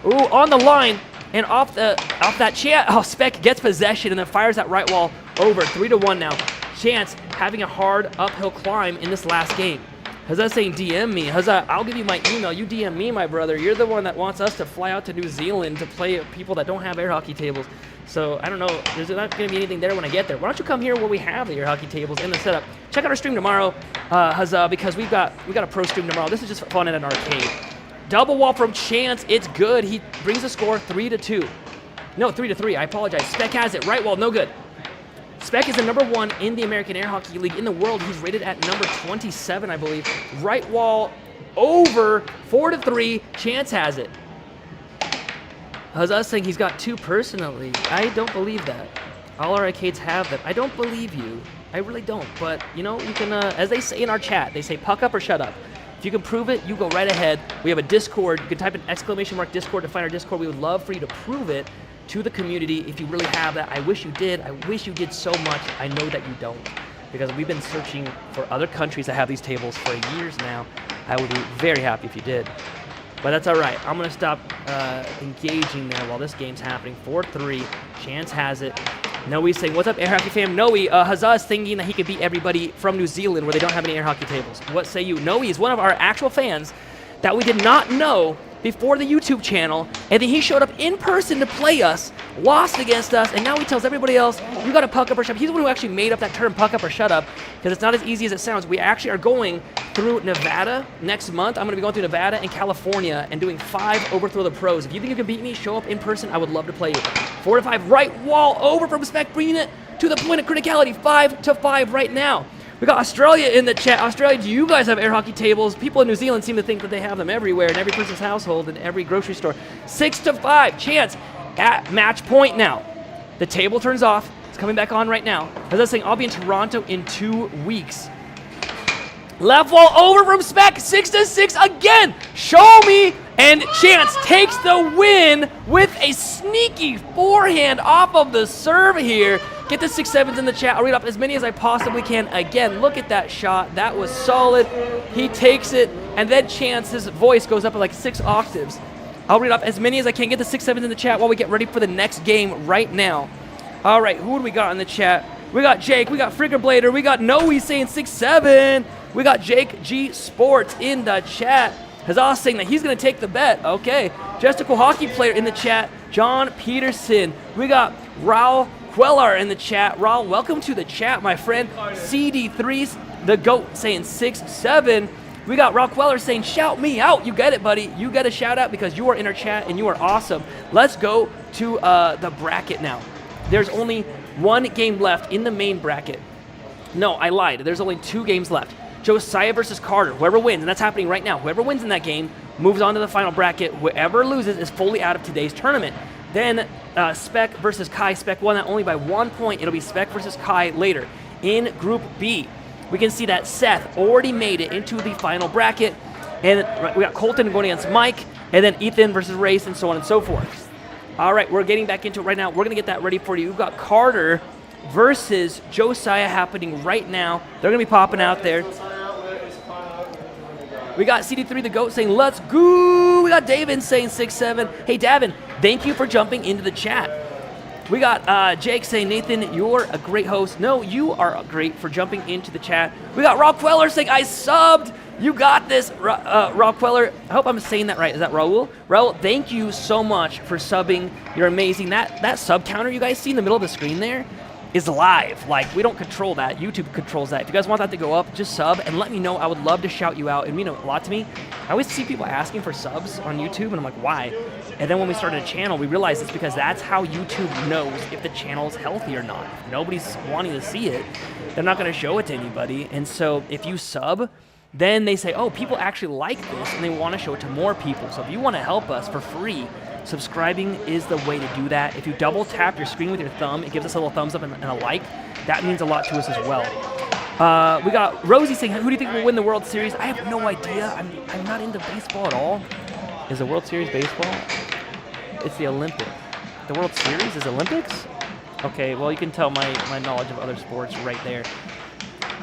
Ooh, on the line, and off that Chance. Oh, Spec gets possession and then fires that right wall over. 3-to-1 now. Chance having a hard uphill climb in this last game. Huzzah saying DM me. Huzzah, I'll give you my email. You DM me, my brother. You're the one that wants us to fly out to New Zealand to play people that don't have air hockey tables. So, I don't know. There's not going to be anything there when I get there. Why don't you come here where we have the air hockey tables in the setup. Check out our stream tomorrow, Huzzah, because we got a pro stream tomorrow. This is just fun in an arcade. Double wall from Chance. It's good. He brings the score 3-2. No, 3-3. I apologize. Spec has it. Right wall, no good. Spec is the #1 in the American Air Hockey League in the world. He's rated at number 27, I believe. Right wall over, 4-3. Chance has it. Huzzah saying he's got 2 personally. I don't believe that. All our arcades have them. I don't believe you. I really don't. But, you know, you can, as they say in our chat, they say puck up or shut up. If you can prove it, you go right ahead. We have a Discord. You can type in ! Discord to find our Discord. We would love for you to prove it to the community if you really have that. I wish you did. I wish you did so much. I know that you don't, because we've been searching for other countries that have these tables for years now. I would be very happy if you did. But that's all right. I'm going to stop engaging there while this game's happening. 4-3. Chance has it. Noe's saying, what's up, air hockey fam? Noe, Huzzah is thinking that he could beat everybody from New Zealand where they don't have any air hockey tables. What say you? Noe is one of our actual fans that we did not know before the YouTube channel, and then he showed up in person to play us, lost against us, and now he tells everybody else, you got to puck up or shut up. He's the one who actually made up that term, puck up or shut up, because it's not as easy as it sounds. We actually are going through Nevada next month. I'm going to be going through Nevada and California and doing 5 Overthrow the Pros. If you think you can beat me, show up in person. I would love to play you. 4-5, right wall over from Spec, bringing it to the point of criticality. 5-5 right now. We got Australia in the chat. Australia, do you guys have air hockey tables? People in New Zealand seem to think that they have them everywhere in every person's household and every grocery store. 6-5, Chance at match point now. The table turns off. It's coming back on right now. As I was saying, I'll be in Toronto in 2 weeks. Left wall over from Spec, 6-6 again. Show me, and Chance takes the win with a sneaky forehand off of the serve here. Get the 6-7s in the chat. I'll read up as many as I possibly can. Again, look at that shot. That was solid. He takes it, and then Chance's voice goes up at like 6 octaves. I'll read up as many as I can. Get the 6-7s in the chat while we get ready for the next game right now. All right, who do we got in the chat? We got Jake. We got Fricker Blader. We got Noe saying 6-7. We got Jake G Sports in the chat. Huzzah saying that he's going to take the bet. Okay. Just a cool hockey player in the chat. John Peterson. We got Raul Queller in the chat. Raul, welcome to the chat, my friend. CD3's the GOAT saying 6-7. We got Raul Queller saying, shout me out. You get it, buddy. You get a shout out because you are in our chat and you are awesome. Let's go to the bracket now. There's only 1 game left in the main bracket. No, I lied. There's only 2 games left. Josiah versus Carter. Whoever wins, and that's happening right now. Whoever wins in that game moves on to the final bracket. Whoever loses is fully out of today's tournament. Then Spec versus Kai. Spec won that only by 1 point. It'll be Spec versus Kai later. In Group B, we can see that Seth already made it into the final bracket. And we got Colton going against Mike, and then Ethan versus Race, and so on and so forth. All right, we're getting back into it right now. We're going to get that ready for you. We've got Carter versus Josiah happening right now. They're going to be popping out there. We got CD3 the GOAT saying, let's go. We got Davin saying 6-7. Hey, Davin, thank you for jumping into the chat. We got Jake saying, Nathan, you're a great host. No, you are great for jumping into the chat. We got Rob Queller saying, I subbed. You got this, Rob Queller. I hope I'm saying that right. Is that Raul? Raul, thank you so much for subbing. You're amazing. That sub counter you guys see in the middle of the screen there is live. Like, we don't control that. YouTube controls that. If you guys want that to go up, just sub and let me know. I would love to shout you out. It means a lot to me. I always see people asking for subs on YouTube, and I'm like, why? And then when we started a channel, we realized it's because that's how YouTube knows if the channel is healthy or not. If nobody's wanting to see it, they're not going to show it to anybody. And so if you sub, then they say, oh, people actually like this, and they want to show it to more people. So if you want to help us for free, subscribing is the way to do that. If you double tap your screen with your thumb, it gives us a little thumbs up and a like. That means a lot to us as well. We got Rosie saying, who do you think will win the World Series? I have no idea. I'm not into baseball at all. Is the World Series baseball? It's the Olympics. The World Series is Olympics? Okay, well, you can tell my knowledge of other sports right there.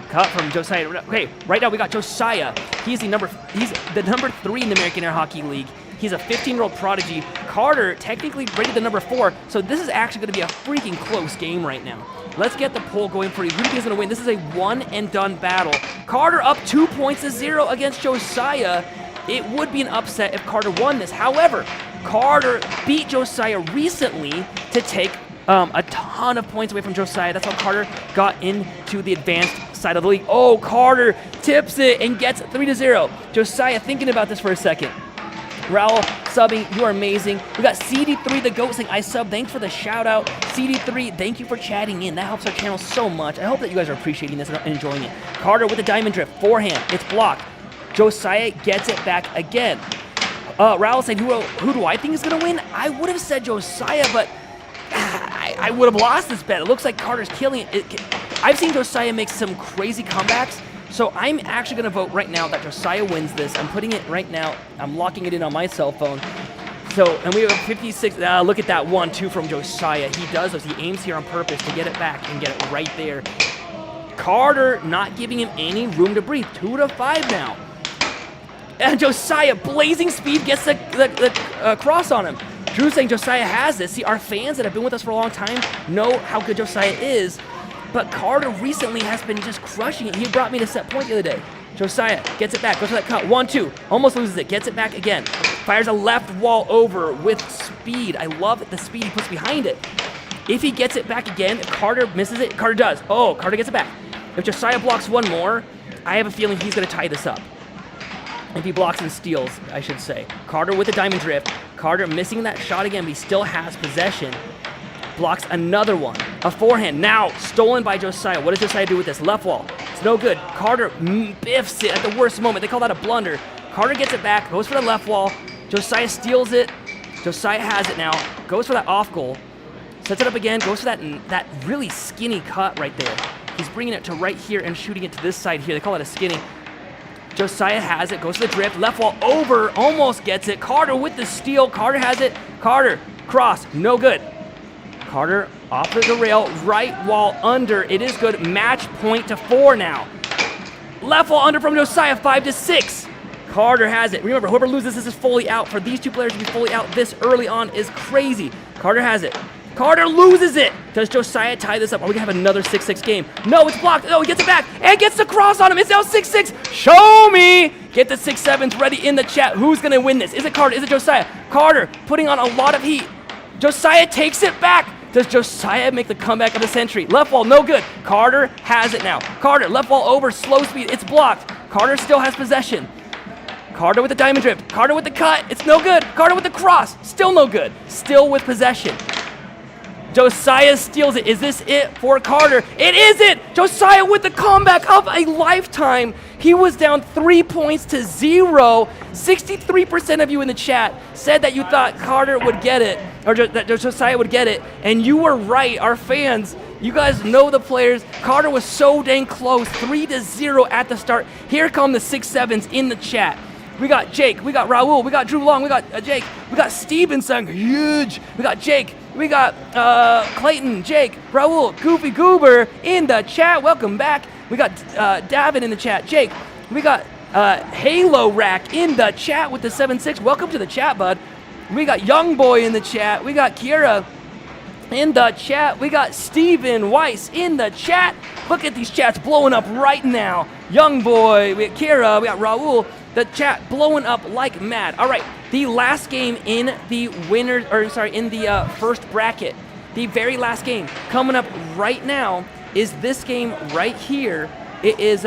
Cut from Josiah. Okay, right now we got Josiah. He's the number 3 in the American Air Hockey League. He's a 15-year-old prodigy. Carter technically rated the number 4, so this is actually going to be a freaking close game right now. Let's get the poll going for you. Who do you think is going to win? This is a one-and-done battle. Carter up 2 points to 0 against Josiah. It would be an upset if Carter won this. However, Carter beat Josiah recently to take a ton of points away from Josiah. That's how Carter got into the advanced side of the league. Oh, Carter tips it and gets 3-0. Josiah thinking about this for a second. Raul subbing, you are amazing. We got CD3 the GOAT saying, I sub, thanks for the shout out. CD3, thank you for chatting in. That helps our channel so much. I hope that you guys are appreciating this and enjoying it. Carter with the diamond drift, forehand, it's blocked. Josiah gets it back again. Raul saying, who do I think is gonna win? I would have said Josiah, but I would have lost this bet. It looks like Carter's killing it. I've seen Josiah make some crazy comebacks. So I'm actually going to vote right now that Josiah wins this. I'm putting it right now. I'm locking it in on my cell phone. So, and we have 56. Look at that 1-2 from Josiah. He does this. He aims here on purpose to get it back and get it right there. Carter not giving him any room to breathe. 2-5 now. And Josiah, blazing speed, gets the cross on him. Drew saying Josiah has this. See, our fans that have been with us for a long time know how good Josiah is. But Carter recently has been just crushing it. He brought me to set point the other day. Josiah gets it back, goes for that cut. 1-2, almost loses it, gets it back again. Fires a left wall over with speed. I love the speed he puts behind it. If he gets it back again, if Carter misses it, Carter does. Oh, Carter gets it back. If Josiah blocks one more, I have a feeling he's going to tie this up. If he blocks and steals, I should say. Carter with the diamond drift. Carter missing that shot again, but he still has possession. Blocks another one. A forehand now stolen by Josiah. What does Josiah do with this? Left wall. It's no good. Carter biffs it at the worst moment. They call that a blunder. Carter gets it back, goes for the left wall. Josiah steals it. Josiah has it now. Goes for that off goal. Sets it up again. Goes for that really skinny cut right there. He's bringing it to right here and shooting it to this side here. They call it a skinny. Josiah has it. Goes for the drift. Left wall over. Almost gets it. Carter with the steal. Carter has it. Carter. Cross. No good. Carter off of the rail, right wall under. It is good. Match point to 4 now. Left wall under from Josiah, 5-6. Carter has it. Remember, whoever loses this is fully out. For these two players to be fully out this early on is crazy. Carter has it. Carter loses it. Does Josiah tie this up? Are we going to have another 6-6 game? No, it's blocked. No, he gets it back and gets the cross on him. It's now 6-6. Show me. Get the 6-7s ready in the chat. Who's going to win this? Is it Carter? Is it Josiah? Carter putting on a lot of heat. Josiah takes it back. Does Josiah make the comeback of the century? Left wall, no good. Carter has it now. Carter, left wall over, slow speed. It's blocked. Carter still has possession. Carter with the diamond drift. Carter with the cut. It's no good. Carter with the cross. Still no good. Still with possession. Josiah steals it. Is this it for Carter? It is it! Josiah with the comeback of a lifetime. He was down 3 points to 0. 63% of you in the chat said that you thought Carter would get it, or that Josiah would get it, and you were right. Our fans, you guys know the players. Carter was so dang close, 3-0 at the start. Here come the 6-7s in the chat. We got Jake, we got Raul, we got Drew Long, we got Jake, we got Stevenson, huge. We got Jake, we got Clayton, Jake, Raul, Goofy Goober in the chat. Welcome back. We got Davin in the chat. Jake, we got Halo Rack in the chat with the 7-6. Welcome to the chat, bud. We got Young Boy in the chat. We got Kira in the chat. We got Steven Weiss in the chat. Look at these chats blowing up right now. Young Boy, we got Kira, we got Raul. The chat blowing up like mad. All right, the last game in the winners, or sorry, in the first bracket. the very last game coming up right now is this game right here. It is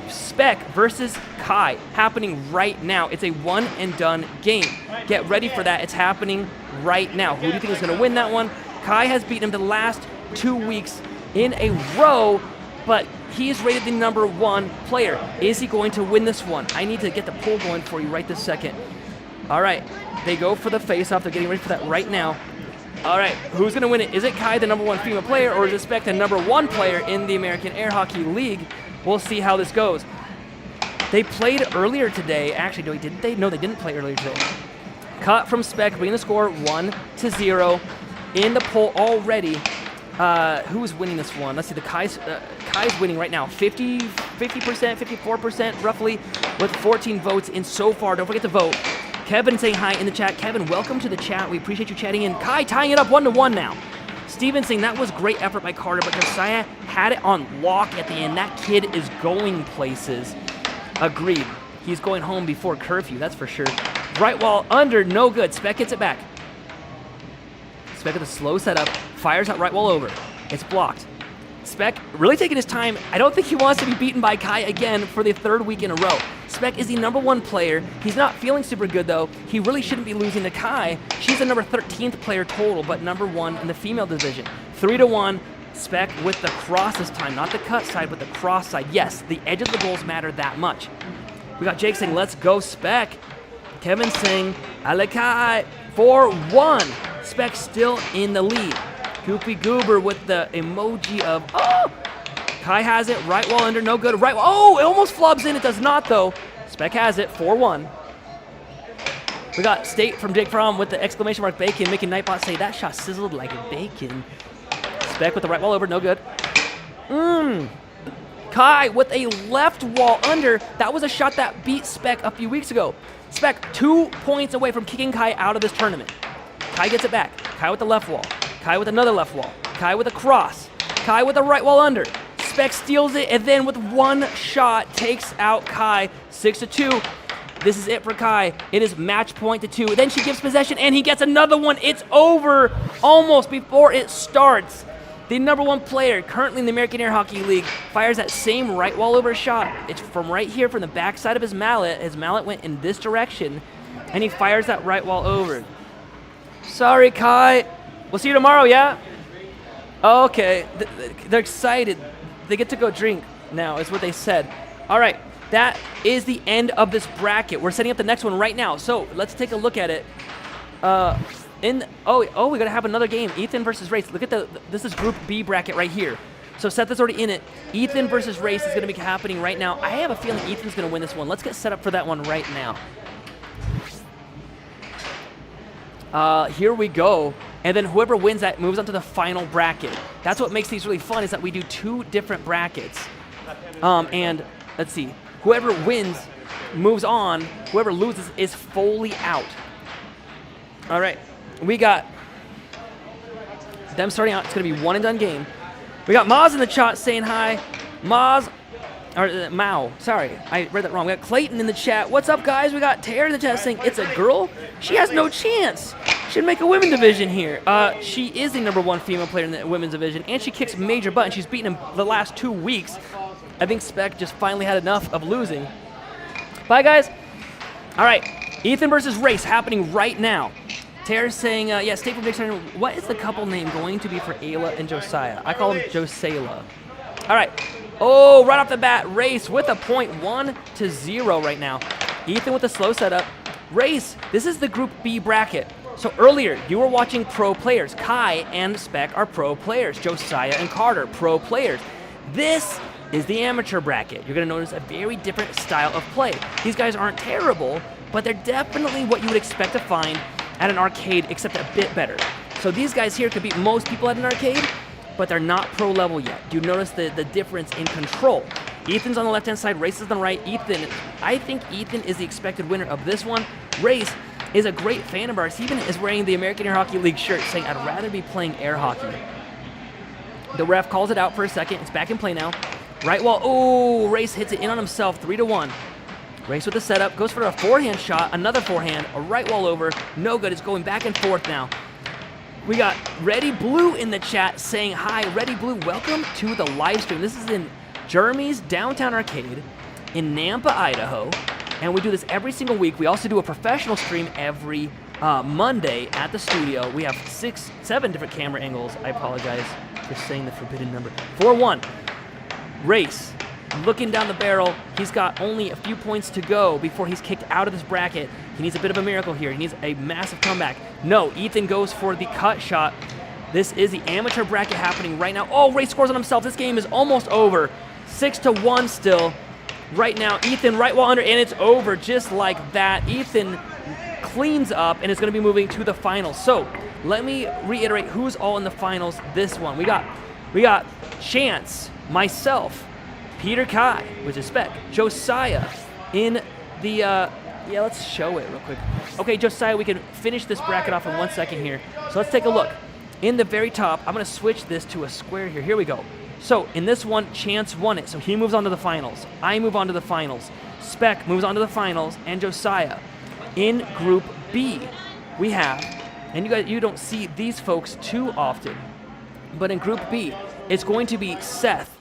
Spec versus Kai happening right now. It's a one and done game. Get ready for that. It's happening right now. Who do you think is going to win that one? Kai has beaten him the last 2 weeks in a row, but he is rated the #1 player. Is he going to win this one? I need to get the poll going for you right this second. All right, they go for the face-off. They're getting ready for that right now. All right, who's going to win it? Is it Kai, the #1 female player, or is it Spec, the #1 player in the American Air Hockey League? We'll see how this goes. They played earlier today. Actually, no, didn't they? No, they didn't play earlier today. Cut from Spec, bringing the score 1-0 in the poll already. Who's winning this one? Let's see. Kai's winning right now. 50%, 54% roughly, with 14 votes in so far. Don't forget to vote. Kevin saying hi in the chat. Kevin, welcome to the chat. We appreciate you chatting in. Kai tying it up 1-1 now. Steven saying that was great effort by Carter, but Josiah had it on lock at the end. That kid is going places. Agreed. He's going home before curfew, that's for sure. Right wall under, no good. Spec gets it back. Spec with a slow setup, fires out right wall over. It's blocked. Spec really taking his time. I don't think he wants to be beaten by Kai again for the 3rd week in a row. Spec is the #1 player. He's not feeling super good though. He really shouldn't be losing to Kai. She's the #13th player total, but #1 in the female division. 3-1. Spec with the cross this time, not the cut side, but the cross side. Yes, the edge of the goals matter that much. We got Jake saying, let's go Spec. Kevin saying, Alekai, 4-1. Spec still in the lead. Goopy Goober with the emoji of, oh! Kai has it, right wall under, no good. Right wall, oh, it almost flubs in, it does not though. Spec has it, 4-1. We got State from Jake Fromm with the exclamation mark bacon, making Nightbot say, that shot sizzled like bacon. Spec with the right wall over, no good. Kai with a left wall under. That was a shot that beat Spec a few weeks ago. Spec 2 points away from kicking Kai out of this tournament. Kai gets it back. Kai with the left wall. Kai with another left wall. Kai with a cross. Kai with a right wall under. Spec steals it and then with one shot takes out Kai. 6-2. This is it for Kai. It is match point to 2. Then she gives possession and he gets another one. It's over almost before it starts. The #1 player currently in the American Air Hockey League fires that same right wall over shot. It's from right here from the back side of his mallet. His mallet went in this direction and he fires that right wall over. Sorry, Kai. We'll see you tomorrow, yeah? Okay. They're excited. They get to go drink now is what they said. All right. That is the end of this bracket. We're setting up the next one right now. So let's take a look at it. We're gonna have another game. Ethan versus Race. Look at this is Group B bracket right here. So Seth is already in it. Ethan versus Race is gonna be happening right now. I have a feeling Ethan's gonna win this one. Let's get set up for that one right now. Here we go. And then whoever wins that moves on to the final bracket. That's what makes these really fun is that we do 2 different brackets. And let's see. Whoever wins moves on. Whoever loses is fully out. All right. We got them starting out. It's going to be one and done game. We got Maz in the chat saying hi. Maz, or Mao. Sorry, I read that wrong. We got Clayton in the chat. What's up, guys? We got Tara in the chat saying it's a girl. She has no chance. Should make a women's division here. She is the #1 female player in the women's division, and she kicks major butt, and she's beaten him the last 2 weeks. I think Spec just finally had enough of losing. Bye, guys. All right, Ethan versus Race happening right now. Tara's saying, yeah, State from Dixon, what is the couple name going to be for Ayla and Josiah? I call him Josayla. All right. Oh, right off the bat, Race with a point, 1-0 right now. Ethan with a slow setup. Race, this is the Group B bracket. So earlier, you were watching pro players. Kai and Spec are pro players. Josiah and Carter, pro players. This is the amateur bracket. You're going to notice a very different style of play. These guys aren't terrible, but they're definitely what you would expect to find at an arcade, except a bit better. So these guys here could beat most people at an arcade, but they're not pro level yet. You notice the difference in control. Ethan's on the left-hand side, Race is on the right. Ethan, I think Ethan is the expected winner of this one. Race is a great fan of ours. He even is wearing the American Air Hockey League shirt saying, I'd rather be playing air hockey. The ref calls it out for a second. It's back in play now. Right wall, oh, Race hits it in on himself, 3-1. Race with the setup, goes for a forehand shot, another forehand, a right wall over, no good. It's going back and forth now. We got Ready Blue in the chat saying hi. Ready Blue, welcome to the live stream. This is in Jeremy's Downtown Arcade in Nampa, Idaho. And we do this every single week. We also do a professional stream every Monday at the studio. We have 7 different camera angles. I apologize for saying the forbidden number. 4-1. Race. Looking down the barrel. He's got only a few points to go before he's kicked out of this bracket. He needs a bit of a miracle here. He needs a massive comeback. No, Ethan goes for the cut shot. This is the amateur bracket happening right now. Oh, Race scores on himself. This game is almost over. 6-1 still. Right now, Ethan right while under, and it's over just like that. Ethan cleans up and is going to be moving to the finals. So let me reiterate who's all in the finals this one. We got Chance, myself, Peter Kai, which is Spec, Josiah in the, yeah, let's show it real quick. Okay, Josiah, we can finish this bracket off in 1 second here. So let's take a look. In the very top, I'm going to switch this to a square here. Here we go. So in this one, Chance won it, so he moves on to the finals. I move on to the finals. Spec moves on to the finals, and Josiah. In Group B, we have, and you don't see these folks too often, but in Group B, it's going to be Seth.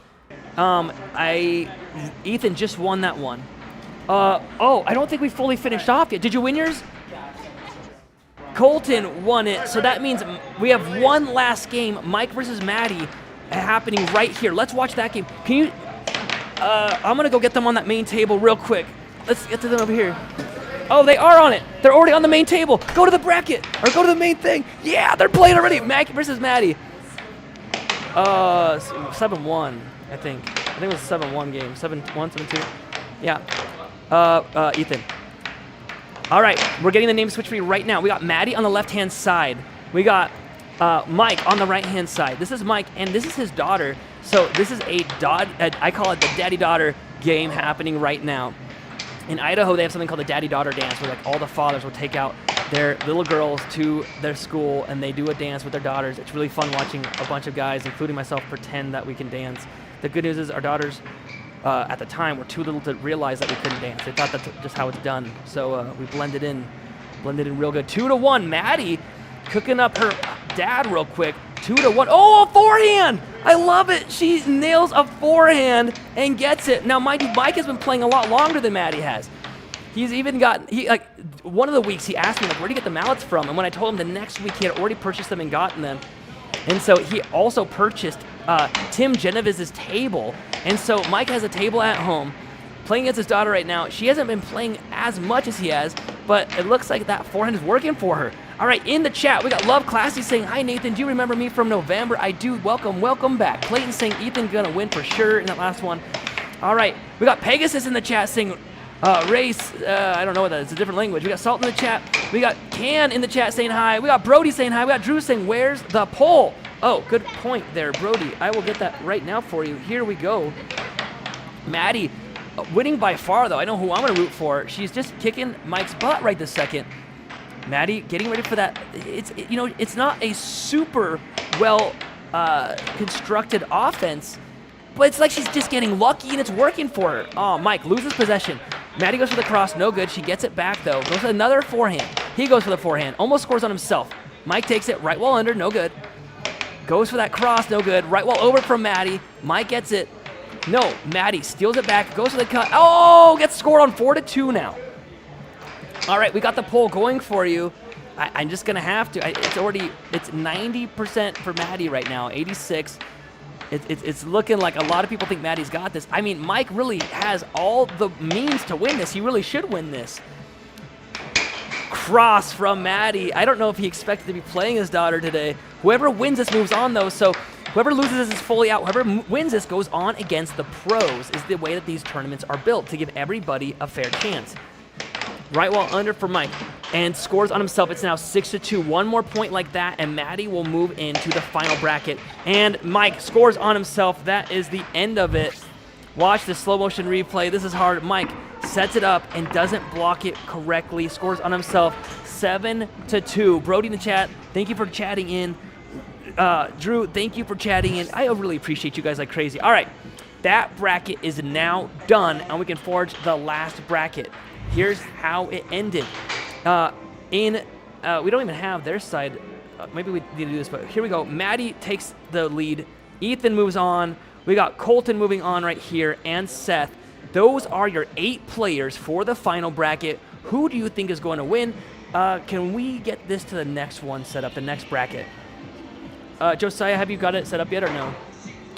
Ethan just won that one. Oh, I don't think we fully finished off yet. Did you win yours? Colton won it, so that means we have one last game, Mike versus Maddie, happening right here. Let's watch that game. Can you, I'm gonna go get them on that main table real quick. Let's get to them over here. Oh, they are on it. They're already on the main table. Go to the bracket, or go to the main thing. Yeah, they're playing already. Mac versus Maddie. 7-1, I think. I think it was a 7-1 game. 7-1, 7-2. Yeah. Ethan. All right, we're getting the name switch for you right now. We got Maddie on the left-hand side. We got Mike on the right-hand side. This is Mike, and this is his daughter. So this is I call it the daddy-daughter game happening right now. In Idaho, they have something called the daddy-daughter dance, where like all the fathers will take out their little girls to their school, and they do a dance with their daughters. It's really fun watching a bunch of guys, including myself, pretend that we can dance. The good news is our daughters, at the time, were too little to realize that we couldn't dance. They thought that's just how it's done. So we blended in real good. 2-1, Maddie cooking up her dad real quick. 2-1. Oh, a forehand! I love it. She nails a forehand and gets it. Now, mind you, Mike has been playing a lot longer than Maddie has. He's even got, one of the weeks he asked me, like, where do you get the mallets from? And when I told him the next week he had already purchased them and gotten them. And so he also purchased Tim Genovese's table. And so Mike has a table at home, playing against his daughter right now. She hasn't been playing as much as he has, but it looks like that forehand is working for her. All right, in the chat, we got Love Classy saying, hi, Nathan, do you remember me from November? I do. Welcome back. Clayton saying, Ethan gonna win for sure in that last one. All right, we got Pegasus in the chat saying, Race, I don't know what that is. It's a different language. We got Salt in the chat. We got Can in the chat saying hi. We got Brody saying hi. We got Drew saying, where's the poll? Oh, good point there, Brody. I will get that right now for you. Here we go. Maddie winning by far, though. I know who I'm going to root for. She's just kicking Mike's butt right this second. Maddie getting ready for that. It's not a super well constructed offense, but it's like she's just getting lucky and it's working for her. Oh, Mike loses possession. Maddie goes for the cross, no good. She gets it back, though. Goes for another forehand. He goes for the forehand. Almost scores on himself. Mike takes it right while under, no good. Goes for that cross, no good. Right while over from Maddie. Mike gets it. No, Maddie steals it back, goes for the cut. Oh, gets scored on 4-2 now. All right, we got the poll going for you. I'm just gonna have to. It's 90% for Maddie right now, 86. It's looking like a lot of people think Maddie's got this. I mean, Mike really has all the means to win this. He really should win this. Cross from Maddie. I don't know if he expected to be playing his daughter today. Whoever wins this moves on, though, so whoever loses this is fully out. Whoever wins this goes on against the pros is the way that these tournaments are built, to give everybody a fair chance. Right while under for Mike, and scores on himself. It's now 6-2. One more point like that, and Maddie will move into the final bracket. And Mike scores on himself. That is the end of it. Watch the slow motion replay. This is hard. Mike sets it up and doesn't block it correctly. Scores on himself. 7-2. Brody in the chat, thank you for chatting in. Drew, thank you for chatting in. I really appreciate you guys like crazy. All right, that bracket is now done, and we can forge the last bracket. Here's how it ended. We don't even have their side maybe we need to do this, but here we go. Maddie takes the lead. Ethan moves on. We got Colton moving on right here, and Seth. Those are your 8 players for the final bracket. Who do you think is going to win? Can we get this to the next one set up, the next bracket? Josiah, have you got it set up yet or no?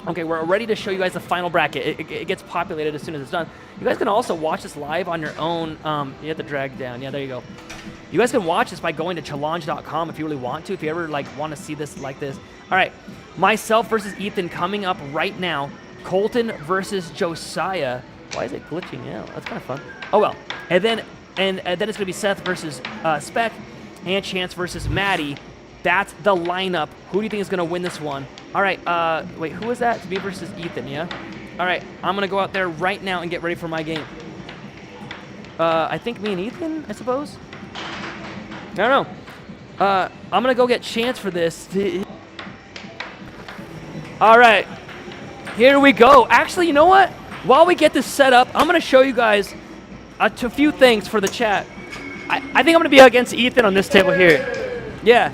Okay, we're ready to show you guys the final bracket. It gets populated as soon as it's done. You guys can also watch this live on your own. You have to drag down. Yeah, there you go. You guys can watch this by going to challenge.com if you really want to, if you ever want to see this like this. All right, myself versus Ethan coming up right now. Colton versus Josiah. Why is it glitching out? That's kind of fun. Oh, well. And then it's going to be Seth versus Spec and Chance versus Maddie. That's the lineup. Who do you think is going to win this one? All right, wait, who is that? It's me versus Ethan, yeah? All right, I'm going to go out there right now and get ready for my game. I think me and Ethan, I suppose? I don't know. I'm going to go get Chance for this. All right, here we go. Actually, you know what? While we get this set up, I'm going to show you guys a few things for the chat. I think I'm going to be against Ethan on this table here. Yeah.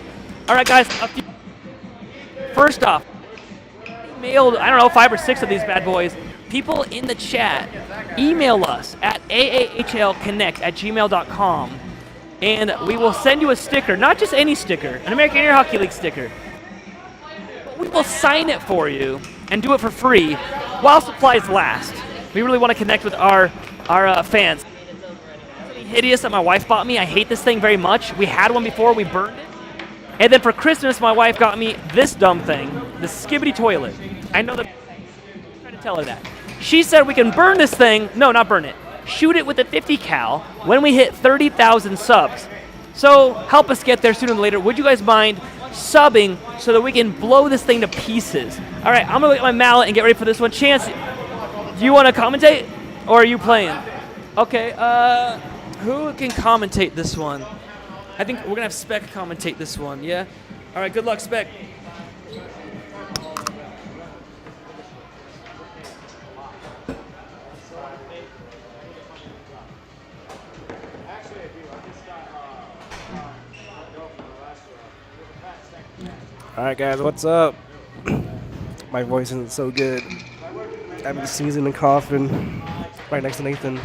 All right, guys. First off, mailed, I don't know, 5 or 6 of these bad boys. People in the chat, email us at aahlconnect@gmail.com, and we will send you a sticker, not just any sticker, an American Air Hockey League sticker. We will sign it for you and do it for free while supplies last. We really want to connect with our fans. Hideous that my wife bought me. I hate this thing very much. We had one before, we burned it. And then for Christmas, my wife got me this dumb thing, the Skibbity toilet. I know that I'm trying to tell her that. She said we can burn this thing. No, not burn it. Shoot it with a 50 cal when we hit 30,000 subs. So help us get there sooner than later. Would you guys mind subbing so that we can blow this thing to pieces? All right, I'm going to get my mallet and get ready for this one. Chance, do you want to commentate or are you playing? Okay, who can commentate this one? I think we're going to have Spec commentate this one, yeah? All right, good luck, Spec. All right, guys, what's up? My voice isn't so good. I'm just sneezing and coughing right next to Nathan.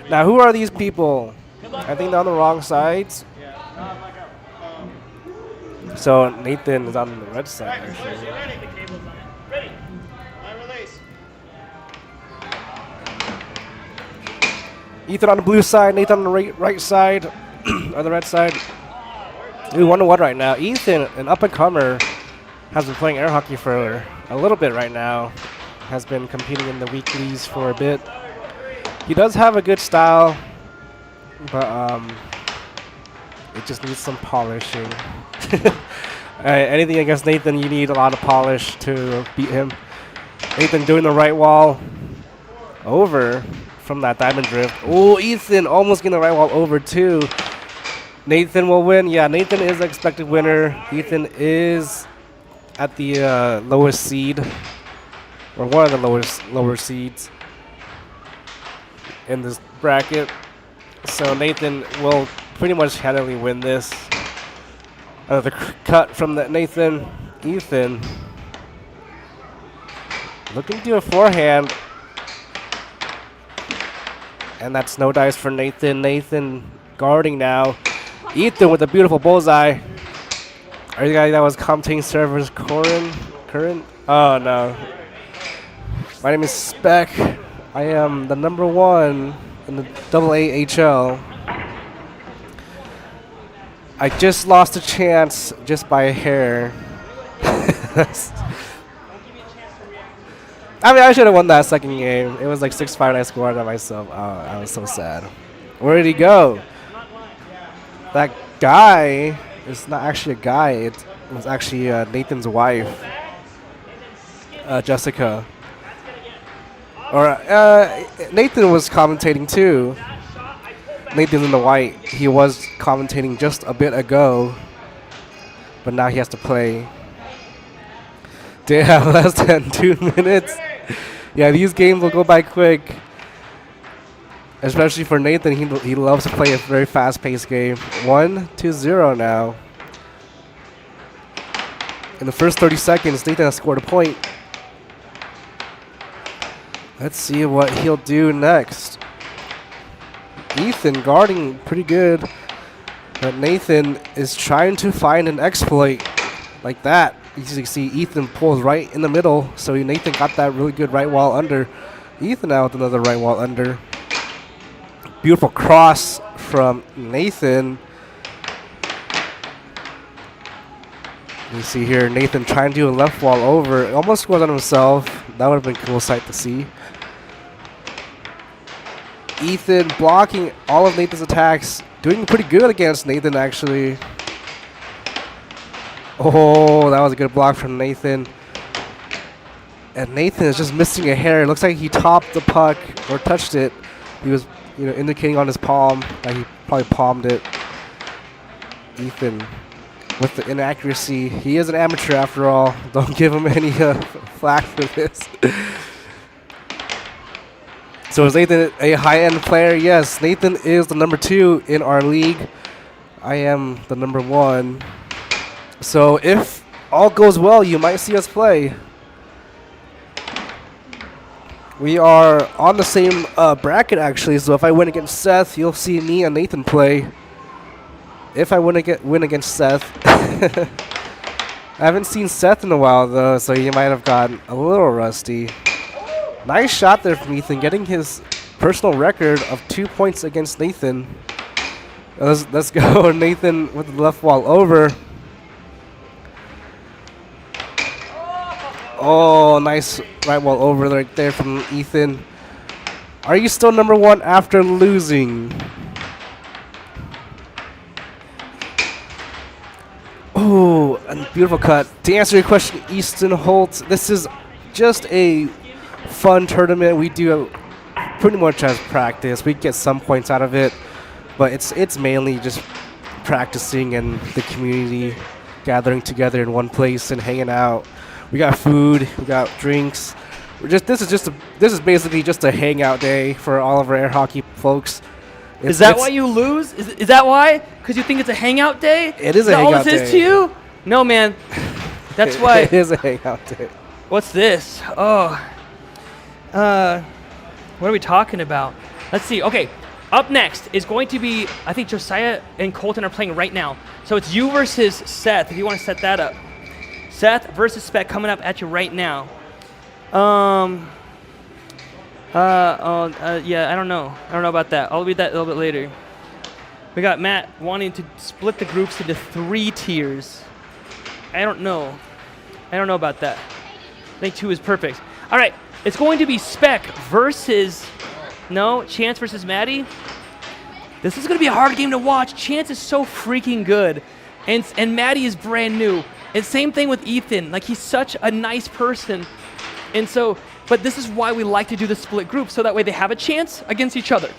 Now, who are these people? I think they're on the wrong sides. So Nathan is on the red side, actually. Ethan on the blue side, Nathan on the right side, or the red side. We 1-1 right now. Ethan, an up-and-comer, has been playing air hockey for a little bit right now. Has been competing in the weeklies for a bit. He does have a good style, but it just needs some polishing. Anything against Nathan, you need a lot of polish to beat him. Nathan doing the right wall over from that diamond drift. Oh, Ethan almost getting the right wall over too. Nathan will win. Yeah, Nathan is the expected winner. Ethan is at the lowest seed, or one of the lower seeds in this bracket. So Nathan will pretty much handily win this. Another cut from that Nathan. Ethan looking to do a forehand. And that's no dice for Nathan. Nathan guarding now. Ethan with a beautiful bullseye. Are you guys that was commentating servers Current? Oh no. My name is Spec. I am the #1 in the AAHL. I just lost a chance just by a hair. I mean, I should have won that second game. It was like 6-5 and I scored on myself. Oh, I was so sad. Where did he go? That guy is not actually a guy. It was actually Nathan's wife, Jessica. Or Nathan was commentating too. Nathan's in the white. He was commentating just a bit ago, but now he has to play. Damn, less than 2 minutes. Yeah, these games will go by quick. Especially for Nathan, he loves to play a very fast-paced game. 1-0 now. In the first 30 seconds, Nathan has scored a point. Let's see what he'll do next. Ethan guarding pretty good, but Nathan is trying to find an exploit like that. You can see Ethan pulls right in the middle, so Nathan got that really good right wall under. Ethan out with another right wall under. Beautiful cross from Nathan. You see here Nathan trying to do a left wall over. It almost scores on himself. That would have been a cool sight to see. Ethan blocking all of Nathan's attacks. Doing pretty good against Nathan, actually. Oh, that was a good block from Nathan. And Nathan is just missing a hair. It looks like he topped the puck or touched it. He was, indicating on his palm that he probably palmed it. Ethan with the inaccuracy. He is an amateur after all. Don't give him any flack for this. So is Nathan a high-end player? Yes, Nathan is the number 2 in our league. I am the number 1. So if all goes well, you might see us play. We are on the same bracket, actually, so if I win against Seth, you'll see me and Nathan play. If I win against Seth. I haven't seen Seth in a while, though, so he might have gotten a little rusty. Nice shot there from Ethan, getting his personal record of 2 points against Nathan. Let's go, Nathan with the left wall over. Oh, nice right wall over right there from Ethan. Are you still number 1 after losing? Oh, a beautiful cut. To answer your question, Easton Holt, this is just a fun tournament. We do pretty much as practice. We get some points out of it, but it's mainly just practicing and the community gathering together in one place and hanging out. We got food, we got drinks. This is basically just a hangout day for all of our air hockey folks. Is that why you lose? Is that why? Because you think it's a hangout day? It is a hangout day. Is that all this is to you? No, man. That's why. It is a hangout day. What's this? Oh. What are we talking about? Let's see. Okay. Up next is going to be, I think Josiah and Colton are playing right now. So it's you versus Seth, if you want to set that up. Seth versus Spec coming up at you right now. Yeah, I don't know. I don't know about that. I'll read that a little bit later. We got Matt wanting to split the groups into 3 tiers. I don't know. I don't know about that. I think 2 is perfect. All right. It's going to be Spec versus... No, Chance versus Maddie. This is going to be a hard game to watch. Chance is so freaking good. And Maddie is brand new. And same thing with Ethan. Like, he's such a nice person. And so, but this is why we like to do the split group, so that way they have a chance against each other.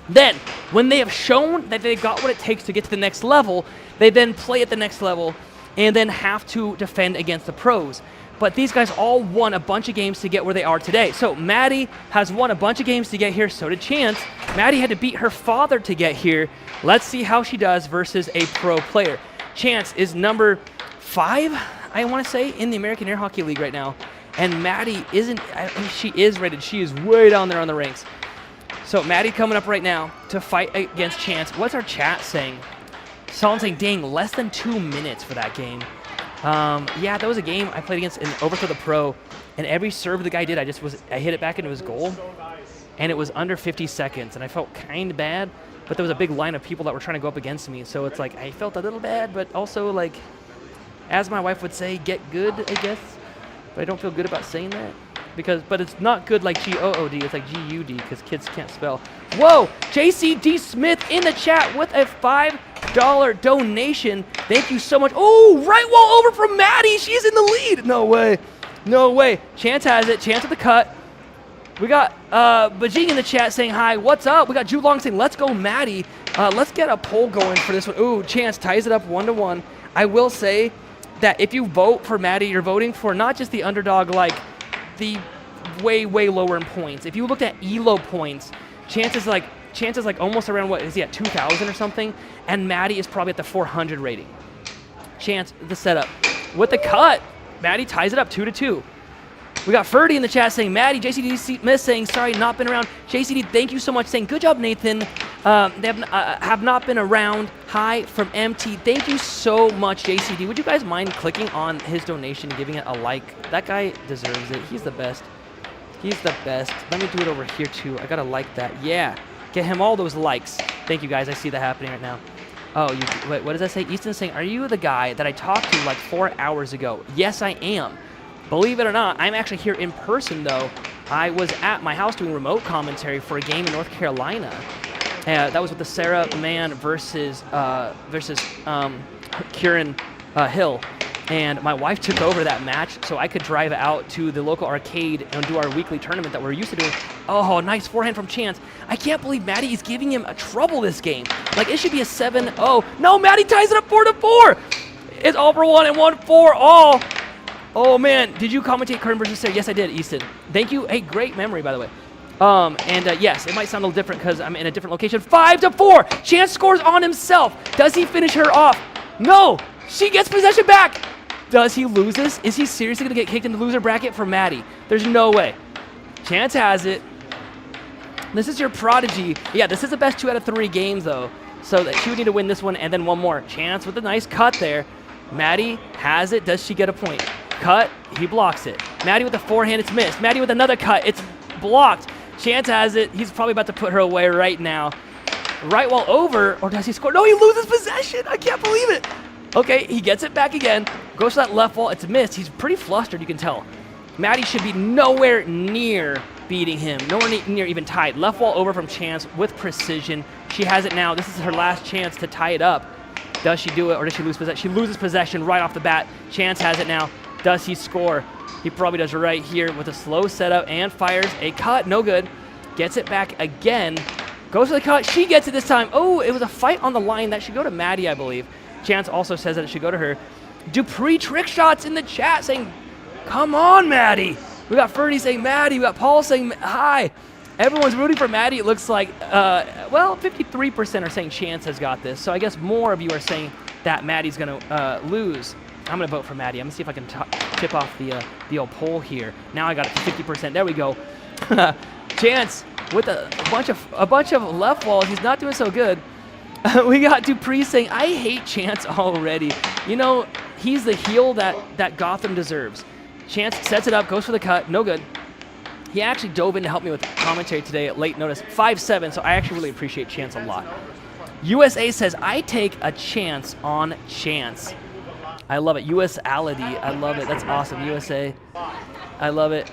Then, when they have shown that they've got what it takes to get to the next level, they then play at the next level and then have to defend against the pros. But these guys all won a bunch of games to get where they are today. So Maddie has won a bunch of games to get here, so did Chance. Maddie had to beat her father to get here. Let's see how she does versus a pro player. Chance is number 5, I want to say, in the American Air Hockey League right now. And Maddie isn't, she is rated. She is way down there on the ranks. So Maddie coming up right now to fight against Chance. What's our chat saying? Someone saying, dang, less than 2 minutes for that game. Yeah, that was a game I played against in Overthrow the Pro, and every serve the guy did, I hit it back into his goal, and it was under 50 seconds, and I felt kind of bad, but there was a big line of people that were trying to go up against me, so it's like I felt a little bad, but also, like, as my wife would say, get good, I guess, but I don't feel good about saying that, but it's not good like G-O-O-D, it's like G-U-D, because kids can't spell. Whoa, JCD Smith in the chat with a $5 donation. Thank you so much. Oh, right wall over from Maddie. She's in the lead. No way. No way. Chance has it. Chance with the cut. We got Bajing in the chat saying hi. What's up? We got Jude Long saying, let's go, Maddie. Let's get a poll going for this one. Ooh, Chance ties it up 1-1. I will say that if you vote for Maddie, you're voting for not just the underdog, like the way, way lower in points. If you looked at ELO points, Chance is like almost around, what is he at, 2,000 or something? And Maddie is probably at the 400 rating. Chance, the setup. with the cut. Maddie ties it up 2-2. We got Ferdy in the chat saying, Maddie, JCD Miss saying, sorry, not been around. JCD, thank you so much, saying, good job, Nathan. They have not been around. Hi from MT. Thank you so much, JCD. Would you guys mind clicking on his donation and giving it a like? That guy deserves it. He's the best. He's the best. Let me do it over here, too. I got to like that. Yeah. Get him all those likes. Thank you, guys. I see that happening right now. Oh, wait, what does that say? Easton's saying, are you the guy that I talked to like 4 hours ago? Yes, I am. Believe it or not, I'm actually here in person, though. I was at my house doing remote commentary for a game in North Carolina. That was with the Sarah Man versus Kieran Hill. And my wife took over that match, so I could drive out to the local arcade and do our weekly tournament that we're used to doing. Oh, nice forehand from Chance. I can't believe Maddie is giving him a trouble this game. Like, it should be a 7-0. No, Maddie ties it up 4-4. It's all for 1 and 1-4 all. Oh, man. Did you commentate Curtin versus Sarah? Yes, I did, Easton. Thank you. Hey, great memory, by the way. Yes, it might sound a little different because I'm in a different location. 5-4. Chance scores on himself. Does he finish her off? No. She gets possession back. Does he lose this? Is he seriously going to get kicked in the loser bracket for Maddie? There's no way. Chance has it. This is your prodigy. Yeah, this is the best 2 out of 3 games, though. So that she would need to win this one and then one more. Chance with a nice cut there. Maddie has it. Does she get a point? Cut. He blocks it. Maddie with the forehand. It's missed. Maddie with another cut. It's blocked. Chance has it. He's probably about to put her away right now. Right while over. Or does he score? No, he loses possession. I can't believe it. Okay, he gets it back again. Goes to that left wall. It's missed. He's pretty flustered, you can tell. Maddie should be nowhere near beating him. Nowhere near even tied. Left wall over from Chance with precision. She has it now. This is her last chance to tie it up. Does she do it or does she lose possession? She loses possession right off the bat. Chance has it now. Does he score? He probably does right here with a slow setup and fires a cut. No good. Gets it back again. Goes to the cut. She gets it this time. Oh, it was a fight on the line. That should go to Maddie, I believe. Chance also says that it should go to her. Dupree trick shots in the chat saying, come on, Maddie. We got Ferdy saying Maddie. We got Paul saying hi. Everyone's rooting for Maddie. It looks like, 53% are saying Chance has got this. So I guess more of you are saying that Maddie's going to lose. I'm going to vote for Maddie. I'm going to see if I can tip off the old poll here. Now I got it to 50%. There we go. Chance with a bunch of left walls. He's not doing so good. We got Dupree saying, I hate Chance already. You know, he's the heel that Gotham deserves. Chance sets it up, goes for the cut, no good. He actually dove in to help me with commentary today at late notice. 5-7, so I actually really appreciate Chance a lot. USA says, I take a chance on Chance. I love it. USality, I love it. That's awesome. USA, I love it.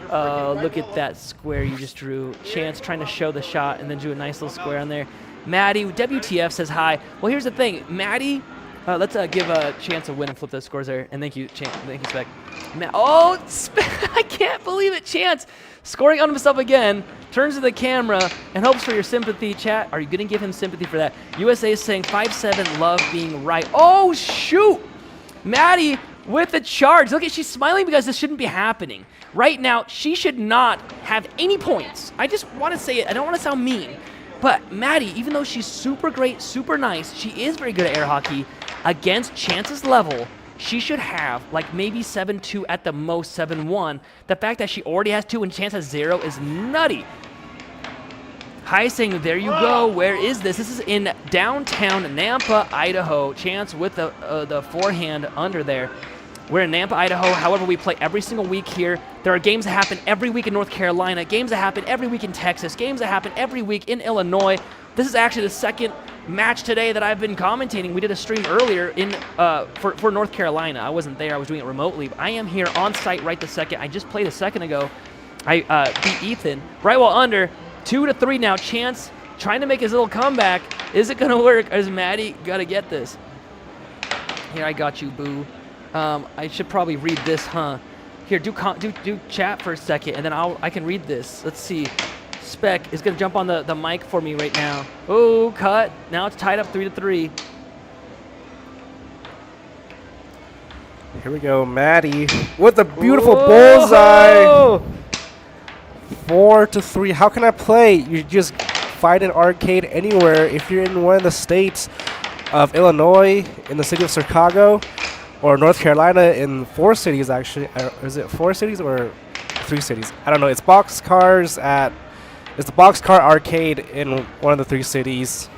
Look at that square you just drew. Chance trying to show the shot and then do a nice little square on there. Maddie, WTF says hi. Well, here's the thing. Maddie, let's give a Chance a win and flip those scores there. And thank you, Spec. I can't believe it. Chance scoring on himself again. Turns to the camera and hopes for your sympathy. Chat, are you going to give him sympathy for that? USA is saying 5-7, love being right. Oh, shoot. Maddie with the charge. Look at, she's smiling because this shouldn't be happening. Right now, she should not have any points. I just want to say it. I don't want to sound mean. But Maddie, even though she's super great, super nice, she is very good at air hockey. Against Chance's level, she should have like maybe 7-2 at the most, 7-1. The fact that she already has 2 and Chance has 0 is nutty. Hi saying, there you go. Where is this? This is in downtown Nampa, Idaho. Chance with the forehand under there. We're in Nampa, Idaho. However, we play every single week here. There are games that happen every week in North Carolina, games that happen every week in Texas, games that happen every week in Illinois. This is actually the second match today that I've been commentating. We did a stream earlier in for North Carolina. I wasn't there. I was doing it remotely. But I am here on site right this second. I just played a second ago. I beat Ethan right while under. 2-3 now. Chance trying to make his little comeback. Is it going to work? Is Maddie got to get this? Here, I got you, boo. I should probably read this, huh? Here, do chat for a second, and then I can read this. Let's see. Spec is going to jump on the mic for me right now. Oh, cut. Now it's tied up 3-3. Here we go, Maddie with a beautiful bullseye. 4-3. How can I play? You just fight an arcade anywhere. If you're in one of the states of Illinois, in the city of Chicago, or North Carolina in 4 cities actually. Is it 4 cities or 3 cities? I don't know. It's the Boxcar Arcade in one of the 3 cities,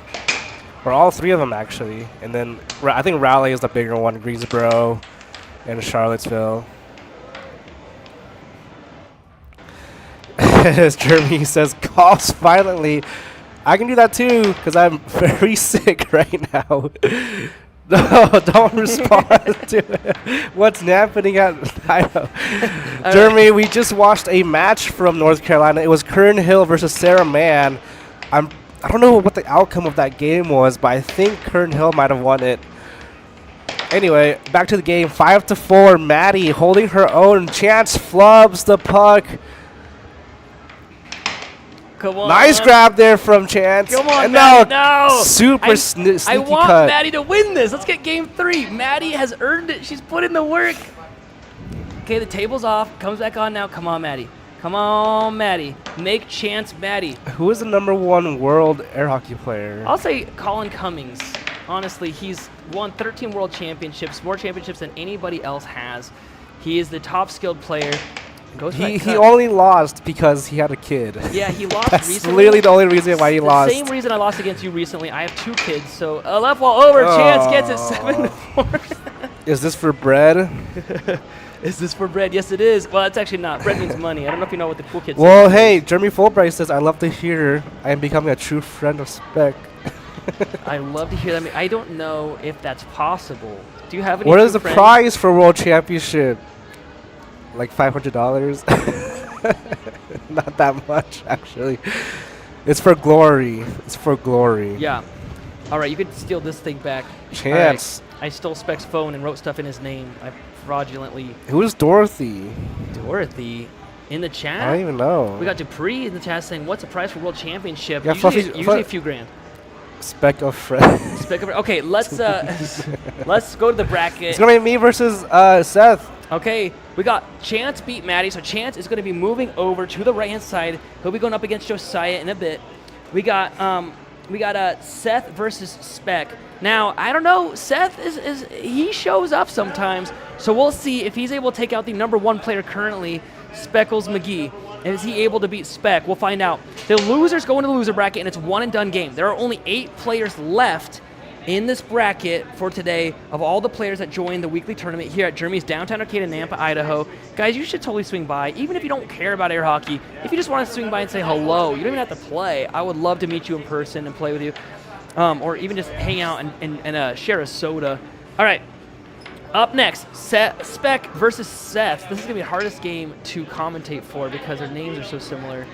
or all 3 of them actually. And then I think Raleigh is the bigger one, Greensboro, and Charlottesville. As Jeremy says, coughs violently. I can do that too, because I'm very sick right now. No, don't respond to it. What's happening at Nacho? Jeremy, we just watched a match from North Carolina. It was Kern Hill versus Sarah Mann. I don't know what the outcome of that game was, but I think Kern Hill might have won it. Anyway, back to the game. 5-4. Maddie holding her own. Chance flubs the puck. Come on. Nice grab there from Chance. Come on, and Maddie. No. Super sneaky I want cut. Maddie to win this. Let's get game 3. Maddie has earned it. She's put in the work. Okay, the table's off. Comes back on now. Come on, Maddie. Come on, Maddie. Make Chance Maddie. Who is the #1 world air hockey player? I'll say Colin Cummings. Honestly, he's won 13 world championships, more championships than anybody else has. He is the top skilled player. He only lost because he had a kid. Yeah, he lost That's recently. literally the only reason why he lost. The same reason I lost against you recently. I have 2 kids, so a left wall over. Chance gets it 7-4. Is this for bread? Is this for bread? Yes, it is. Well, it's actually not. Bread means money. I don't know if you know what the cool kids Well, say. hey, Jeremy Fulbright says, I love to hear I am becoming a true friend of Spec. I love to hear that. I don't know if that's possible. Do you have any What true is the friends? prize for World Championship? Like $500? Not that much, actually. It's for glory. It's for glory. Yeah. All right, you could steal this thing back. Chance. All right. I stole Spec's phone and wrote stuff in his name. I fraudulently. Who is Dorothy? Dorothy in the chat? I don't even know. We got Dupree in the chat saying, what's the price for World Championship? Yeah, usually a few grand. Spec of friends. Spec of, okay, let's go to the bracket. It's going to be me versus Seth. Okay, we got Chance beat Maddie, so Chance is going to be moving over to the right-hand side. He'll be going up against Josiah in a bit. We got Seth versus Spec. Now, I don't know, Seth he shows up sometimes, so we'll see if he's able to take out the #1 player currently, Speckles McGee. Is he able to beat Spec? We'll find out. The losers go into the loser bracket, and it's one and done game. There are only 8 players left in this bracket for today of all the players that joined the weekly tournament here at Jeremy's Downtown Arcade in Nampa, Idaho. Guys, you should totally swing by. Even if you don't care about air hockey, if you just want to swing by and say hello, you don't even have to play. I would love to meet you in person and play with you. Or even just hang out and share a soda. All right. Up next, Spec versus Seth. This is going to be the hardest game to commentate for because their names are so similar.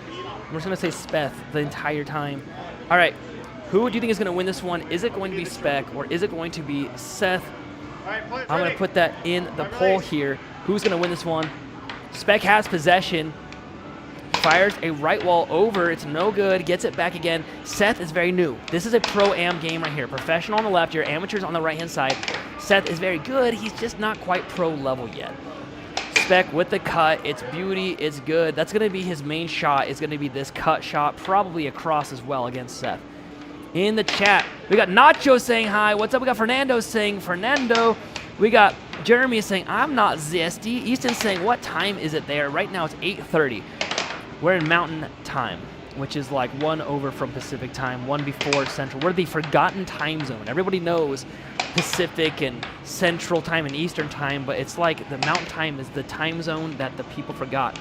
I'm just going to say Speth the entire time. All right. Who do you think is going to win this one? Is it going to be Spec or is it going to be Seth? I'm going to put that in the poll here. Who's going to win this one? Spec has possession. Fires a right wall over. It's no good. Gets it back again. Seth is very new. This is a pro-am game right here. Professional on the left, your amateurs on the right-hand side. Seth is very good. He's just not quite pro level yet. Spec with the cut. It's beauty. It's good. That's going to be his main shot. It's going to be this cut shot, probably across as well against Seth. In the chat, we got Nacho saying hi. What's up? We got Fernando saying Fernando. We got Jeremy saying I'm not zesty. Easton saying what time is it there? Right now it's 8:30. We're in Mountain Time, which is like 1 over from Pacific Time, 1 before Central. We're the forgotten time zone. Everybody knows Pacific and Central Time and Eastern Time, but it's like the Mountain Time is the time zone that the people forgot.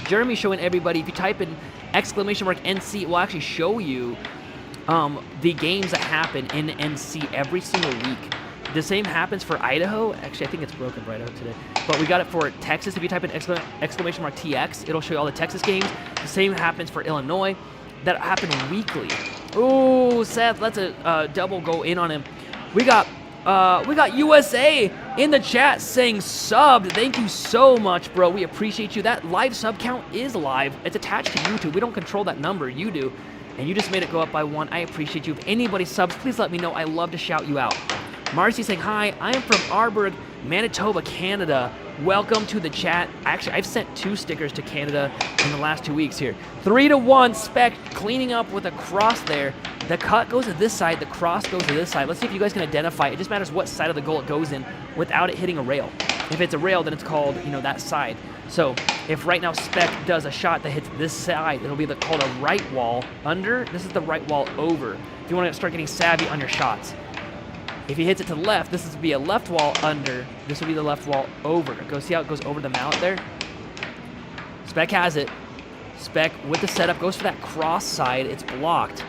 Jeremy's showing everybody, if you type in !NC, it will actually show you the games that happen in NC every single week. The same happens for Idaho. Actually, I think it's broken for Idaho today. But we got it for Texas. If you type in !TX, it'll show you all the Texas games. The same happens for Illinois. That happen weekly. Ooh, Seth, let's a double go in on him. We got USA in the chat saying subbed. Thank you so much, bro. We appreciate you. That live sub count is live. It's attached to YouTube. We don't control that number. You do. And you just made it go up by 1. I appreciate you. If anybody subs, please let me know. I love to shout you out. Marcy saying, hi, I am from Arborg, Manitoba, Canada. Welcome to the chat. Actually, I've sent 2 stickers to Canada in the last 2 weeks here. 3-1, Spec cleaning up with a cross there. The cut goes to this side, the cross goes to this side. Let's see if you guys can identify. It just matters what side of the goal it goes in without it hitting a rail. If it's a rail, then it's called, that side. So if right now Spec does a shot that hits this side, it'll be called a right wall under. This is the right wall over. If you want to start getting savvy on your shots. If he hits it to the left, this is be a left wall under. This will be the left wall over. Go see how it goes over the mallet there? Spec has it. Spec with the setup goes for that cross side. It's blocked.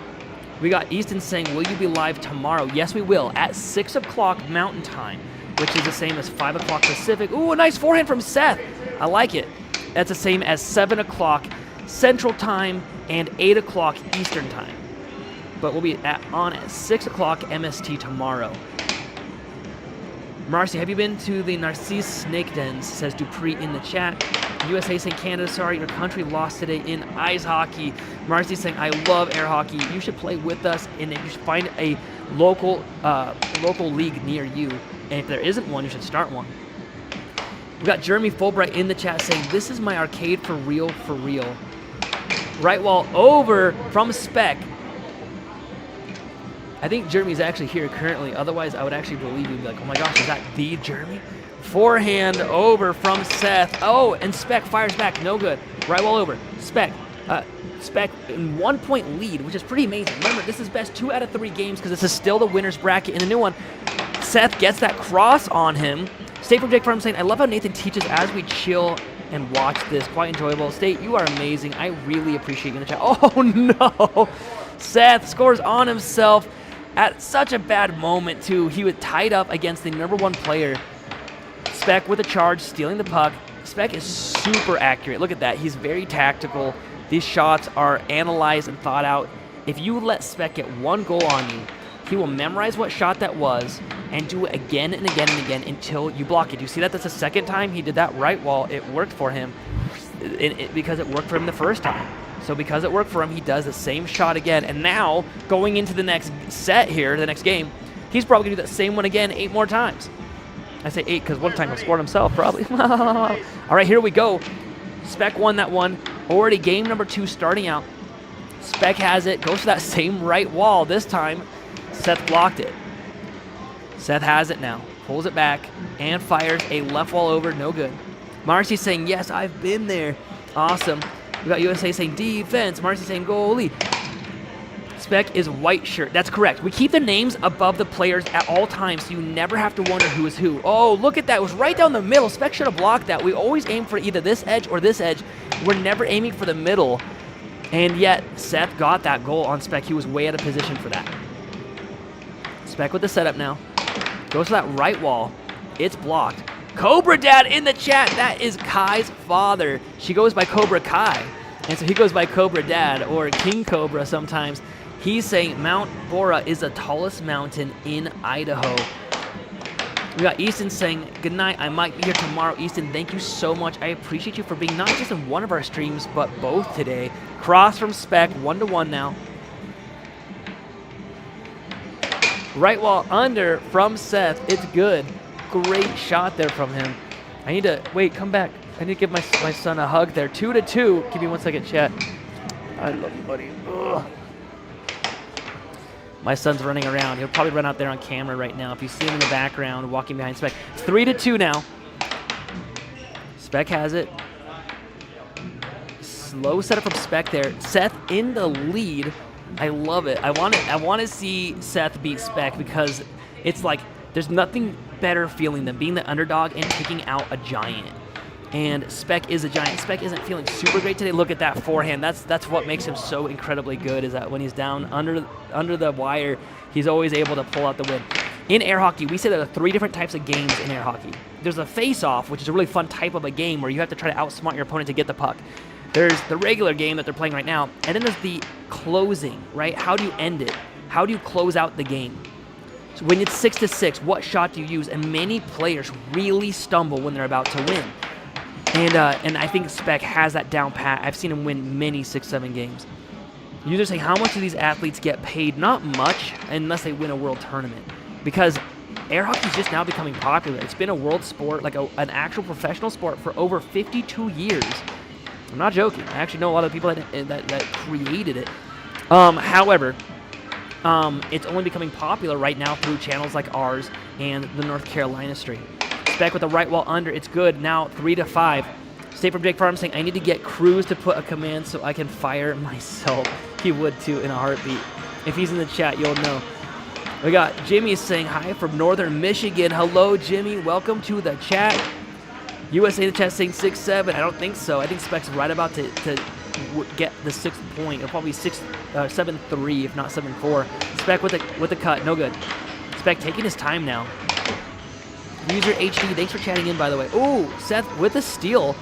We got Easton saying, will you be live tomorrow? Yes, we will, at 6 o'clock Mountain Time, which is the same as 5 o'clock Pacific. Ooh, a nice forehand from Seth. I like it. That's the same as 7 o'clock Central Time and 8 o'clock Eastern Time. But we'll be on at 6 o'clock MST tomorrow. Marcy, have you been to the Narcisse Snake Dens? Says Dupree in the chat. USA saying Canada, sorry, your country lost today in ice hockey. Marcy saying, I love air hockey. You should play with us, and you should find a local league near you. And if there isn't one, you should start one. We got Jeremy Fulbright in the chat saying, this is my arcade for real, for real. Right wall over from Spec. I think Jeremy's actually here currently. Otherwise, I would actually believe you'd be like, oh my gosh, is that the Jeremy? Forehand over from Seth. Oh, and Spec fires back. No good. Right wall over. Spec in 1 point lead, which is pretty amazing. Remember, this is best 2 out of 3 games because this is still the winner's bracket in the new one. Seth gets that cross on him. State from Jake Farm saying, I love how Nathan teaches as we chill and watch this. Quite enjoyable. State, you are amazing. I really appreciate you in the chat. Oh, no. Seth scores on himself at such a bad moment, too. He was tied up against the #1 player. Spec with a charge, stealing the puck. Spec is super accurate. Look at that. He's very tactical. These shots are analyzed and thought out. If you let Spec get 1 goal on you, he will memorize what shot that was and do it again and again and again until you block it. You see that? That's the second time he did that right wall. It worked for him because it worked for him the first time. So because it worked for him, he does the same shot again. And now, going into the next set here, the next game, he's probably going to do that same one again 8 more times. I say 8 because one time he'll score himself, probably. All right, here we go. Spec won that one. Already game number 2 starting out. Spec has it. Goes to that same right wall. This time, Seth blocked it. Seth has it now. Pulls it back and fires a left wall over. No good. Marcy saying, yes, I've been there. Awesome. We got USA saying defense. Marcy saying goalie. Spec is white shirt. That's correct. We keep the names above the players at all times, so you never have to wonder who is who. Oh, look at that. It was right down the middle. Spec should have blocked that. We always aim for either this edge or this edge. We're never aiming for the middle. And yet, Seth got that goal on Spec. He was way out of position for that. Spec with the setup now. Goes to that right wall. It's blocked. Cobra Dad in the chat. That is Kai's father. She goes by Cobra Kai. And so he goes by Cobra Dad or King Cobra sometimes. He's saying Mount Bora is the tallest mountain in Idaho. We got Easton saying, good night, I might be here tomorrow. Easton, thank you so much. I appreciate you for being not just in one of our streams, but both today. Cross from Spec, 1-1 now. Right wall under from Seth. It's good. Great shot there from him. I need to, wait, come back. I need to give my son a hug there. 2-2. Give me 1 second, chat. I love you, buddy. Ugh. My son's running around. He'll probably run out there on camera right now. If you see him in the background walking behind Spec. It's 3-2 now. Spec has it. Slow setup from Spec there. Seth in the lead. I love it. I want to see Seth beat Spec because it's like there's nothing better feeling than being the underdog and taking out a giant. And Spec is a giant. Spec isn't feeling super great today. Look at that forehand. That's what makes him so incredibly good, is that when he's down under the wire, he's always able to pull out the win. In air hockey, we say there are 3 different types of games in air hockey. There's a face-off, which is a really fun type of a game where you have to try to outsmart your opponent to get the puck. There's the regular game that they're playing right now, and then there's the closing, right? How do you end it? How do you close out the game? So when it's 6-6, what shot do you use? And many players really stumble when they're about to win. And I think Spec has that down pat. I've seen him win many 6-7 games. Users say, how much do these athletes get paid? Not much, unless they win a world tournament. Because air hockey is just now becoming popular. It's been a world sport, like an actual professional sport for over 52 years. I'm not joking. I actually know a lot of people that created it. However, it's only becoming popular right now through channels like ours and the North Carolina stream. Spec with the right wall under. It's good. Now 3-5. Stay from Jake Farm saying, I need to get Cruz to put a command so I can fire myself. He would too in a heartbeat. If he's in the chat, you'll know. We got Jimmy saying hi from Northern Michigan. Hello, Jimmy. Welcome to the chat. USA in the chat saying 6-7. I don't think so. I think Spec's right about to get the 6th point. It'll probably 7-3, if not 7-4. Spec with the cut. No good. Spec taking his time now. User HD, thanks for chatting in, by the way. Ooh, Seth with the steal.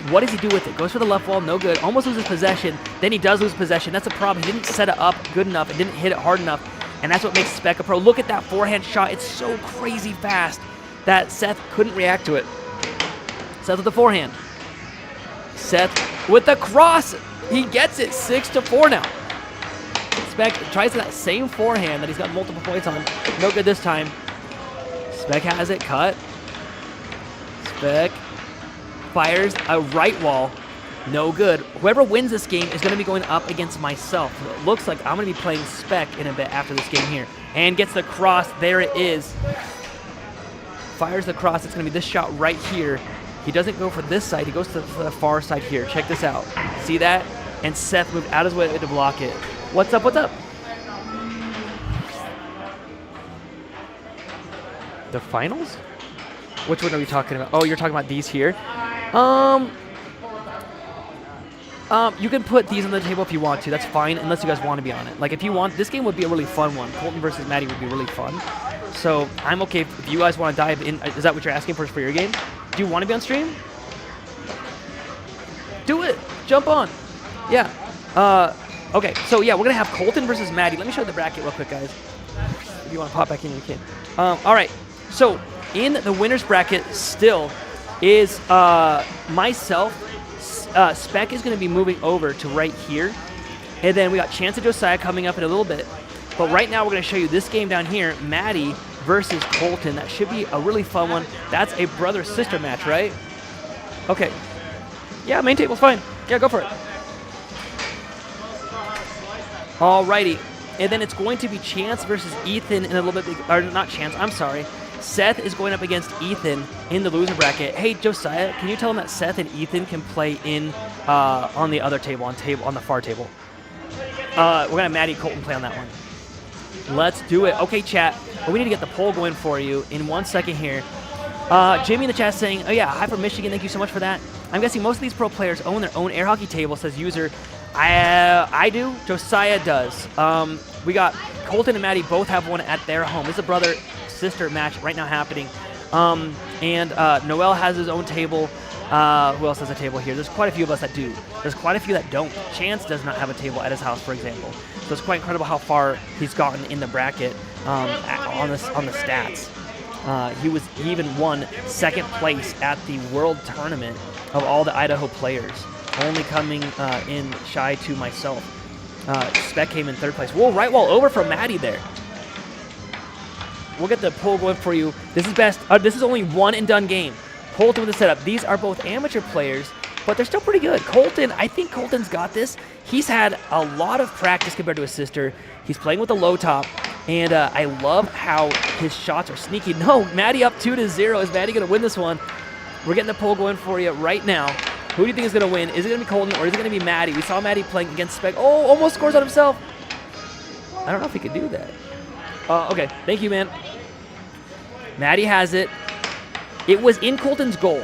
What does he do with it? Goes for the left wall, no good. Almost loses possession. Then he does lose possession. That's a problem. He didn't set it up good enough. It didn't hit it hard enough. And that's what makes Spec a pro. Look at that forehand shot. It's so crazy fast that Seth couldn't react to it. Seth with the forehand. Seth with the cross. He gets it. 6-4 now. Spec tries that same forehand that he's got multiple points on. No good this time. Spec has it cut. Spec fires a right wall. No good. Whoever wins this game is going to be going up against myself. So it looks like I'm going to be playing Spec in a bit after this game here. And gets the cross. There it is. Fires the cross. It's going to be this shot right here. He doesn't go for this side. He goes to the far side here. Check this out. See that? And Seth moved out of his way to block it. What's up? What's up? The finals? Which one are we talking about? Oh, you're talking about these here. You can put these on the table if you want to. That's fine, unless you guys want to be on it. Like, if you want, this game would be a really fun one. Colton versus Maddie would be really fun. So I'm okay if you guys want to dive in. Is that what you're asking for your game? Do you want to be on stream? Do it. Jump on. Yeah. Okay. So yeah, we're gonna have Colton versus Maddie. Let me show you the bracket real quick, guys. If you want to pop back in, you can. All right. So in the winners bracket still is myself. Spec is going to be moving over to right here. And then we got Chance and Josiah coming up in a little bit. But right now we're going to show you this game down here, Maddie versus Colton. That should be a really fun one. That's a brother-sister match, right? Okay. Yeah, main table's fine. Yeah, go for it. Alrighty. And then it's going to be Chance versus Ethan in a little bit, or not Chance, I'm sorry. Seth is going up against Ethan in the loser bracket. Hey, Josiah, can you tell him that Seth and Ethan can play in on the other table, on the far table? We're going to have Maddie and Colton play on that one. Let's do it. Okay, chat. Well, we need to get the poll going for you in 1 second here. Jimmy in the chat saying, oh yeah, hi from Michigan. Thank you so much for that. I'm guessing most of these pro players own their own air hockey table, says user. I do. Josiah does. We got Colton and Maddie both have one at their home. This is a brother-sister match right now happening. And Noel has his own table. Who else has a table here? There's quite a few of us that do. There's quite a few that don't. Chance does not have a table at his house, for example. So it's quite incredible how far he's gotten in the bracket on the stats. He even won second place at the World Tournament of all the Idaho players, only coming in shy to myself. Spec came in third place. Whoa, right wall over from Maddie there. We'll get the poll going for you. This is best. This is only one and done game. Colton with the setup. These are both amateur players, but they're still pretty good. Colton, I think Colton's got this. He's had a lot of practice compared to his sister. He's playing with a low top, and I love how his shots are sneaky. No, Maddie up 2-0. Is Maddie going to win this one? We're getting the poll going for you right now. Who do you think is going to win? Is it going to be Colton or is it going to be Maddie? We saw Maddie playing against Spec. Oh, almost scores on himself. I don't know if he could do that. Okay, thank you, man. Maddie has it. It was in Colton's goal,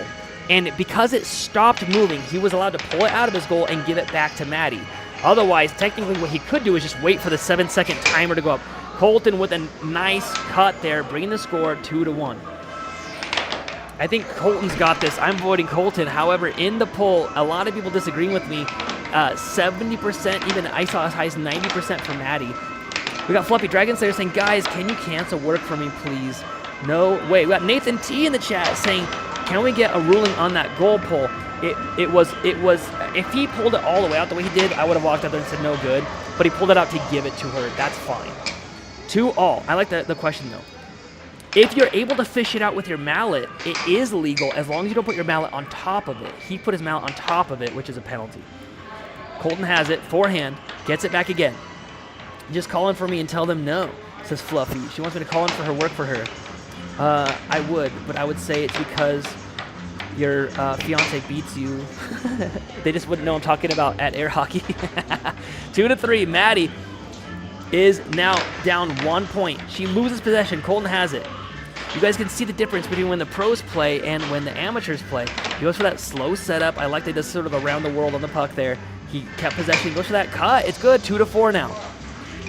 and because it stopped moving, he was allowed to pull it out of his goal and give it back to Maddie. Otherwise, technically what he could do is just wait for the 7-second timer to go up. Colton with a nice cut there, bringing the score 2-1. I think Colton's got this. I'm voting Colton. However, in the poll, a lot of people disagreeing with me. 70%, even I saw as high as 90% for Maddie. We got Fluffy Dragon Slayer saying, guys, can you cancel work for me, please? No way. We got Nathan T in the chat saying, can we get a ruling on that goal pull? It was, if he pulled it all the way out the way he did, I would have walked out there and said no good. But he pulled it out to give it to her. That's fine. 2-2. I like the question, though. If you're able to fish it out with your mallet, it is legal as long as you don't put your mallet on top of it. He put his mallet on top of it, which is a penalty. Colton has it, forehand, gets it back again. Just call in for me and tell them no, says Fluffy. She wants me to call in for her work for her. I would, but I would say it's because your fiance beats you. They just wouldn't know I'm talking about at air hockey. 2-3, Maddie is now down 1 point. She loses possession, Colton has it. You guys can see the difference between when the pros play and when the amateurs play. He goes for that slow setup. I like that he does sort of around the world on the puck there. He kept possession, he goes for that cut. It's good, 2-4 now.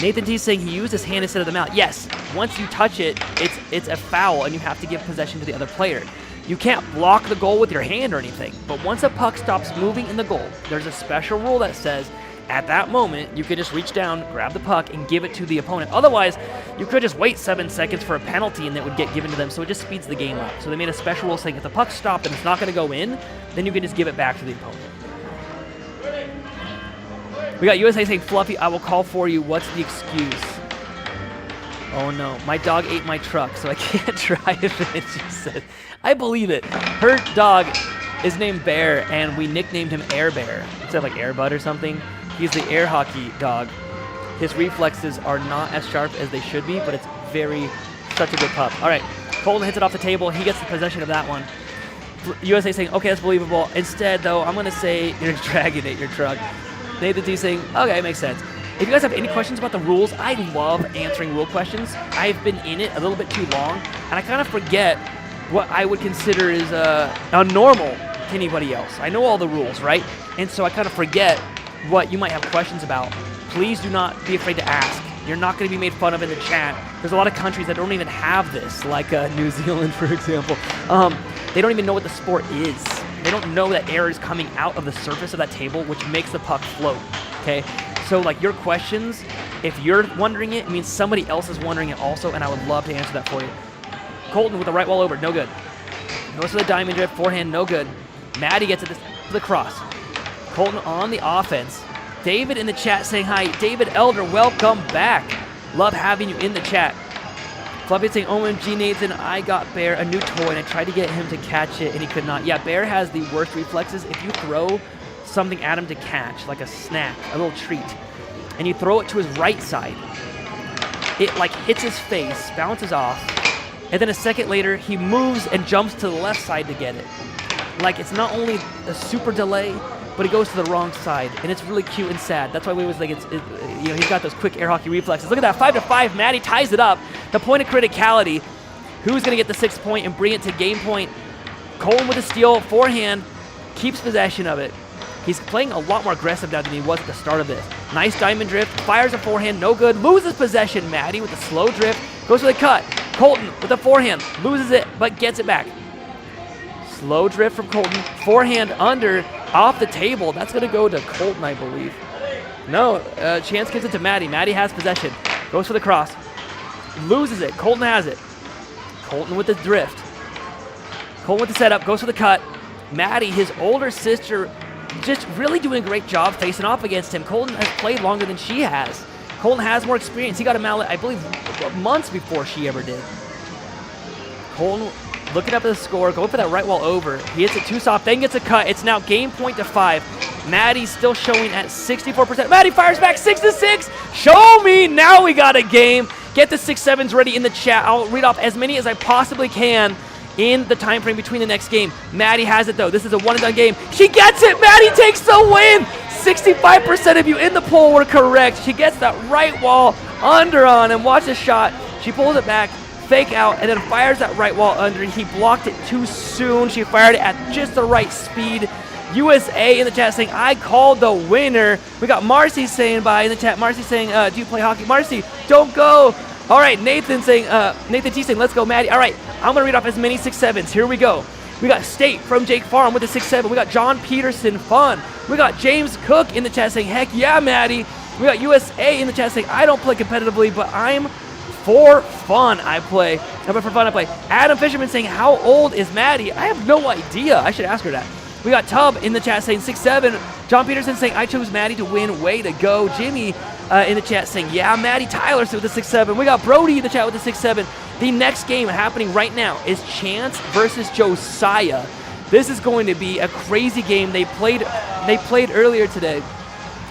Nathan T saying he used his hand instead of the mallet. Yes, once you touch it, it's a foul and you have to give possession to the other player. You can't block the goal with your hand or anything, but once a puck stops moving in the goal, there's a special rule that says at that moment, you could just reach down, grab the puck, and give it to the opponent. Otherwise, you could just wait 7 seconds for a penalty and it would get given to them, so it just speeds the game up. So they made a special rule saying if the puck stopped and it's not going to go in, then you can just give it back to the opponent. We got USA saying, Fluffy, I will call for you. What's the excuse? Oh no, my dog ate my truck, so I can't drive it, she said. I believe it. Her dog is named Bear, and we nicknamed him Air Bear. Instead of like Air Bud or something. He's the air hockey dog. His reflexes are not as sharp as they should be, but it's such a good pup. All right, Colton hits it off the table. He gets the possession of that one. USA saying, okay, that's believable. Instead, though, I'm going to say you're dragging it, your truck. Nathan T saying, okay, makes sense. If you guys have any questions about the rules, I love answering rule questions. I've been in it a little bit too long, and I kind of forget what I would consider is normal to anybody else. I know all the rules, right? And so I kind of forget what you might have questions about. Please do not be afraid to ask. You're not going to be made fun of in the chat. There's a lot of countries that don't even have this, like New Zealand, for example. They don't even know what the sport is. They don't know that air is coming out of the surface of that table, which makes the puck float, okay? So, like, your questions, if you're wondering it, it means somebody else is wondering it also, and I would love to answer that for you. Colton with the right wall over, no good. Goes for the diamond drift, forehand, no good. Maddie gets it to the cross. Colton on the offense. David in the chat saying hi. David Elder, welcome back. Love having you in the chat. Fluffy saying, OMG Nathan, I got Bear a new toy and I tried to get him to catch it and he could not. Yeah, Bear has the worst reflexes. If you throw something at him to catch, like a snack, a little treat, and you throw it to his right side, it like hits his face, bounces off, and then a second later, he moves and jumps to the left side to get it. Like, it's not only a super delay, but he goes to the wrong side, and it's really cute and sad. That's why we always think he's got those quick air hockey reflexes. Look at that, 5-5. Maddie ties it up. The point of criticality. Who's going to get the 6 point and bring it to game point? Colton with a steal, forehand, keeps possession of it. He's playing a lot more aggressive now than he was at the start of this. Nice diamond drift, fires a forehand, no good, loses possession. Maddie with a slow drift, goes for the cut. Colton with a forehand, loses it, but gets it back. Slow drift from Colton, forehand under, off the table. That's going to go to Colton, I believe. No, Chance gives it to Maddie. Maddie has possession, goes for the cross, loses it. Colton has it. Colton with the drift. Colton with the setup, goes for the cut. Maddie, his older sister, just really doing a great job facing off against him. Colton has played longer than she has. Colton has more experience. He got a mallet, I believe, months before she ever did. Colton looking up at the score, going for that right wall over. He hits it too soft, then gets a cut. It's now game point to 5. Maddie's still showing at 64%. Maddie fires back 6-6. Show me, now we got a game. Get the 6-7s ready in the chat. I'll read off as many as I possibly can in the time frame between the next game. Maddie has it though. This is a one and done game. She gets it. Maddie takes the win. 65% of you in the poll were correct. She gets that right wall under on and watch the shot. She pulls it back, fake out, and then fires that right wall under. He blocked it too soon. She fired it at just the right speed. USA in the chat saying, I called the winner. We got Marcy saying bye in the chat. Marcy saying, do you play hockey? Marcy, don't go. All right, Nathan saying, Nathan T saying, let's go, Maddie. All right, I'm gonna read off as many 6-7s. Here we go. We got State from Jake Farm with the 6-7. We got John Peterson, fun. We got James Cook in the chat saying, heck yeah, Maddie. We got USA in the chat saying, I don't play competitively, but I'm for fun I play. For fun I play. Adam Fisherman saying, how old is Maddie? I have no idea. I should ask her that. We got Tub in the chat saying 6-7. John Peterson saying, I chose Maddie to win. Way to go. Jimmy in the chat saying, yeah, Maddie. Tyler with the 6-7. We got Brody in the chat with the 6-7. The next game happening right now is Chance versus Josiah. This is going to be a crazy game. They played earlier today,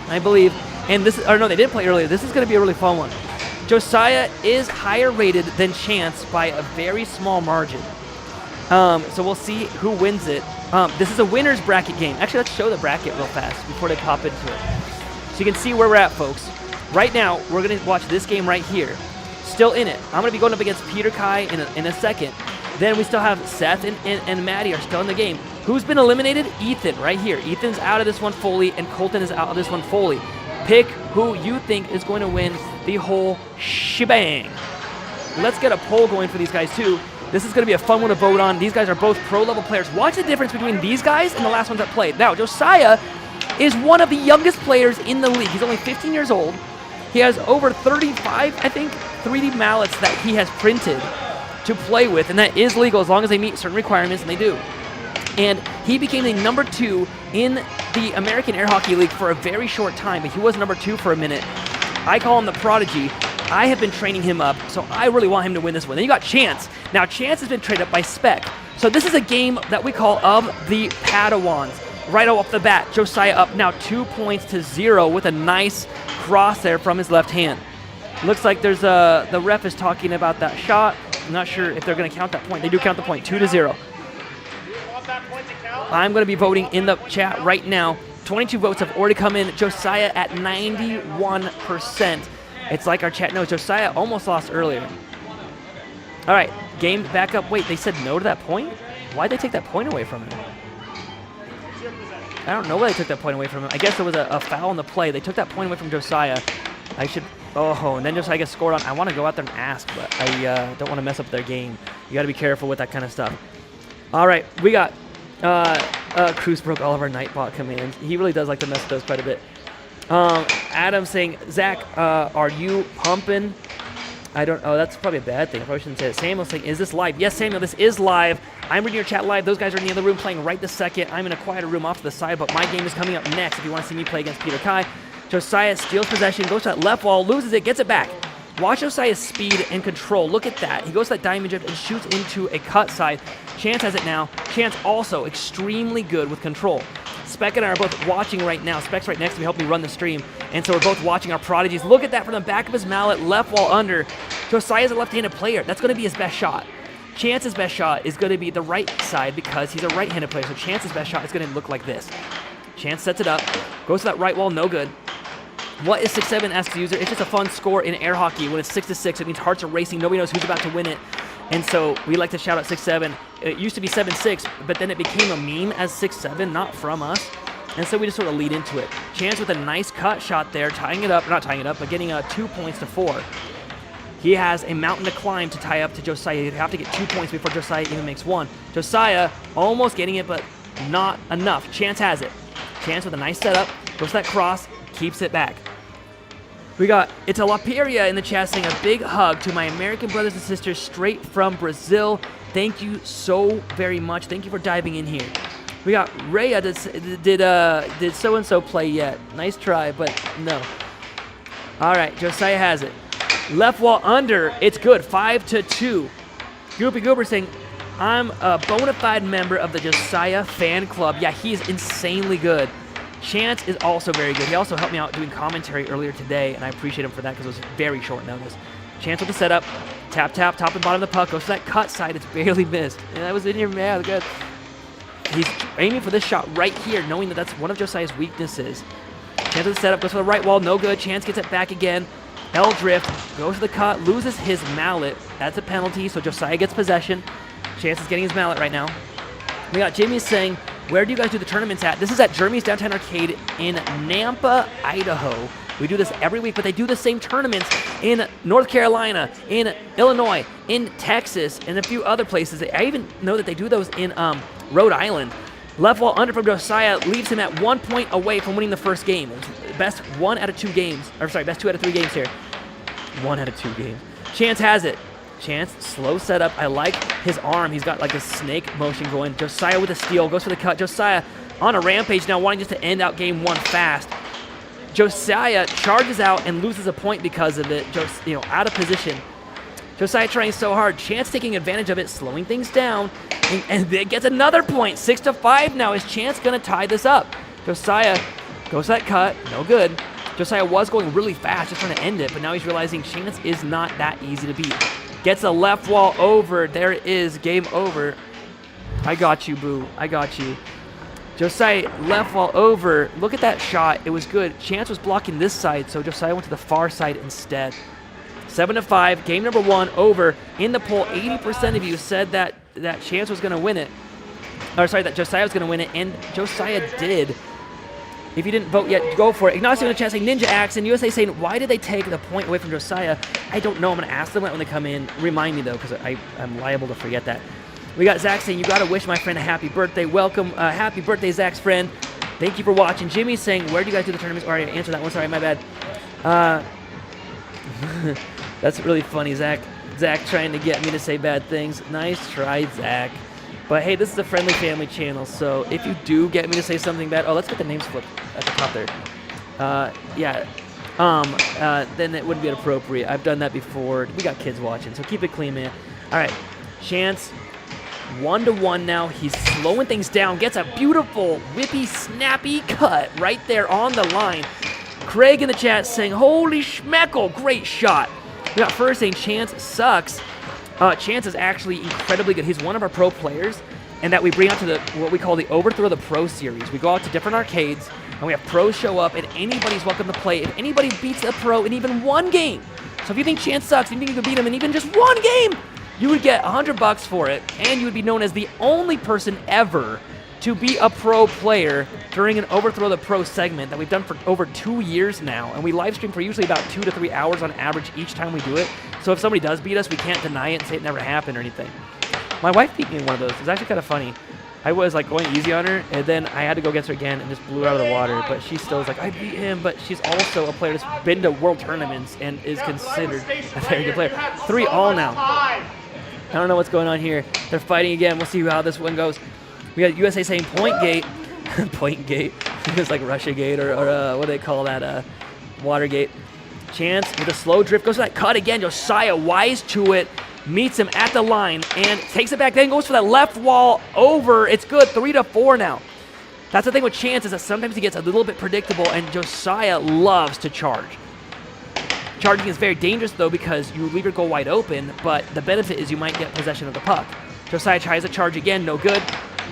I believe. And this, or no, they didn't play earlier. This is going to be a really fun one. Josiah is higher rated than Chance by a very small margin. So we'll see who wins it. This is a winner's bracket game. Actually, let's show the bracket real fast before they pop into it. So you can see where we're at, folks. Right now, we're going to watch this game right here. Still in it. I'm going to be going up against Peter Kai in a second. Then we still have Seth and Maddie are still in the game. Who's been eliminated? Ethan, right here. Ethan's out of this one fully, and Colton is out of this one fully. Pick who you think is going to win the whole shebang. Let's get a poll going for these guys, too. This is going to be a fun one to vote on. These guys are both pro-level players. Watch the difference between these guys and the last ones that played. Now, Josiah is one of the youngest players in the league. He's only 15 years old. He has over 35, I think, 3D mallets that he has printed to play with, and that is legal as long as they meet certain requirements, and they do. And he became the number 2 in the American Air Hockey League for a very short time, but he was number 2 for a minute. I call him the prodigy. I have been training him up, so I really want him to win this one. Then you got Chance. Now, Chance has been traded up by Spec. So this is a game that we call of the Padawans. Right off the bat, Josiah up now 2 points to 0 with a nice cross there from his left hand. Looks like there's the ref is talking about that shot. I'm not sure if they're going to count that point. They do count the point, 2-0. I'm going to be voting in the chat right now. 22 votes have already come in. Josiah at 91%. It's like our chat knows. Josiah almost lost earlier. All right, game back up. Wait, they said no to that point? Why'd they take that point away from him? I don't know why they took that point away from him. I guess there was a foul in the play. They took that point away from Josiah. I should... Oh, and then Josiah gets scored on. I want to go out there and ask, but I don't want to mess up their game. You got to be careful with that kind of stuff. All right, we got... Cruz broke all of our Nightbot commands. He really does like to mess with those quite a bit. Adam saying, Zach, are you pumping? I don't... Oh, that's probably a bad thing. I probably shouldn't say it. Samuel's saying, is this live? Yes, Samuel, this is live. I'm reading your chat live. Those guys are in the other room playing right this second. I'm in a quieter room off to the side, but my game is coming up next if you want to see me play against Peter Kai. Josiah steals possession, goes to that left wall, loses it, gets it back. Watch Josiah's speed and control. Look at that. He goes to that diamond drift and shoots into a cut side. Chance has it now. Chance also extremely good with control. Spec and I are both watching right now. Spec's right next to me, helping me run the stream. And so we're both watching our prodigies. Look at that from the back of his mallet, left wall under. Josiah's a left-handed player. That's going to be his best shot. Chance's best shot is going to be the right side because he's a right-handed player. So Chance's best shot is going to look like this. Chance sets it up, goes to that right wall, no good. What is 6-7 asks the user? It's just a fun score in air hockey. When it's 6-6, it means hearts are racing. Nobody knows who's about to win it. And so we like to shout out 6-7. It used to be 7-6, but then it became a meme as 6-7, not from us. And so we just sort of lead into it. Chance with a nice cut shot there, tying it up, not tying it up, but getting 2 points to 4. He has a mountain to climb to tie up to Josiah. He'd have to get 2 points before Josiah even makes 1. Josiah almost getting it, but not enough. Chance has it. Chance with a nice setup, goes to that cross, keeps it back. We got It's a Laperia in the chat saying a big hug to my American brothers and sisters straight from Brazil. Thank you so very much. Thank you for diving in here. We got Rhea. Did so-and-so play yet? Nice try, but no. All right, Josiah has it. Left wall under. It's good. 5-2. Goopy Goober saying, I'm a bona fide member of the Josiah fan club. Yeah, he's insanely good. Chance is also very good. He also helped me out doing commentary earlier today, and I appreciate him for that because it was very short notice. Chance with the setup. Tap, top and bottom of the puck. Goes to that cut side. It's barely missed. And that was in your mouth. Good. He's aiming for this shot right here, knowing that that's one of Josiah's weaknesses. Chance with the setup. Goes for the right wall. No good. Chance gets it back again. L drift. Goes to the cut. Loses his mallet. That's a penalty, so Josiah gets possession. Chance is getting his mallet right now. We got Jimmy saying, where do you guys do the tournaments at? This is at Jeremy's Downtown Arcade in Nampa, Idaho. We do this every week, but they do the same tournaments in North Carolina, in Illinois, in Texas, and a few other places. I even know that they do those in Rhode Island. Left wall under from Josiah leaves him at 1 point away from winning the first game. Best 1 out of 2 games. Or sorry, best 2 out of 3 games here. 1 out of 2 games. Chance has it. Chance, slow setup. I like his arm. He's got like a snake motion going. Josiah with a steal, goes for the cut. Josiah on a rampage now, wanting just to end out game 1 fast. Josiah charges out and loses a point because of it. Just, out of position. Josiah trying so hard. Chance taking advantage of it, slowing things down, and then gets another point. 6-5 now. Is Chance going to tie this up? Josiah goes that cut. No good. Josiah was going really fast, just trying to end it, but now he's realizing Chance is not that easy to beat. Gets the left wall over. There it is. Game over. I got you, boo. I got you. Josiah left wall over. Look at that shot. It was good. Chance was blocking this side, so Josiah went to the far side instead. 7-5. Game number 1 over. In the poll, 80% of you said that Chance was going to win it. Or sorry, that Josiah was going to win it, and Josiah did. If you didn't vote yet, go for it. Ignacio in the chat saying Ninja Axe, and USA saying, why did they take the point away from Josiah? I don't know. I'm going to ask them when they come in. Remind me, though, because I'm liable to forget that. We got Zach saying, you got to wish my friend a happy birthday. Welcome. Happy birthday, Zach's friend. Thank you for watching. Jimmy saying, where do you guys do the tournaments? Already answered that one. Sorry, my bad. That's really funny, Zach. Zach trying to get me to say bad things. Nice try, Zach. But hey, this is a friendly family channel, so if you do get me to say something bad, let's get the names flipped at the top there. Then it wouldn't be appropriate. I've done that before. We got kids watching, so keep it clean, man. All right, Chance, 1-1 now. He's slowing things down. Gets a beautiful, whippy, snappy cut right there on the line. Craig in the chat saying, holy schmeckle, great shot. We got first saying Chance sucks. Chance is actually incredibly good. He's one of our pro players, and that we bring out to what we call the Overthrow the Pro series. We go out to different arcades, and we have pros show up, and anybody's welcome to play. If anybody beats a pro in even one game, so if you think Chance sucks, you think you can beat him in even just one game, you would get $100 for it, and you would be known as the only person ever to be a pro player during an Overthrow the Pro segment that we've done for over 2 years now, and we live stream for usually about 2 to 3 hours on average each time we do it. So if somebody does beat us, we can't deny it and say it never happened or anything. My wife beat me in one of those. It was actually kind of funny. I was like going easy on her, and then I had to go against her again and just blew her out of the water. But she still was like, I beat him, but she's also a player that's been to world tournaments and is considered a very good player. 3-all now. I don't know what's going on here. They're fighting again. We'll see how this one goes. We got USA saying point gate. Point gate. It's like Russia gate or what do they call that? Watergate. Chance with a slow drift goes for that cut again. Josiah wise to it. Meets him at the line and takes it back. Then goes for that left wall over. It's good. 3-4 now. That's the thing with Chance is that sometimes he gets a little bit predictable, and Josiah loves to charge. Charging is very dangerous, though, because you leave your goal wide open, but the benefit is you might get possession of the puck. Josiah tries to charge again. No good.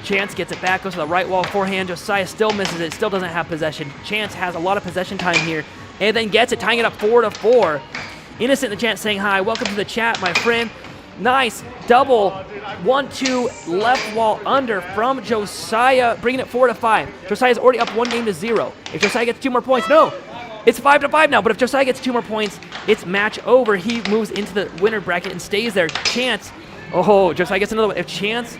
Chance gets it back, goes to the right wall forehand. Josiah still misses it, still doesn't have possession. Chance has a lot of possession time here, and then gets it, tying it up 4-4. Innocent in the chat saying hi. Welcome to the chat, my friend. Nice double 1-2 left wall under from Josiah, bringing it 4-5. Josiah's already up 1-0. If Josiah gets 2 more points, no, it's 5-5 now. But if Josiah gets 2 more points, it's match over. He moves into the winner bracket and stays there. Chance, oh, Josiah gets another one. If Chance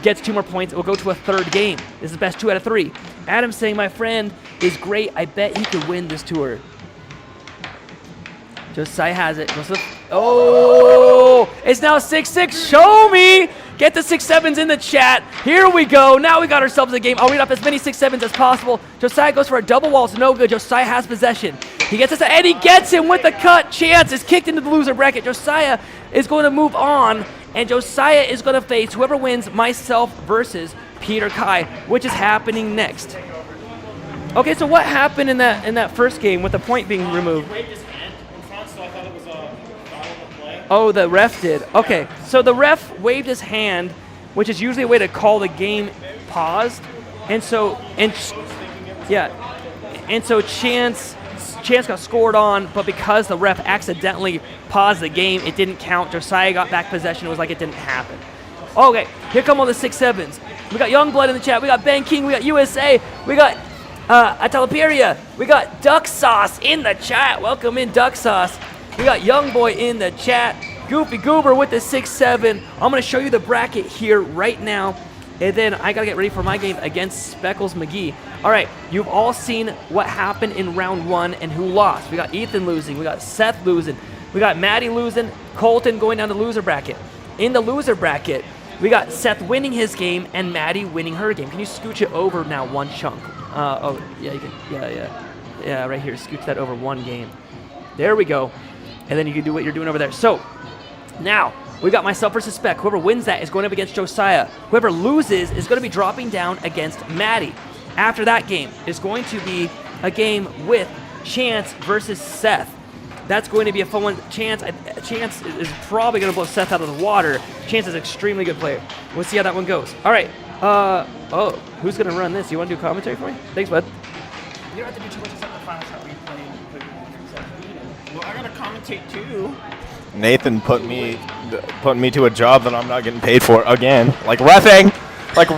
gets 2 more points, it will go to a 3rd game. This is best 2 out of 3. Adam saying, my friend is great. I bet he could win this tour. Josiah has it. Oh, it's now 6-6. Show me. Get the 6-7s in the chat. Here we go. Now we got ourselves a game. I'll read off as many 6-7s as possible. Josiah goes for a double wall. It's no good. Josiah has possession. He gets us, and he gets him with the cut. Chance is kicked into the loser bracket. Josiah is going to move on, and Josiah is going to face whoever wins, myself versus Peter Kai, which is happening next. Okay, so what happened in that first game with the point being removed? Oh, the ref did. Okay, so the ref waved his hand, which is usually a way to call the game paused, and so Chance got scored on, but because the ref accidentally paused the game, it didn't count. Josiah got back possession. It was like it didn't happen. Okay, here come all the 6-7s. We got Youngblood in the chat. We got Ben King. We got USA. We got Atalaperia. We got Duck Sauce in the chat. Welcome in, Duck Sauce. We got Young Boy in the chat. Goofy Goober with the 6-7. I'm going to show you the bracket here right now, and then I got to get ready for my game against Speckles McGee. All right, you've all seen what happened in round 1 and who lost. We got Ethan losing. We got Seth losing. We got Maddie losing. Colton going down the loser bracket. In the loser bracket, we got Seth winning his game and Maddie winning her game. Can you scooch it over now 1 chunk? Oh, yeah, you can. Yeah, right here. Scooch that over 1 game. There we go. And then you can do what you're doing over there. So, Now, we got myself versus Spec. Whoever wins that is going up against Josiah. Whoever loses is going to be dropping down against Maddie. After that game is going to be a game with Chance versus Seth. That's going to be a fun one. Chance is probably going to blow Seth out of the water. Chance is an extremely good player. We'll see how that one goes. All right. Oh, who's going to run this? You want to do commentary for me? Thanks, bud. You don't have to do too much except the final shot we played. Well, I gotta commentate too. Nathan put me to a job that I'm not getting paid for again. Like reffing. Like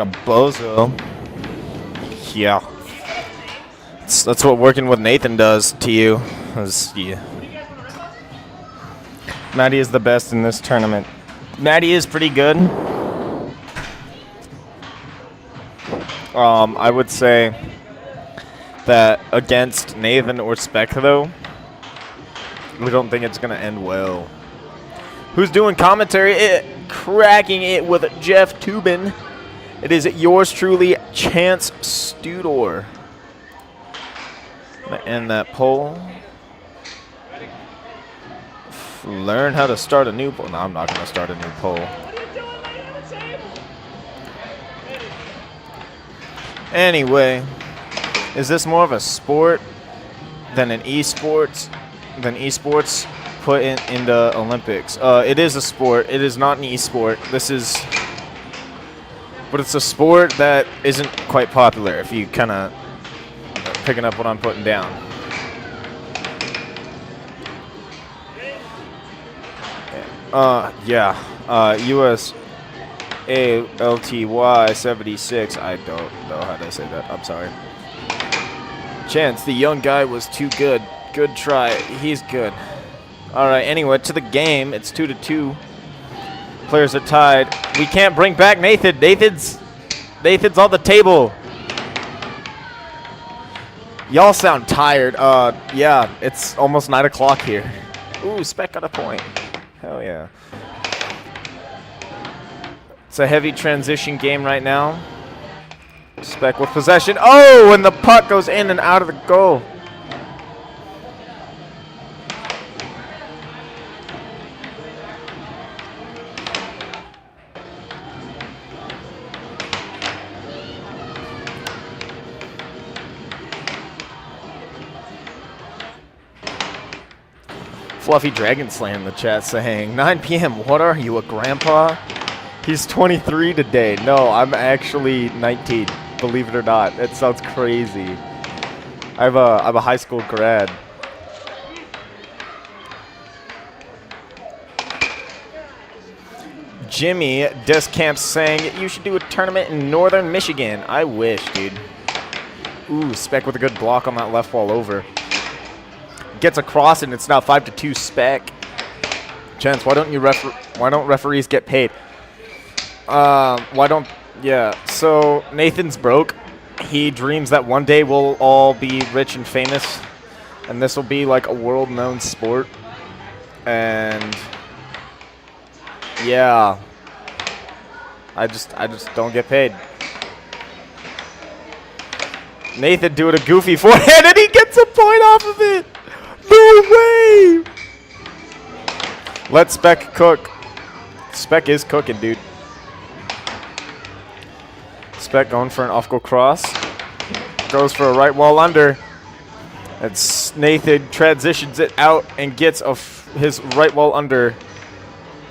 a bozo. Yeah. That's what working with Nathan does to you. Yeah. Maddie is the best in this tournament. Maddie is pretty good. I would say that against Nathan or Spec, though, we don't think it's going to end well. Who's doing commentary? Cracking it with Jeff Tubin. It is yours truly, Chance Studor. I'm going to end that poll. Learn how to start a new poll. No, I'm not going to start a new poll. Anyway, is this more of a sport than an esports? Than esports put into Olympics? It is a sport. It is not an esport. But it's a sport that isn't quite popular. If you kind of picking up what I'm putting down. US ALTY 76. I don't know how to say that. I'm sorry. Chance, the young guy was too good. Good try. He's good. All right. Anyway, to the game. It's 2-2. Players are tied. We can't bring back Nathan. Nathan's on the table. Y'all sound tired. Yeah. It's almost 9 o'clock here. Ooh, Spec got a point. Hell yeah. It's a heavy transition game right now. Spec with possession. Oh, and the puck goes in and out of the goal. Fluffy Dragon Slam in the chat saying, 9 p.m., what are you, a grandpa? He's 23 today. No, I'm actually 19, believe it or not. It sounds crazy. I'm a high school grad. Jimmy Descamps saying, you should do a tournament in northern Michigan. I wish, dude. Ooh, Spec with a good block on that left wall over. Gets across and it's now 5-2 Spec. Chance, why don't referees get paid? So Nathan's broke. He dreams that one day we'll all be rich and famous, and this will be like a world-known sport. And yeah, I just don't get paid. Nathan doing a goofy forehand and he gets a point off of it. No way! Let Spec cook. Spec is cooking, dude. Spec going for an off-goal cross. Goes for a right wall under. And Nathan transitions it out and gets his right wall under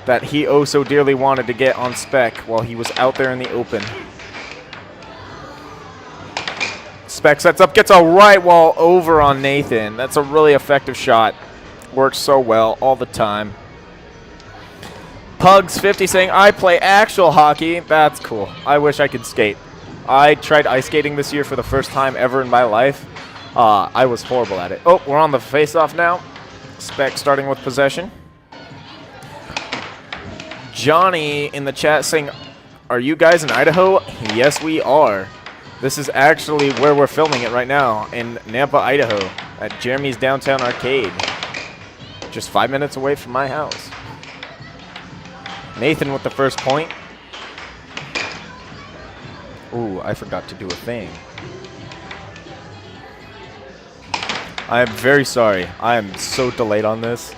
that he oh so dearly wanted to get on Spec while he was out there in the open. Spec sets up, gets a right wall over on Nathan. That's a really effective shot. Works so well all the time. Pugs50 saying, I play actual hockey. That's cool. I wish I could skate. I tried ice skating this year for the first time ever in my life. I was horrible at it. Oh, we're on the face-off now. Spec starting with possession. Johnny in the chat saying, are you guys in Idaho? Yes, we are. This is actually where we're filming it right now, in Nampa, Idaho, at Jeremy's Downtown Arcade. Just 5 minutes away from my house. Nathan with the first point. Ooh, I forgot to do a thing. I am very sorry. I am so delayed on this.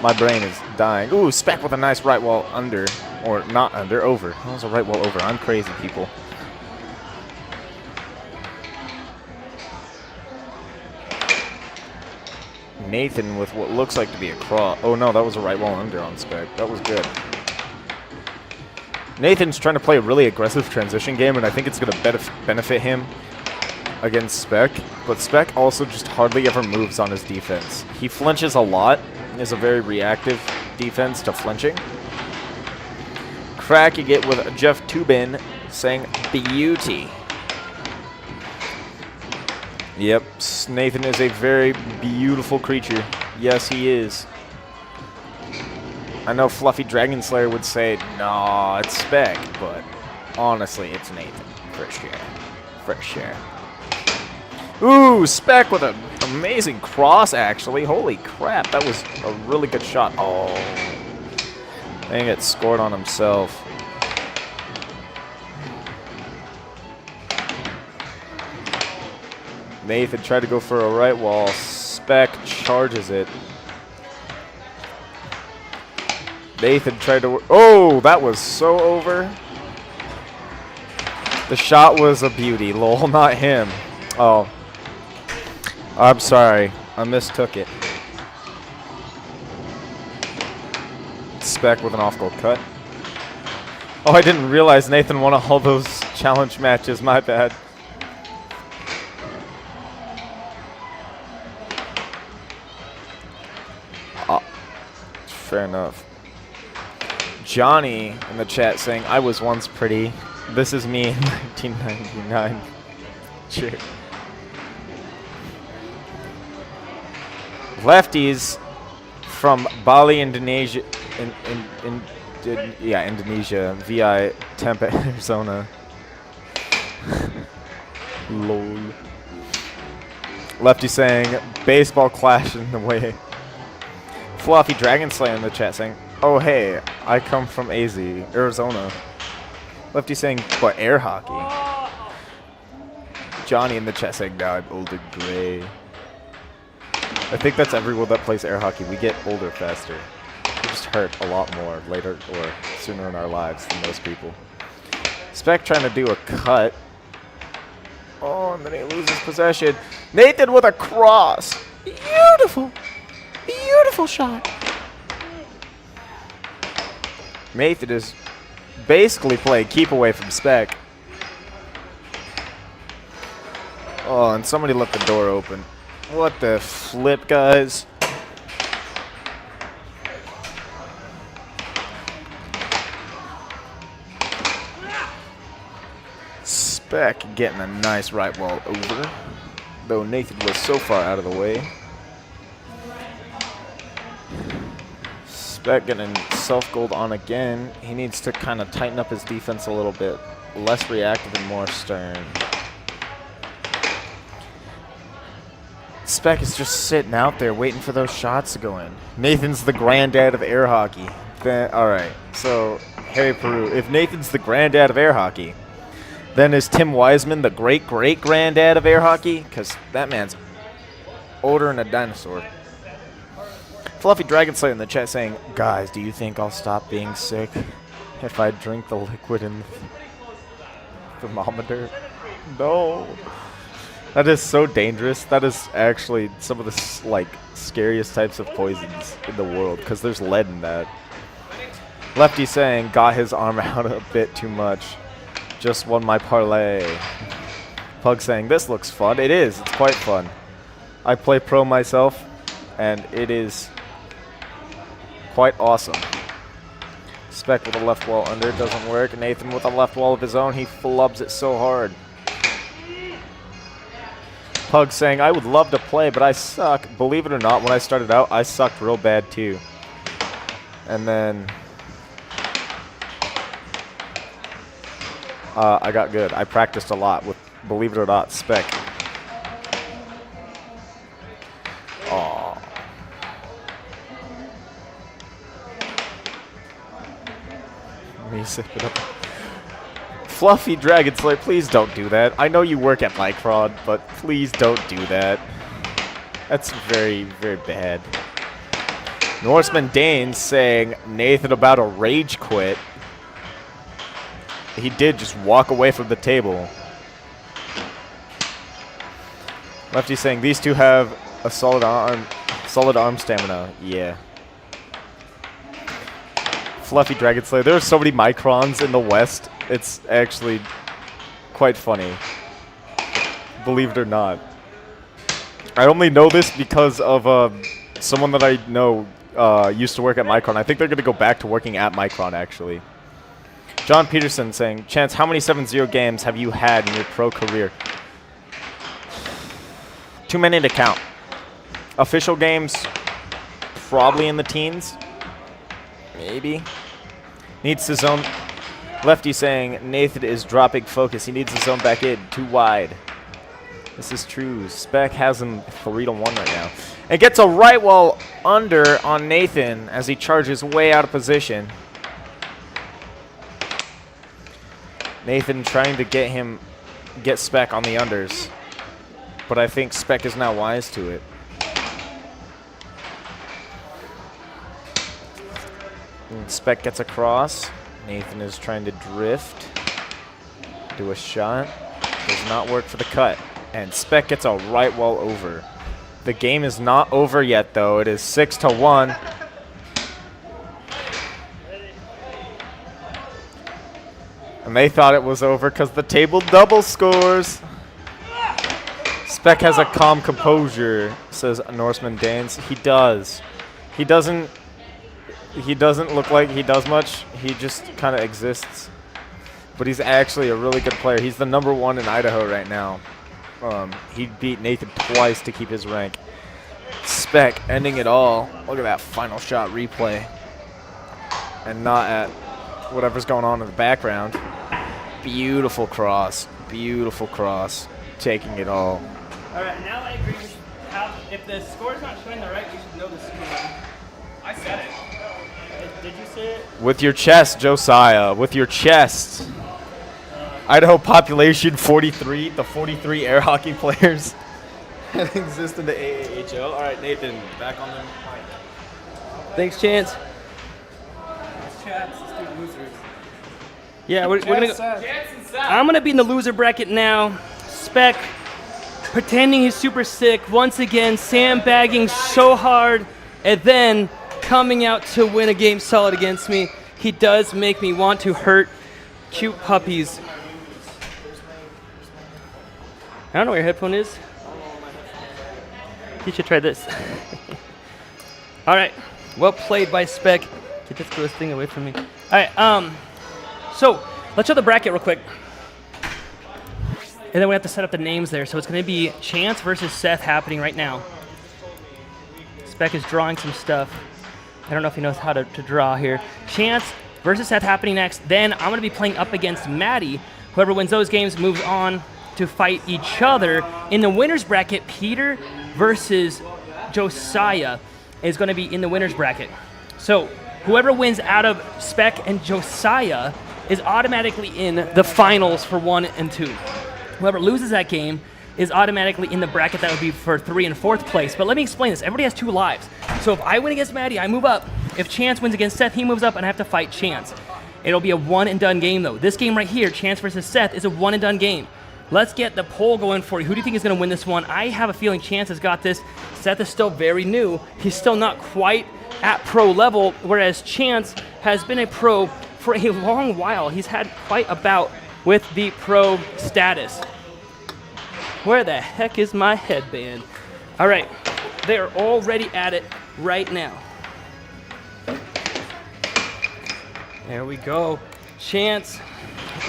My brain is dying. Ooh, Spec with a nice right wall under. Or not under, over. That was a right wall over. I'm crazy, people. Nathan with what looks like to be a cross. Oh no, that was a right wall under on Spec. That was good. Nathan's trying to play a really aggressive transition game, and I think it's going to benefit him against Spec. But Spec also just hardly ever moves on his defense. He flinches a lot. He has a very reactive defense to flinching. Cracking it with Jeff Tubin saying beauty. Yep, Nathan is a very beautiful creature. Yes, he is. I know Fluffy Dragon Slayer would say, nah, it's Spec, but honestly, it's Nathan. For sure. For sure. Ooh, Spec with an amazing cross, actually. Holy crap, that was a really good shot. Oh. Dang it, scored on himself. Nathan tried to go for a right wall. Spec charges it. Nathan tried to... Oh, that was so over. The shot was a beauty. Lol, not him. Oh. I'm sorry. I mistook it. Spec with an off-goal cut. Oh, I didn't realize Nathan won all those challenge matches. My bad. Fair enough. Johnny in the chat saying, I was once pretty. This is me in 1999. Cheer. Lefties from Bali, Indonesia. Indonesia. VI Tempe, Arizona. Lol. Lefty saying, baseball clash in the way. Fluffy Dragon Slayer in the chat saying, oh hey, I come from AZ, Arizona. Lefty saying, but air hockey. Johnny in the chat saying, now I'm older gray. I think that's everyone that plays air hockey. We get older faster. We just hurt a lot more later or sooner in our lives than most people. Spec trying to do a cut. Oh, and then he loses possession. Nathan with a cross. Beautiful. Beautiful shot. Nathan is basically playing keep away from Spec. Oh, and somebody left the door open. What the flip, guys? Spec getting a nice right wall over. Though Nathan was so far out of the way. Spec getting self-gold on again. He needs to kind of tighten up his defense a little bit. Less reactive and more stern. Spec is just sitting out there waiting for those shots to go in. Nathan's the granddad of air hockey. Alright, so Harry Peru. If Nathan's the granddad of air hockey, then is Tim Wiseman the great-great-granddad of air hockey? Because that man's older than a dinosaur. Fluffy Dragon Slayer in the chat saying, guys, do you think I'll stop being sick if I drink the liquid in the thermometer? No. That is so dangerous. That is actually some of the like scariest types of poisons in the world because there's lead in that. Lefty saying, got his arm out a bit too much. Just won my parlay. Pug saying, this looks fun. It is. It's quite fun. I play pro myself, and it is quite awesome. Spec with a left wall under. Doesn't work. Nathan with a left wall of his own. He flubs it so hard. Pug saying, I would love to play, but I suck. Believe it or not, when I started out, I sucked real bad too. And then I got good. I practiced a lot with, believe it or not, Spec. Aww. Me sip it up. Fluffy Dragon Slayer, please don't do that. I know you work at Micron, but please don't do that. That's very, very bad. Norseman Dane saying Nathan about to rage quit. He did just walk away from the table. Lefty saying these two have a solid arm stamina. Yeah. Fluffy Dragon Slayer. There are so many microns in the West. It's actually quite funny. Believe it or not. I only know this because of someone that I know used to work at Micron. I think they're going to go back to working at Micron, actually. John Peterson saying, Chance, how many 7-0 games have you had in your pro career? Too many to count. Official games, probably in the teens. Maybe. Needs to zone. Lefty saying, Nathan is dropping focus. He needs to zone back in. Too wide. This is true. Spec has him 3-1 right now. And gets a right wall under on Nathan as he charges way out of position. Nathan trying to get Spec on the unders. But I think Spec is now wise to it. And Spec gets across. Nathan is trying to drift. Do a shot. Does not work for the cut. And Spec gets a right wall over. The game is not over yet, though. It is 6-1. And they thought it was over because the table double scores. Spec has a calm composure, says Norseman Danes. He does. He doesn't look like he does much. He just kind of exists. But he's actually a really good player. He's the #1 in Idaho right now. He beat Nathan twice to keep his rank. Spec ending it all. Look at that final shot replay. And not at whatever's going on in the background. Beautiful cross. Beautiful cross. Taking it all. All right, now I agree with how, if the score's not showing the right, you should know the score. I said it. Did you say it? With your chest, Josiah. With your chest. Idaho population 43. The 43 air hockey players that exist in the AAHO. All right, Nathan, back on the mic. Thanks, Chance. Chats, let's do losers. Yeah, we're gonna go. Chance and Seth. I'm gonna be in the loser bracket now. Spec pretending he's super sick once again, sandbagging so hard, and then coming out to win a game solid against me. He does make me want to hurt cute puppies. I don't know where your headphone is. You should try this. All right, well played by Spec. Get this gross thing away from me. All right, so let's show the bracket real quick. And then we have to set up the names there. So it's going to be Chance versus Seth happening right now. Spec is drawing some stuff. I don't know if he knows how to draw here. Chance versus Seth happening next. Then I'm going to be playing up against Maddie. Whoever wins those games moves on to fight each other. In the winner's bracket, Peter versus Josiah is going to be in the winner's bracket. So whoever wins out of Spec and Josiah is automatically in the finals for 1 and 2. Whoever loses that game is automatically in the bracket that would be for 3 and 4th place. But let me explain this. Everybody has 2 lives. So if I win against Maddie, I move up. If Chance wins against Seth, he moves up, and I have to fight Chance. It'll be a 1 and done game, though. This game right here, Chance versus Seth, is a 1 and done game. Let's get the poll going for you. Who do you think is going to win this one? I have a feeling Chance has got this. Seth is still very new. He's still not quite at pro level, whereas Chance has been a pro for a long while. He's had quite a bout with the pro status. Where the heck is my headband? All right, they are already at it right now. There we go. Chance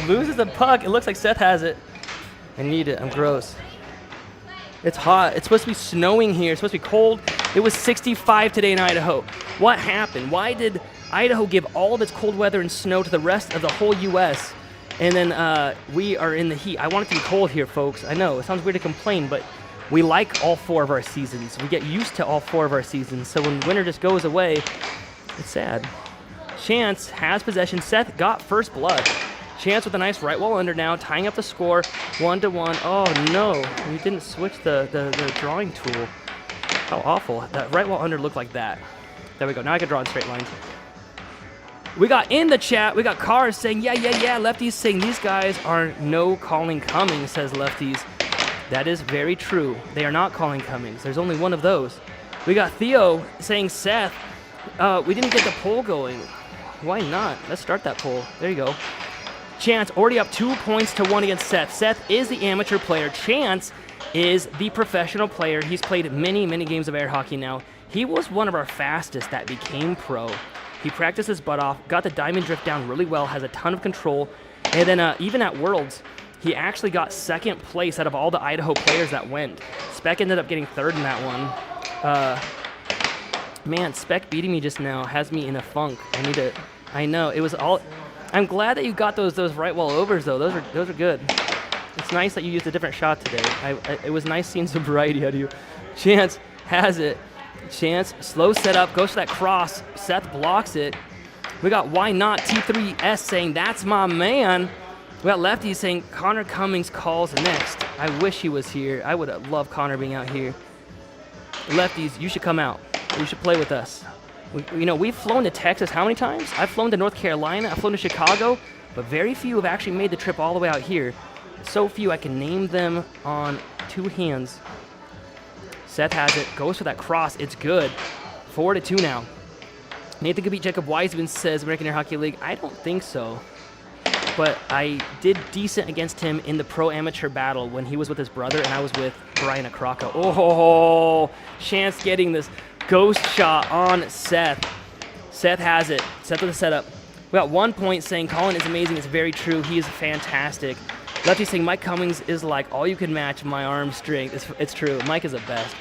loses the puck. It looks like Seth has it. I need it. I'm gross. It's hot. It's supposed to be snowing here. It's supposed to be cold. It was 65 today in Idaho. What happened? Why did Idaho give all of its cold weather and snow to the rest of the whole U.S.? And then we are in the heat. I want it to be cold here, folks. I know, it sounds weird to complain, but we like all 4 of our seasons. We get used to all 4 of our seasons. So when winter just goes away, it's sad. Chance has possession. Seth got first blood. Chance with a nice right wall under now, tying up the score 1-1. Oh no, you didn't switch the drawing tool. How awful. That right wall under looked like that. There we go. Now I can draw in straight lines. We got in the chat, we got cars saying, yeah. Lefties saying these guys are no calling Cummings, says Lefties. That is very true. They are not calling Cummings. There's only one of those. We got Theo saying, Seth, we didn't get the poll going. Why not? Let's start that poll. There you go. Chance already up 2 points to 1 against Seth. Seth is the amateur player. Chance is the professional player. He's played many games of air hockey now. He was one of our fastest that became pro. He practiced his butt off, got the diamond drift down really well, has a ton of control, and then even at Worlds, he actually got second place out of all the Idaho players that went. Spec ended up getting third in that one. Man, Spec beating me just now has me in a funk. I know, it was all, I'm glad that you got those right wall overs though, those are good. It's nice that you used a different shot today. It was nice seeing some variety out of you. Chance has it. Chance, slow setup, goes for that cross. Seth blocks it. We got Why Not T3S saying, that's my man. We got Lefty saying, Connor Cummings calls next. I wish he was here. I would have loved Connor being out here. Lefties, you should come out. You should play with us. We've flown to Texas how many times? I've flown to North Carolina. I've flown to Chicago. But very few have actually made the trip all the way out here. So few I can name them on 2 hands. Seth has it, goes for that cross, it's good. 4-2 now. Nathan could beat Jacob Wiseman, says American Air Hockey League. I don't think so. But I did decent against him in the pro-amateur battle when he was with his brother and I was with Brian Akraka. Oh, Chance getting this ghost shot on Seth. Seth has it. Seth with the setup. We got 1 point saying Colin is amazing. It's very true. He is fantastic. Lefty saying Mike Cummings is like all you can match my arm strength. It's true. Mike is the best.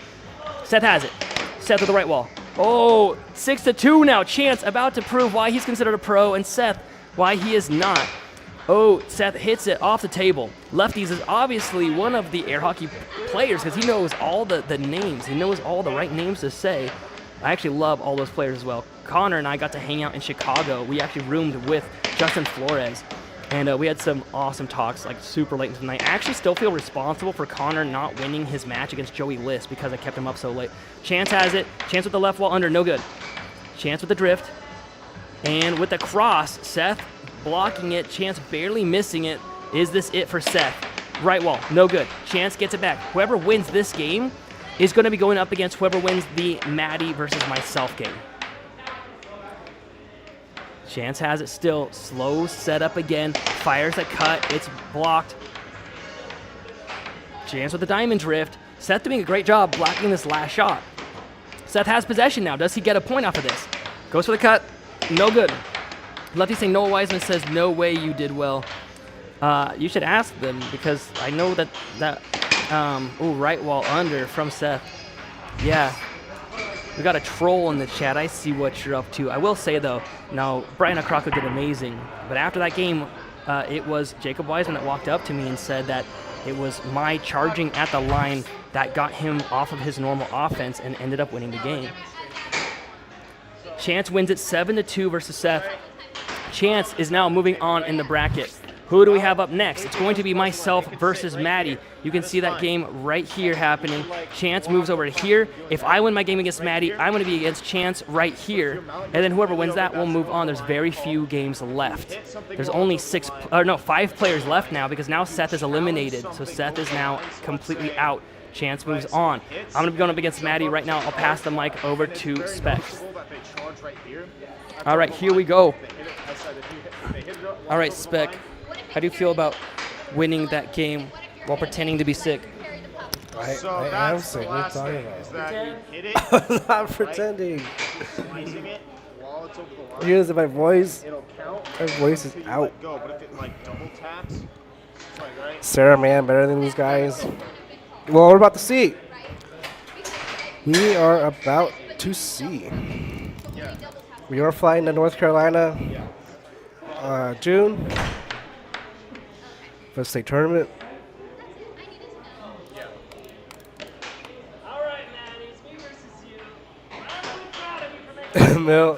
Seth has it. Seth with the right wall. Oh, 6-2 now. Chance about to prove why he's considered a pro, and Seth why he is not. Oh, Seth hits it off the table. Lefties is obviously one of the air hockey players because he knows all the names. He knows all the right names to say. I actually love all those players as well. Connor and I got to hang out in Chicago. We actually roomed with Justin Flores. And we had some awesome talks, like super late into the night. I actually still feel responsible for Connor not winning his match against Joey List because I kept him up so late. Chance has it. Chance with the left wall under, no good. Chance with the drift. And with the cross, Seth blocking it. Chance barely missing it. Is this it for Seth? Right wall, no good. Chance gets it back. Whoever wins this game is going to be going up against whoever wins the Maddie versus myself game. Chance has it still. Slow setup again. Fires a cut. It's blocked. Chance with the diamond drift. Seth doing a great job blocking this last shot. Seth has possession now. Does he get a point off of this? Goes for the cut. No good. Lefty saying Noah Wiseman says, no way you did well. You should ask them because I know that right wall under from Seth. Yeah. We got a troll in the chat. I see what you're up to. I will say, though, no, Brian Akraka did amazing. But after that game, it was Jacob Wiseman that walked up to me and said that it was my charging at the line that got him off of his normal offense and ended up winning the game. Chance wins it 7-2 versus Seth. Chance is now moving on in the bracket. Who do we have up next? It's going to be myself versus Maddie. You can see that game right here happening. Chance moves over to here. If I win my game against Maddie, I'm going to be against Chance right here. And then whoever wins that will move on. There's very few games left. There's only 5 players left now because now Seth is eliminated. So Seth is now completely out. Chance moves on. I'm going to be going up against Maddie right now. I'll pass the mic over to Spec. All right, here we go. All right, Spec. How do you feel about winning that game while pretending to be sick? I am sick. What are you talking about? I'm not pretending. You hear this in my voice? My voice is out. Sarah, man, better than these guys. Well, we're about to see. We are about to see. We are flying to North Carolina, June. For the state tournament. All right, Maddie, it's me versus you. I'm really proud of you for making Mel,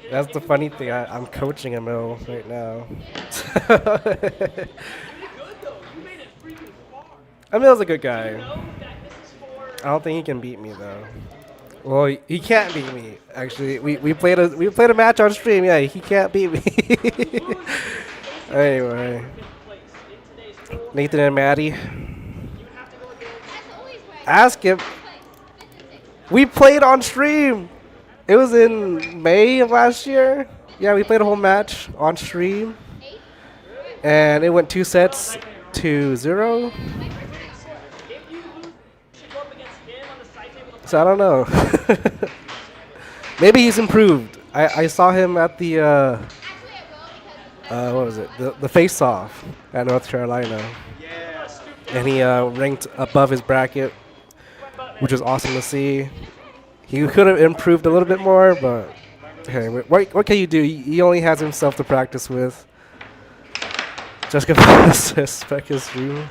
that's the funny thing. I'm coaching a Mel right now. Mel's a good guy. I don't think he can beat me though. Well, he can't beat me. Actually, we played a match on stream. Yeah, he can't beat me. Anyway, Nathan and Maddie. Ask him. We played on stream. It was in May of last year. Yeah, we played a whole match on stream, and it went 2-0. So I don't know. Maybe he's improved. I saw him at the what was it? The face-off at North Carolina, and he ranked above his bracket, which was awesome to see. He could have improved a little bit more, but hey, what can you do? He only has himself to practice with. Just gonna Spec his stream.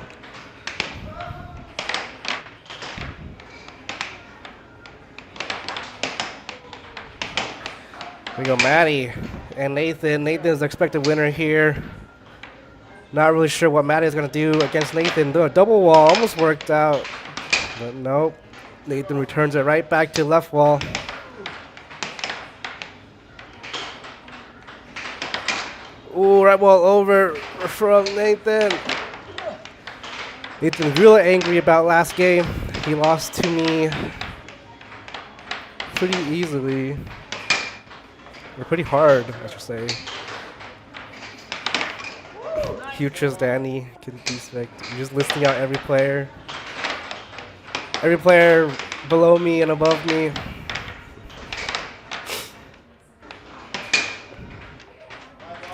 We go Maddie and Nathan. Nathan's the expected winner here. Not really sure what Maddie is going to do against Nathan. The double wall almost worked out, but nope. Nathan returns it right back to left wall. Ooh, right wall over from Nathan. Nathan's really angry about last game. He lost to me pretty easily. Or pretty hard, I should say. Huge Danny can be Spec. I'm just listing out every player. Every player below me and above me.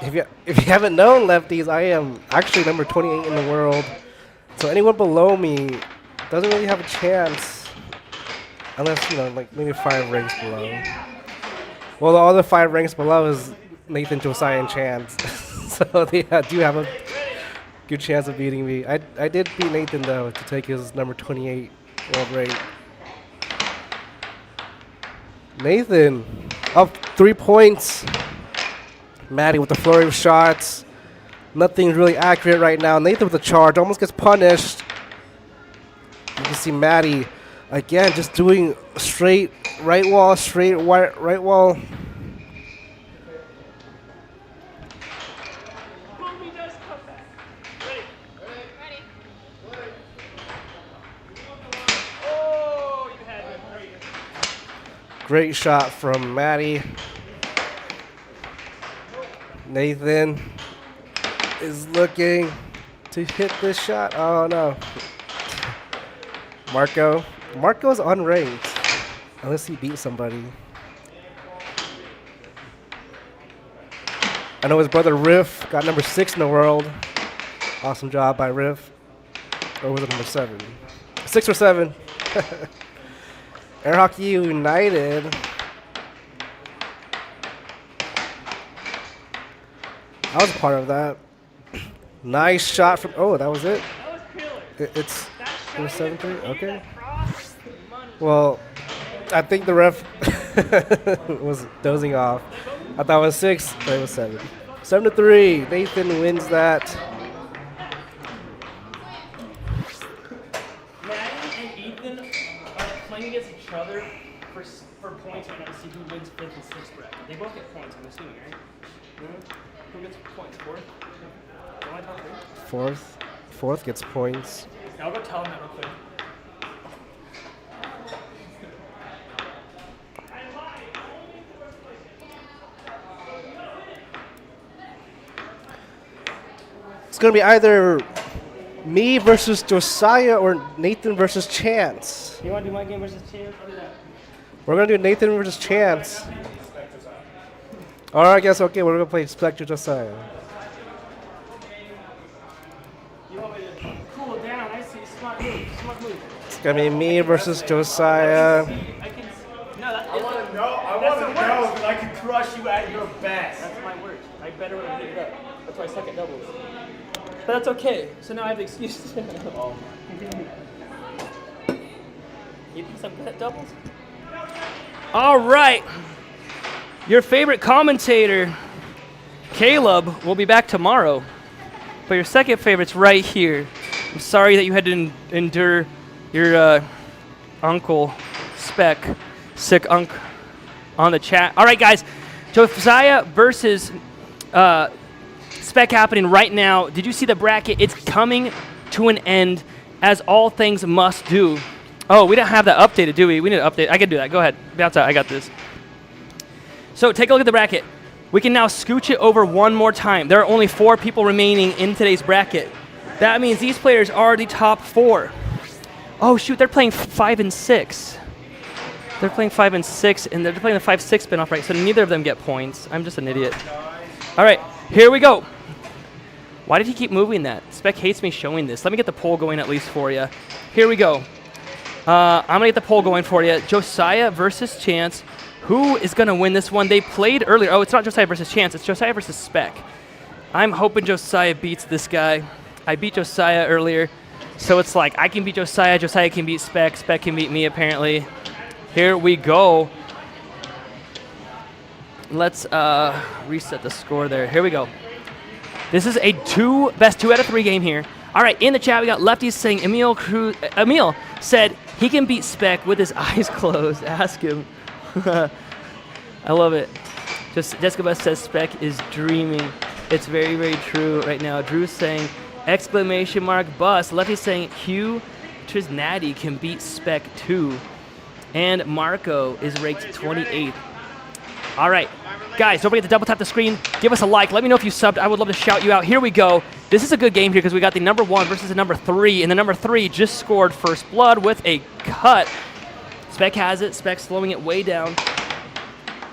If you haven't known, lefties, I am actually number 28 in the world. So anyone below me doesn't really have a chance. Unless, you know, like maybe 5 ranks below. Well, the other 5 ranks below is Nathan, Josiah, and Chance. So they do have a good chance of beating me. I did beat Nathan, though, to take his number 28 world rate. Nathan, up 3 points. Maddie with the flurry of shots. Nothing really accurate right now. Nathan with the charge almost gets punished. You can see Maddie, again, just doing straight right wall, straight right wall. Great shot from Maddie. Nathan is looking to hit this shot. Oh no. Marco's unranked. Unless he beat somebody. I know his brother Riff got number 6 in the world. Awesome job by Riff. Or was it number 7? 6 or 7. Air Hockey United. I was a part of that. Nice shot from. Oh, that was it. It's 7-3. Okay. Well, I think the ref was dozing off. I thought it was 6, but it was 7. 7-3. Nathan wins that. Maddie and Ethan are playing against each other for points right now to see who wins 5th and 6th bracket. They both get points, I'm assuming, right? Who gets points? 4th? Don't I talk to? 4th gets points. Yeah, I'll go tell him that real quick. It's going to be either me versus Josiah or Nathan versus Chance. You want to do my game versus Chance? I'll do that. We're going to do Nathan versus Chance. All right, I guess, okay, we're going to play Spec Josiah. You want me to cool it down? I see. Smart move. Smart move. It's going to be me versus Josiah. I can see. No, that's I want to know that I can crush you at your best. That's my word. I better would have picked it up. That's why I suck at doubles. But that's okay. So now I have the excuse. Oh. You think I'm good at doubles? All right. Your favorite commentator, Caleb, will be back tomorrow. But your second favorite's right here. I'm sorry that you had to endure your Uncle Spec, sick unk on the chat. All right, guys. Josiah versus Spec happening right now. Did you see the bracket? It's coming to an end, as all things must do. Oh, we don't have that updated, do we? We need to update. I can do that. Go ahead. Bounce out. I got this. So take a look at the bracket. We can now scooch it over one more time. There are only 4 people remaining in today's bracket. That means these players are the top 4. Oh, shoot. They're playing 5 and 6. They're playing 5 and 6, and they're playing the 5-6 spin-off, right? So neither of them get points. I'm just an idiot. All right. Here we go. Why did he keep moving that? Spec hates me showing this. Let me get the poll going at least for you. Here we go. I'm going to get the poll going for you. Josiah versus Chance. Who is going to win this one? They played earlier. Oh, it's not Josiah versus Chance. It's Josiah versus Spec. I'm hoping Josiah beats this guy. I beat Josiah earlier. So it's like I can beat Josiah. Josiah can beat Spec. Spec can beat me, apparently. Here we go. Let's reset the score there. Here we go. This is a best 2 out of 3 game here. All right, in the chat, we got lefties saying Emil said he can beat Spec with his eyes closed. Ask him. I love it. Jessica Best says Spec is dreaming. It's very, very true right now. Drew's saying exclamation mark bust. Lefty's saying Hugh Trisnati can beat Spec too. And Marco is ranked 28th. All right. Guys, don't forget to double tap the screen. Give us a like. Let me know if you subbed. I would love to shout you out. Here we go. This is a good game here because we got the number 1 versus the number 3. And the number 3 just scored first blood with a cut. Spec has it. Spec slowing it way down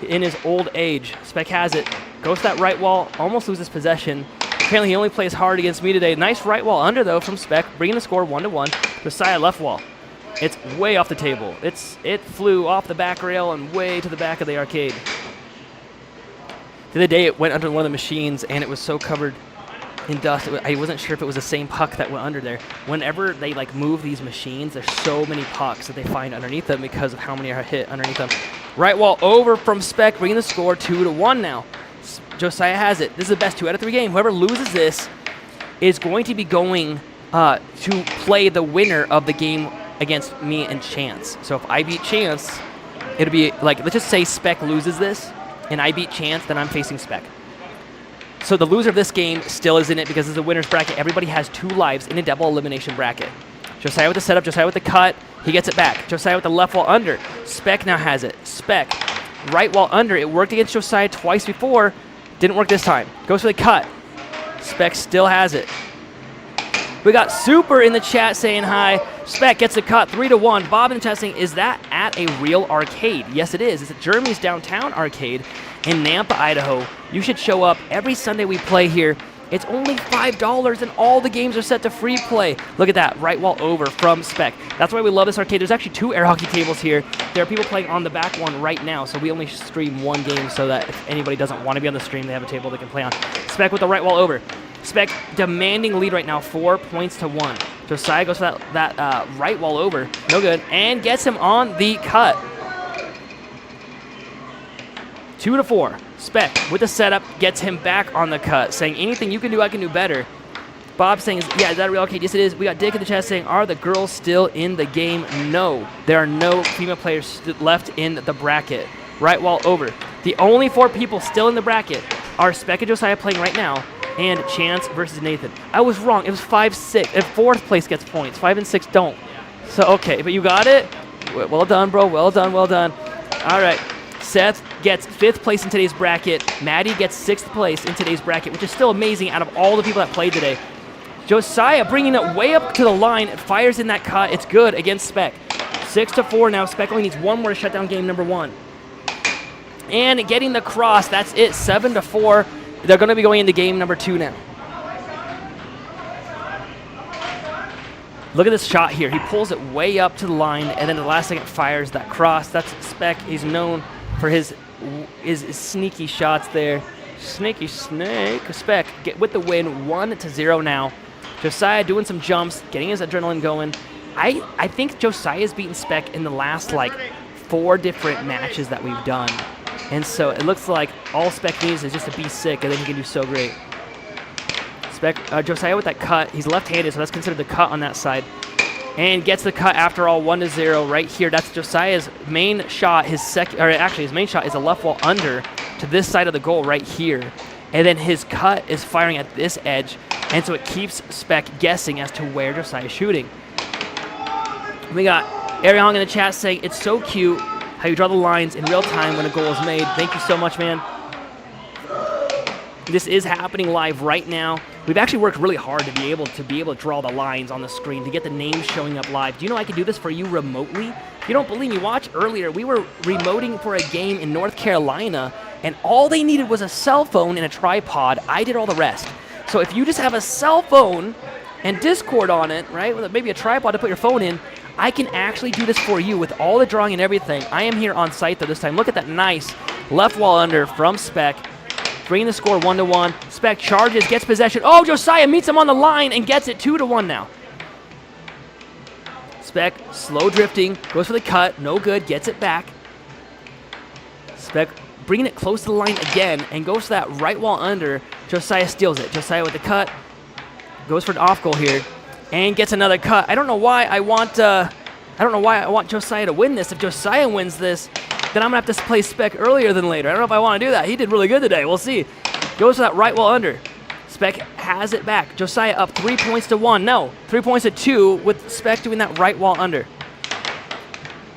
in his old age. Spec has it. Goes to that right wall. Almost loses possession. Apparently he only plays hard against me today. Nice right wall under, though, from Spec. Bringing the score 1-1. Josiah left wall. It's way off the table. It flew off the back rail and way to the back of the arcade. The other day it went under one of the machines and it was so covered in dust. I wasn't sure if it was the same puck that went under there. Whenever they like move these machines, there's so many pucks that they find underneath them because of how many are hit underneath them. Right wall over from Spec, bringing the score 2-1 now. Josiah has it. This is the best 2 out of 3 game. Whoever loses this is going to be going to play the winner of the game against me and Chance. So if I beat Chance, it'll be like, let's just say Spec loses this and I beat Chance, then I'm facing Spec. So the loser of this game still is in it because it's a winner's bracket. Everybody has 2 lives in a double elimination bracket. Josiah with the setup, Josiah with the cut. He gets it back. Josiah with the left wall under. Spec now has it. Spec, right wall under. It worked against Josiah twice before. Didn't work this time. Goes for the cut. Spec still has it. We got Super in the chat saying hi. Spec gets the cut 3-1. Bob in the chat saying, is that at a real arcade? Yes, it is. It's at Germany's downtown arcade in Nampa, Idaho. You should show up every Sunday we play here. It's only $5 and all the games are set to free play. Look at that, right wall over from Spec. That's why we love this arcade. There's actually 2 air hockey tables here. There are people playing on the back one right now, so we only stream 1 game so that if anybody doesn't want to be on the stream, they have a table they can play on. Spec with the right wall over. Spec demanding lead right now, 4 points to 1. Josiah goes for that right wall over, no good, and gets him on the cut. 2-4. Spec with the setup gets him back on the cut, saying anything you can do, I can do better. Bob saying, yeah, is that a real arcade? Yes, it is. We got Dick in the chat saying, are the girls still in the game? No. There are no female players left in the bracket. Right wall over. The only 4 people still in the bracket are Spec and Josiah playing right now, and Chance versus Nathan. I was wrong. It was 5-6. If 4th place gets points, 5 and 6 don't. So, okay, but you got it? Well done, bro. Well done, well done. All right. Seth gets 5th place in today's bracket. Maddie gets 6th place in today's bracket, which is still amazing out of all the people that played today. Josiah bringing it way up to the line, fires in that cut. It's good against Spec. 6-4 now. Spec only needs 1 more to shut down game number 1. And getting the cross, that's it. 7-4. They're going to be going into game number 2 now. Look at this shot here. He pulls it way up to the line, and then the last second fires that cross. That's Spec. He's known for his sneaky shots there. Sneaky snake. Spec get with the win, 1-0 now. Josiah doing some jumps, getting his adrenaline going. I think Josiah's beaten Spec in the last, 4 different matches that we've done. And so it looks like all Spec needs is just to be sick, and then he can do so great. Spec, Josiah with that cut. He's left-handed, so that's considered the cut on that side. and gets the cut after all, 1-0 right here. That's Josiah's main shot. His main shot is a left wall under to this side of the goal right here. And then his cut is firing at this edge, and so it keeps Spec guessing as to where Josiah is shooting. We got Ariong in the chat saying, it's so cute how you draw the lines in real time when a goal is made. Thank you so much, man. This is happening live right now. We've actually worked really hard to be able to draw the lines on the screen, to get the names showing up live. Do you know I can do this for you remotely? If you don't believe me, watch earlier. We were remoting for a game in North Carolina, and all they needed was a cell phone and a tripod. I did all the rest. So if you just have a cell phone and Discord on it, right, with maybe a tripod to put your phone in, I can actually do this for you with all the drawing and everything. I am here on site, though, this time. Look at that nice left wall under from Spec. Bringing the score 1-1. Spec charges, gets possession. Oh, Josiah meets him on the line and gets it 2-1 now. Spec slow drifting, goes for the cut, no good, gets it back. Spec bringing it close to the line again and goes for that right wall under. Josiah steals it. Josiah with the cut, goes for an off goal here, and gets another cut. I don't know why I want Josiah to win this. If Josiah wins this, then I'm going to have to play Spec earlier than later. I don't know if I want to do that. He did really good today. We'll see. Goes for that right wall under. Spec has it back. Josiah up 3 points to 1. No, 3 points to 2 with Spec doing that right wall under.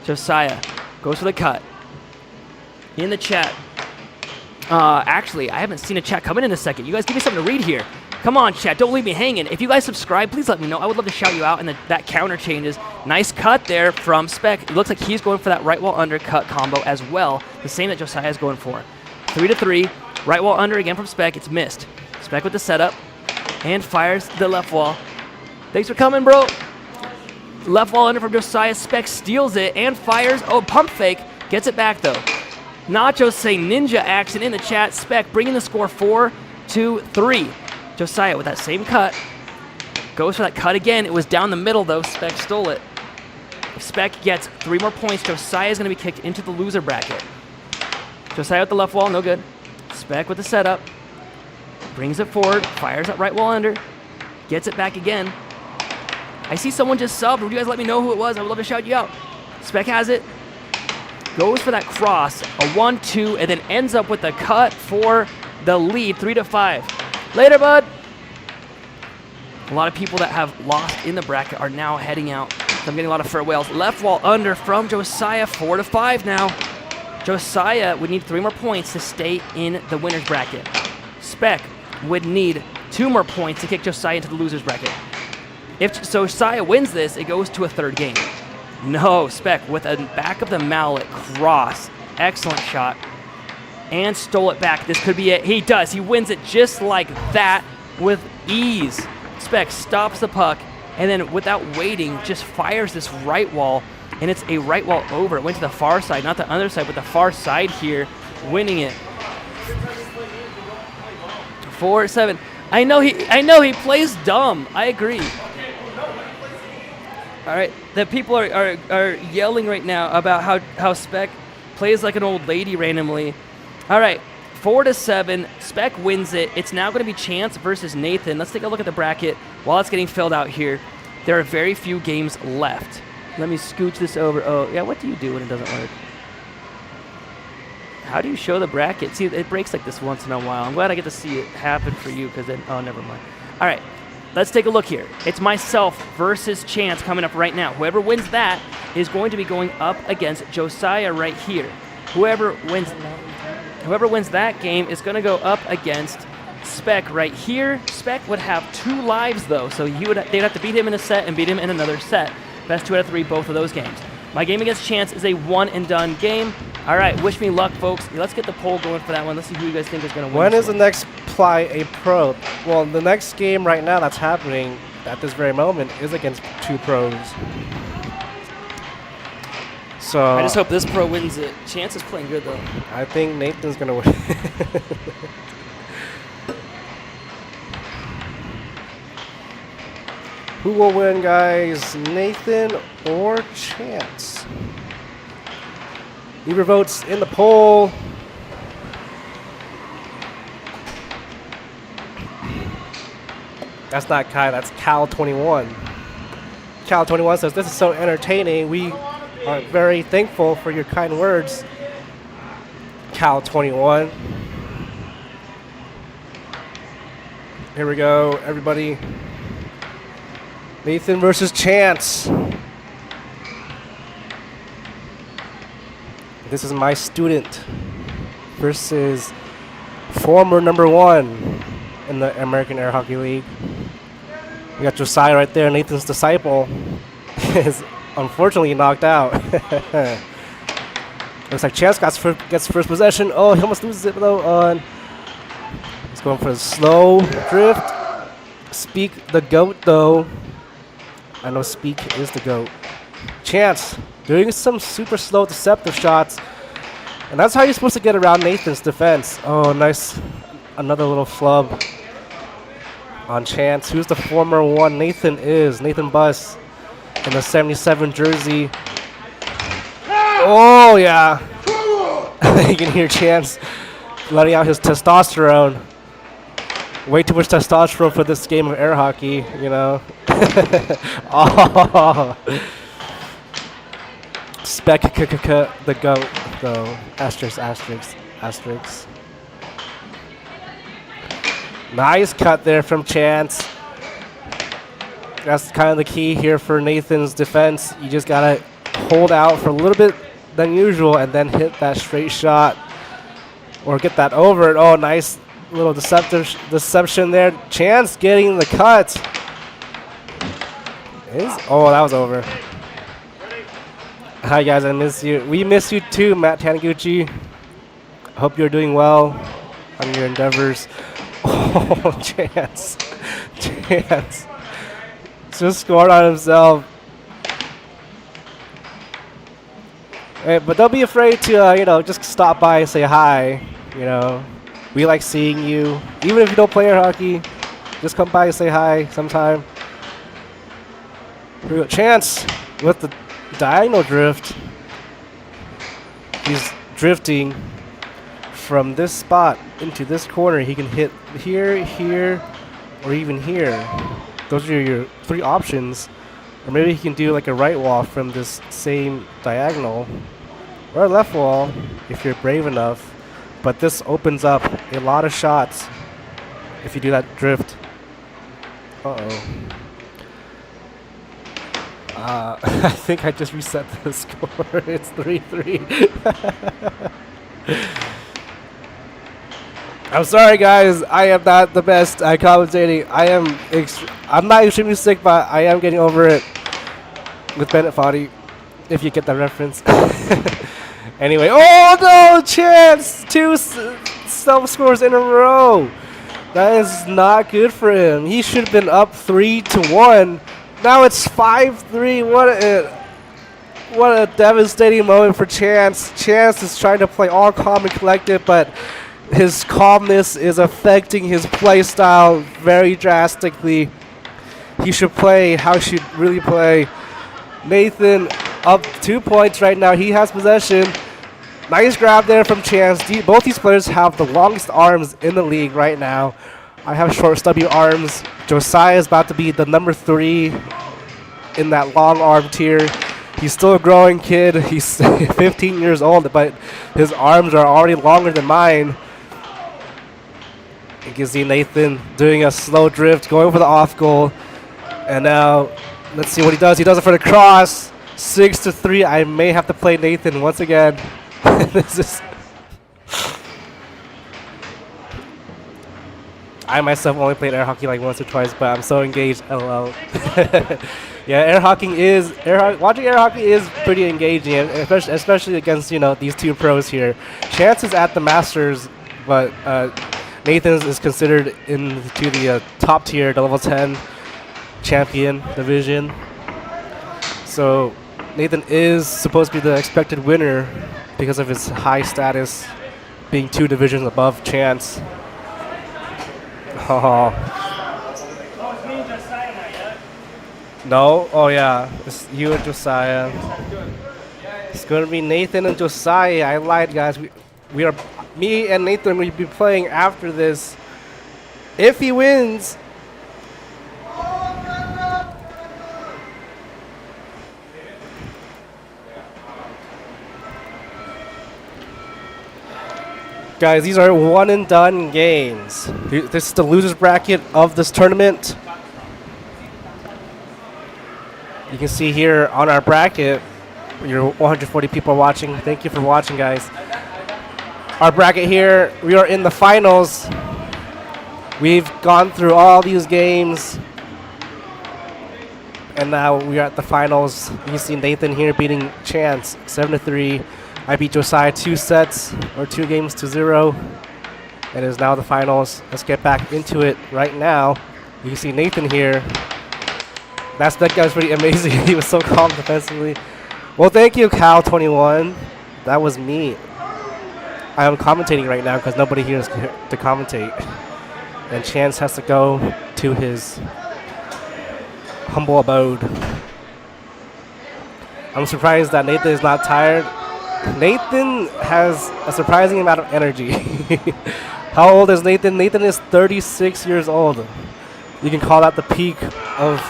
Josiah goes for the cut. In the chat. Actually, I haven't seen a chat come in a second. You guys give me something to read here. Come on, chat. Don't leave me hanging. If you guys subscribe, please let me know. I would love to shout you out, and that counter changes. Nice cut there from Spec. It looks like he's going for that right wall under cut combo as well. The same that Josiah is going for. 3-3. Right wall under again from Spec. It's missed. Spec with the setup and fires the left wall. Thanks for coming, bro. Left wall under from Josiah. Spec steals it and fires. Oh, pump fake. Gets it back, though. Nacho saying ninja action in the chat. Spec bringing the score 4-3. Josiah with that same cut. Goes for that cut again. It was down the middle, though. Spec stole it. If Spec gets 3 more points, Josiah is going to be kicked into the loser bracket. Josiah with the left wall, no good. Spec with the setup. Brings it forward. Fires that right wall under. Gets it back again. I see someone just subbed. Would you guys let me know who it was? I would love to shout you out. Spec has it. Goes for that cross. A 1-2, and then ends up with the cut for the lead. 3-5. Later, bud. A lot of people that have lost in the bracket are now heading out. So I'm getting a lot of farewells. Left wall under from Josiah, 4-5 now. Josiah would need 3 more points to stay in the winner's bracket. Spec would need 2 more points to kick Josiah into the loser's bracket. If Josiah wins this, it goes to a 3rd game. No, Spec with a back of the mallet cross. Excellent shot. And stole it back. This could be it. He does. He wins it just like that with ease. Spec stops the puck, and then without waiting, just fires this right wall, and it's a right wall over. It went to the far side, not the other side, but the far side here, winning it. 4-7. I know he plays dumb. I agree. All right, the people are yelling right now about how Spec plays like an old lady randomly. All right, 4-7. Spec wins it. It's now going to be Chance versus Nathan. Let's take a look at the bracket while it's getting filled out here. There are very few games left. Let me scooch this over. Oh, yeah, what do you do when it doesn't work? How do you show the bracket? See, it breaks like this once in a while. I'm glad I get to see it happen for you because then, oh, never mind. All right, let's take a look here. It's myself versus Chance coming up right now. Whoever wins that is going to be going up against Josiah right here. Whoever wins that game is going to go up against Spec right here. Spec would have 2 lives, though, so they'd have to beat him in a set and beat him in another set. Best 2 out of 3, both of those games. My game against Chance is a one-and-done game. All right, wish me luck, folks. Let's get the poll going for that one. Let's see who you guys think is going to win. When is the next Ply a Pro? Well, the next game right now that's happening at this very moment is against 2 pros. So I just hope this pro wins it. Chance is playing good, though. I think Nathan's going to win. Who will win, guys? Nathan or Chance? Leave your votes in the poll. That's not Kai, that's Cal21. Cal 21 says, "This is so entertaining. We are very thankful for your kind words." Cal 21. Here we go, everybody. Nathan versus Chance. This is my student versus former #1 in the American Air Hockey League. We got Josiah right there. Nathan's disciple is unfortunately knocked out. Looks like Chance gets first possession. Oh, he almost loses it though. He's going for a slow drift. Speak the GOAT though. I know Speak is the GOAT. Chance doing some super slow deceptive shots. And that's how you're supposed to get around Nathan's defense. Oh, nice. Another little flub on Chance. Who's the former one? Nathan is. Nathan Buss in the 77 jersey. Oh, yeah. You can hear Chance letting out his testosterone. Way too much testosterone for this game of air hockey, you know. Oh. Spec the GOAT, though. Asterisk, asterisk, asterisk. Nice cut there from Chance. That's kind of the key here for Nathan's defense. You just gotta hold out for a little bit than usual and then hit that straight shot or get that over it. Oh, nice little deception there. Chance getting the cut. Oh, that was over. Hi guys, I miss you. We miss you too, Matt Taniguchi. Hope you're doing well on your endeavors. Oh, Chance. Chance. Just scored on himself. Hey, but don't be afraid to, you know, just stop by and say hi. You know, we like seeing you. Even if you don't play air hockey, just come by and say hi sometime. Here we go. Chance with the diagonal drift. He's drifting from this spot into this corner. He can hit here, here, or even here. Those are your 3 options. Or maybe he can do like a right wall from this same diagonal. Or a left wall if you're brave enough. But this opens up a lot of shots if you do that drift. Uh-oh. I think I just reset the score. It's 3-3. I'm sorry, guys. I am not the best at commentating. I'm not extremely sick, but I am getting over it with Bennett Foddy, if you get that reference. Anyway, oh no, Chance! 2 self-scores in a row. That is not good for him. He should have been up 3-1. Now it's 5-3. What a devastating moment for Chance. Chance is trying to play all calm and collected, but his calmness is affecting his play style very drastically. He should play how he should really play. Nathan up 2 points right now. He has possession. Nice grab there from Chance. Both these players have the longest arms in the league right now. I have short, stubby arms. Josiah is about to be the #3 in that long arm tier. He's still a growing kid. He's 15 years old, but his arms are already longer than mine. You can see Nathan doing a slow drift, going for the off goal. And now, let's see what he does. He does it for the cross. 6-3. I may have to play Nathan once again. This is... I myself only played air hockey like once or twice, but I'm so engaged. LOL. Yeah, watching air hockey is pretty engaging, especially against, you know, these 2 pros here. Chance is at the Masters, but Nathan is considered into the top tier, the level 10 champion division. So Nathan is supposed to be the expected winner because of his high status, being 2 divisions above Chance. Oh. Oh, it's me and Josiah now, yeah? No? Oh, yeah. It's you and Josiah. It's going to be Nathan and Josiah. I lied, guys. Me and Nathan will be playing after this. If he wins. Guys, these are one and done games. This is the losers bracket of this tournament. You can see here on our bracket, your 140 people watching. Thank you for watching, guys. Our bracket here, we are in the finals. We've gone through all these games, and now we are at the finals. You can see Nathan here beating Chance 7-3. I beat Josiah 2 sets, or 2 games to 0. It is now the finals. Let's get back into it right now. You can see Nathan here. That Spec guy was pretty amazing. He was so calm defensively. Well, thank you, Cal21. That was me. I am commentating right now because nobody here is to commentate. And Chance has to go to his humble abode. I'm surprised that Nathan is not tired. Nathan has a surprising amount of energy. How old is Nathan? Nathan is 36 years old. You can call that the peak of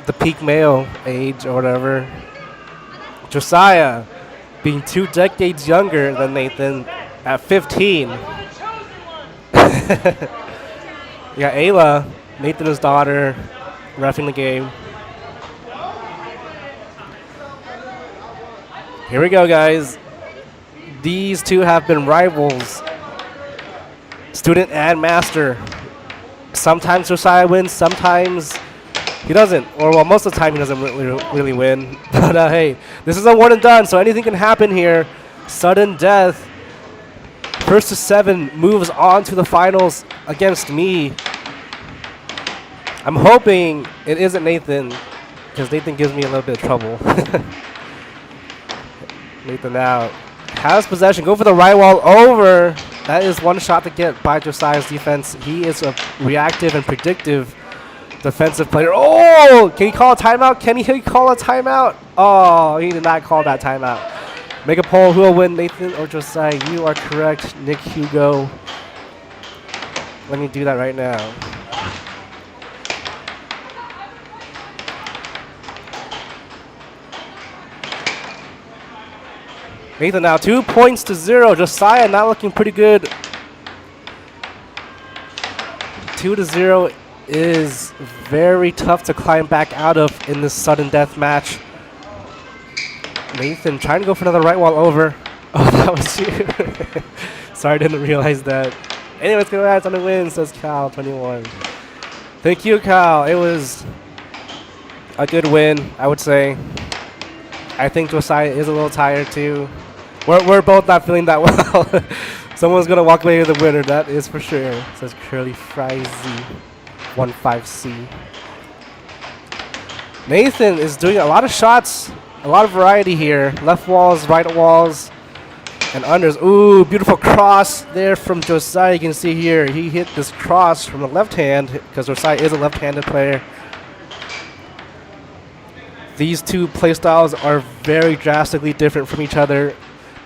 the peak male age or whatever. Josiah being 2 decades younger than Nathan at 15. You got Ayla, Nathan's daughter, reffing the game. Here we go, guys. These two have been rivals, student and master. Sometimes Josiah wins, sometimes he doesn't. Or, well, most of the time he doesn't really win. But, hey, this is a one and done, so anything can happen here. Sudden death. First to 7 moves on to the finals against me. I'm hoping it isn't Nathan, because Nathan gives me a little bit of trouble. Nathan now has possession. Go for the right wall over. That is one shot to get by Josiah's defense. He is a reactive and predictive defensive player. Oh! Can he call a timeout? Can he call a timeout? Oh, he did not call that timeout. Make a poll. Who will win, Nathan or Josiah? You are correct, Nick Hugo. Let me do that right now. Nathan now 2 points to 0. Josiah now looking pretty good. 2-0 is very tough to climb back out of in this sudden death match. Nathan trying to go for another right wall over. Oh, that was you. Sorry, I didn't realize that. Anyways, congrats on the win, says Cal21. Thank you, Cal. It was a good win, I would say. I think Josiah is a little tired too. We're both not feeling that well. Someone's gonna walk away with the winner, that is for sure. Says Curly Frizy 15C. Nathan is doing a lot of shots, a lot of variety here. Left walls, right walls, and unders. Ooh, beautiful cross there from Josiah. You can see here he hit this cross from the left hand because Josiah is a left-handed player. These two playstyles are very drastically different from each other.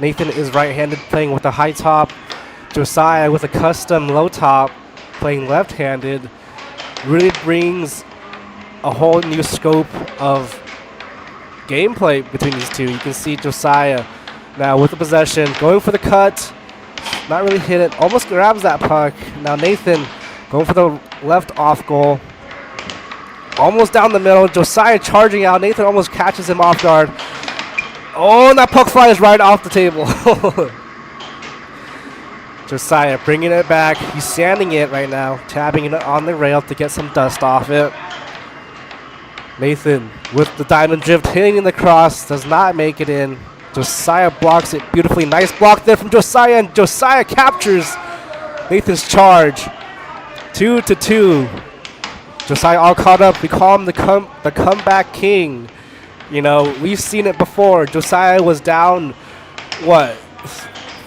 Nathan is right-handed, playing with a high top. Josiah with a custom low top, playing left-handed. Really brings a whole new scope of gameplay between these two. You can see Josiah now with the possession, going for the cut. Not really hit it, almost grabs that puck. Now Nathan going for the left off goal. Almost down the middle. Josiah charging out. Nathan almost catches him off guard. Oh, and that puck flies right off the table. Josiah bringing it back. He's sanding it right now. Tabbing it on the rail to get some dust off it. Nathan with the diamond drift hitting the cross. Does not make it in. Josiah blocks it beautifully. Nice block there from Josiah. And Josiah captures Nathan's charge. 2-2. Josiah all caught up. We call him the comeback king. You know, we've seen it before. Josiah was down, what,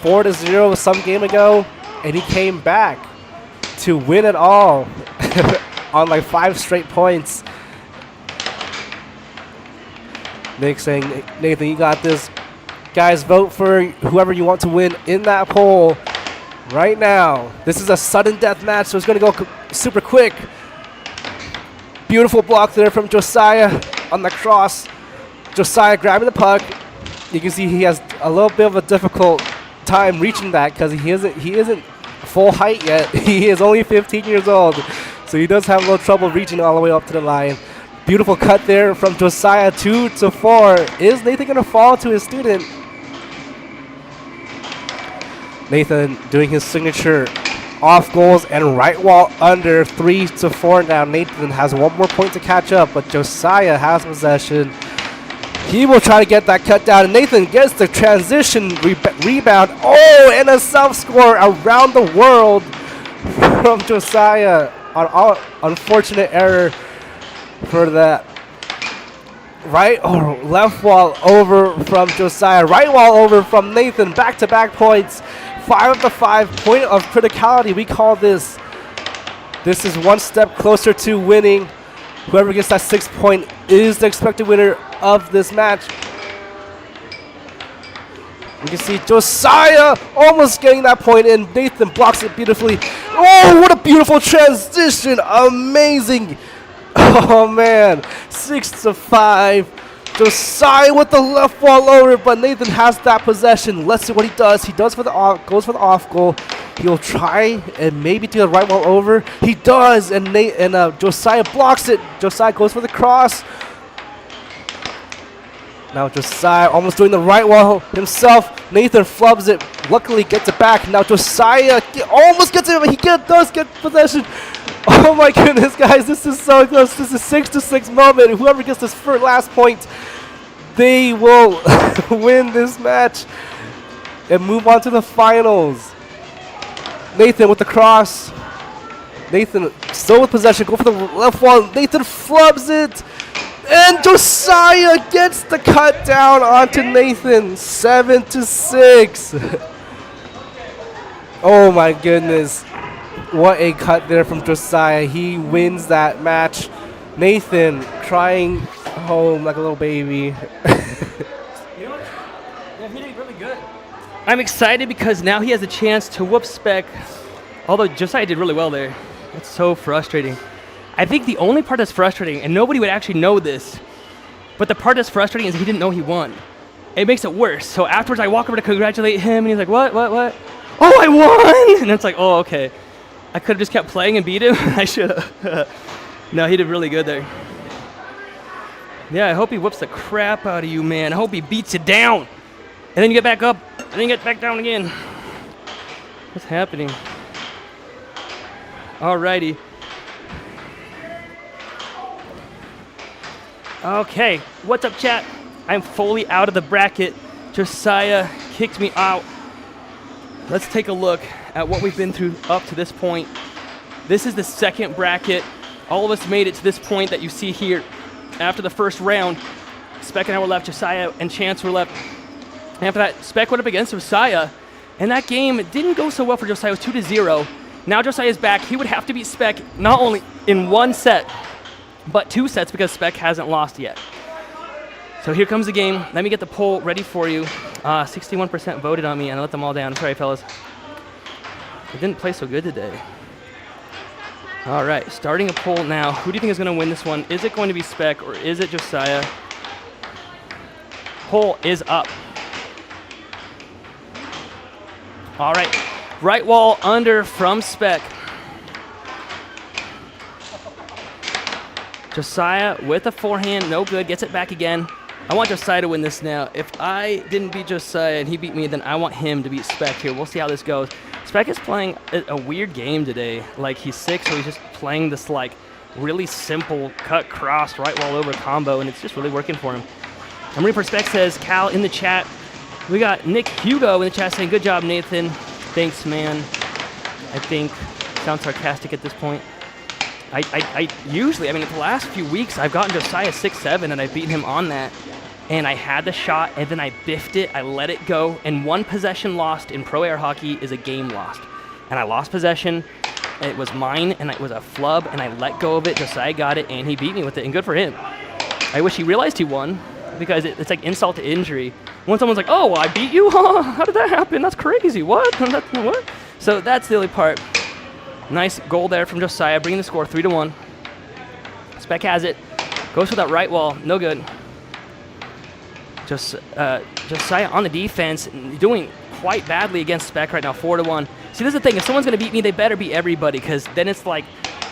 4-0 some game ago, and he came back to win it all on like 5 straight points. Nick saying, Nathan, you got this. Guys, vote for whoever you want to win in that poll right now. This is a sudden death match, so it's going to go super quick. Beautiful block there from Josiah on the cross. Josiah grabbing the puck. You can see he has a little bit of a difficult time reaching that because he isn't full height yet. He is only 15 years old, so he does have a little trouble reaching all the way up to the line. Beautiful cut there from Josiah, 2-4. Is Nathan going to fall to his student? Nathan doing his signature off goals and right wall under, 3-4 now. Nathan has one more point to catch up, but Josiah has possession. He will try to get that cut down, and Nathan gets the transition rebound. Oh, and a self-score around the world from Josiah. Unfortunate error for that. Right or left wall over from Josiah. Right wall over from Nathan. Back-to-back points. 5 of the 5. Point of criticality. We call this. This is one step closer to winning. Whoever gets that 6 point is the expected winner of this match. We can see Josiah almost getting that point in. Nathan blocks it beautifully. Oh, what a beautiful transition. Amazing. Oh, man. 6-5. Josiah with the left wall over, but Nathan has that possession. Let's see what he does. He does for the goes for the off goal. He'll try and maybe do the right wall over. He does, and Josiah blocks it. Josiah goes for the cross. Now Josiah almost doing the right wall himself. Nathan flubs it. Luckily gets it back. Now Josiah almost gets it, but he does get possession. Oh my goodness, guys, this is so close. This is 6-6 moment. Whoever gets this last point, they will win this match and move on to the finals. Nathan with the cross. Nathan still with possession. Go for the left wall. Nathan flubs it. And Josiah gets the cut down onto Nathan. 7-6. Oh my goodness. What a cut there from Josiah. He wins that match. Nathan crying home like a little baby. You know what? Yeah, he did really good. I'm excited because now he has a chance to whoop Spec. Although Josiah did really well there. That's so frustrating. I think the only part that's frustrating, and nobody would actually know this, but the part that's frustrating is he didn't know he won. It makes it worse. So afterwards I walk over to congratulate him, and he's like, what? Oh, I won! And it's like, oh, okay. I could have just kept playing and beat him. I should have. No, he did really good there. Yeah, I hope he whoops the crap out of you, man. I hope he beats you down. And then you get back up, and then you get back down again. What's happening? Alrighty. Okay, what's up, chat? I'm fully out of the bracket. Josiah kicked me out. Let's take a look at what we've been through up to this point. This is the second bracket. All of us made it to this point that you see here. After the first round, Spec and I were left, Josiah and Chance were left. After that, Spec went up against Josiah, and that game didn't go so well for Josiah. It was 2-0. Now Josiah's back. He would have to beat Spec not only in one set, but 2 sets because Spec hasn't lost yet. So here comes the game. Let me get the poll ready for you. 61% voted on me, and I let them all down. Sorry, fellas. I didn't play so good today. All right, starting a poll now. Who do you think is going to win this one? Is it going to be Spec or is it Josiah? Poll is up. All right, right wall under from Spec. Josiah with a forehand, no good, gets it back again. I want Josiah to win this now. If I didn't beat Josiah and he beat me, then I want him to beat Spec here. We'll see how this goes. Spec is playing a weird game today. Like, he's 6, so he's just playing this, like, really simple cut, cross, right wall over combo, and it's just really working for him. I'm reading for Spec says, Cal in the chat. We got Nick Hugo in the chat saying, good job, Nathan. Thanks, man. I think. Sounds sarcastic at this point. I usually, in the last few weeks, I've gotten Josiah 6-7, and I've beaten him on that. And I had the shot, and then I biffed it, I let it go, and one possession lost in pro air hockey is a game lost. And I lost possession, it was mine, and it was a flub, and I let go of it, Josiah got it, and he beat me with it, and good for him. I wish he realized he won, because it's like insult to injury. When someone's like, oh, I beat you? How did that happen? That's crazy, what? What? So that's the only part. Nice goal there from Josiah, bringing the score 3-1. Spec has it, goes for that right wall, no good. Josiah on the defense, doing quite badly against Spec right now, 4-1. See, this is the thing. If someone's going to beat me, they better beat everybody, because then it's like,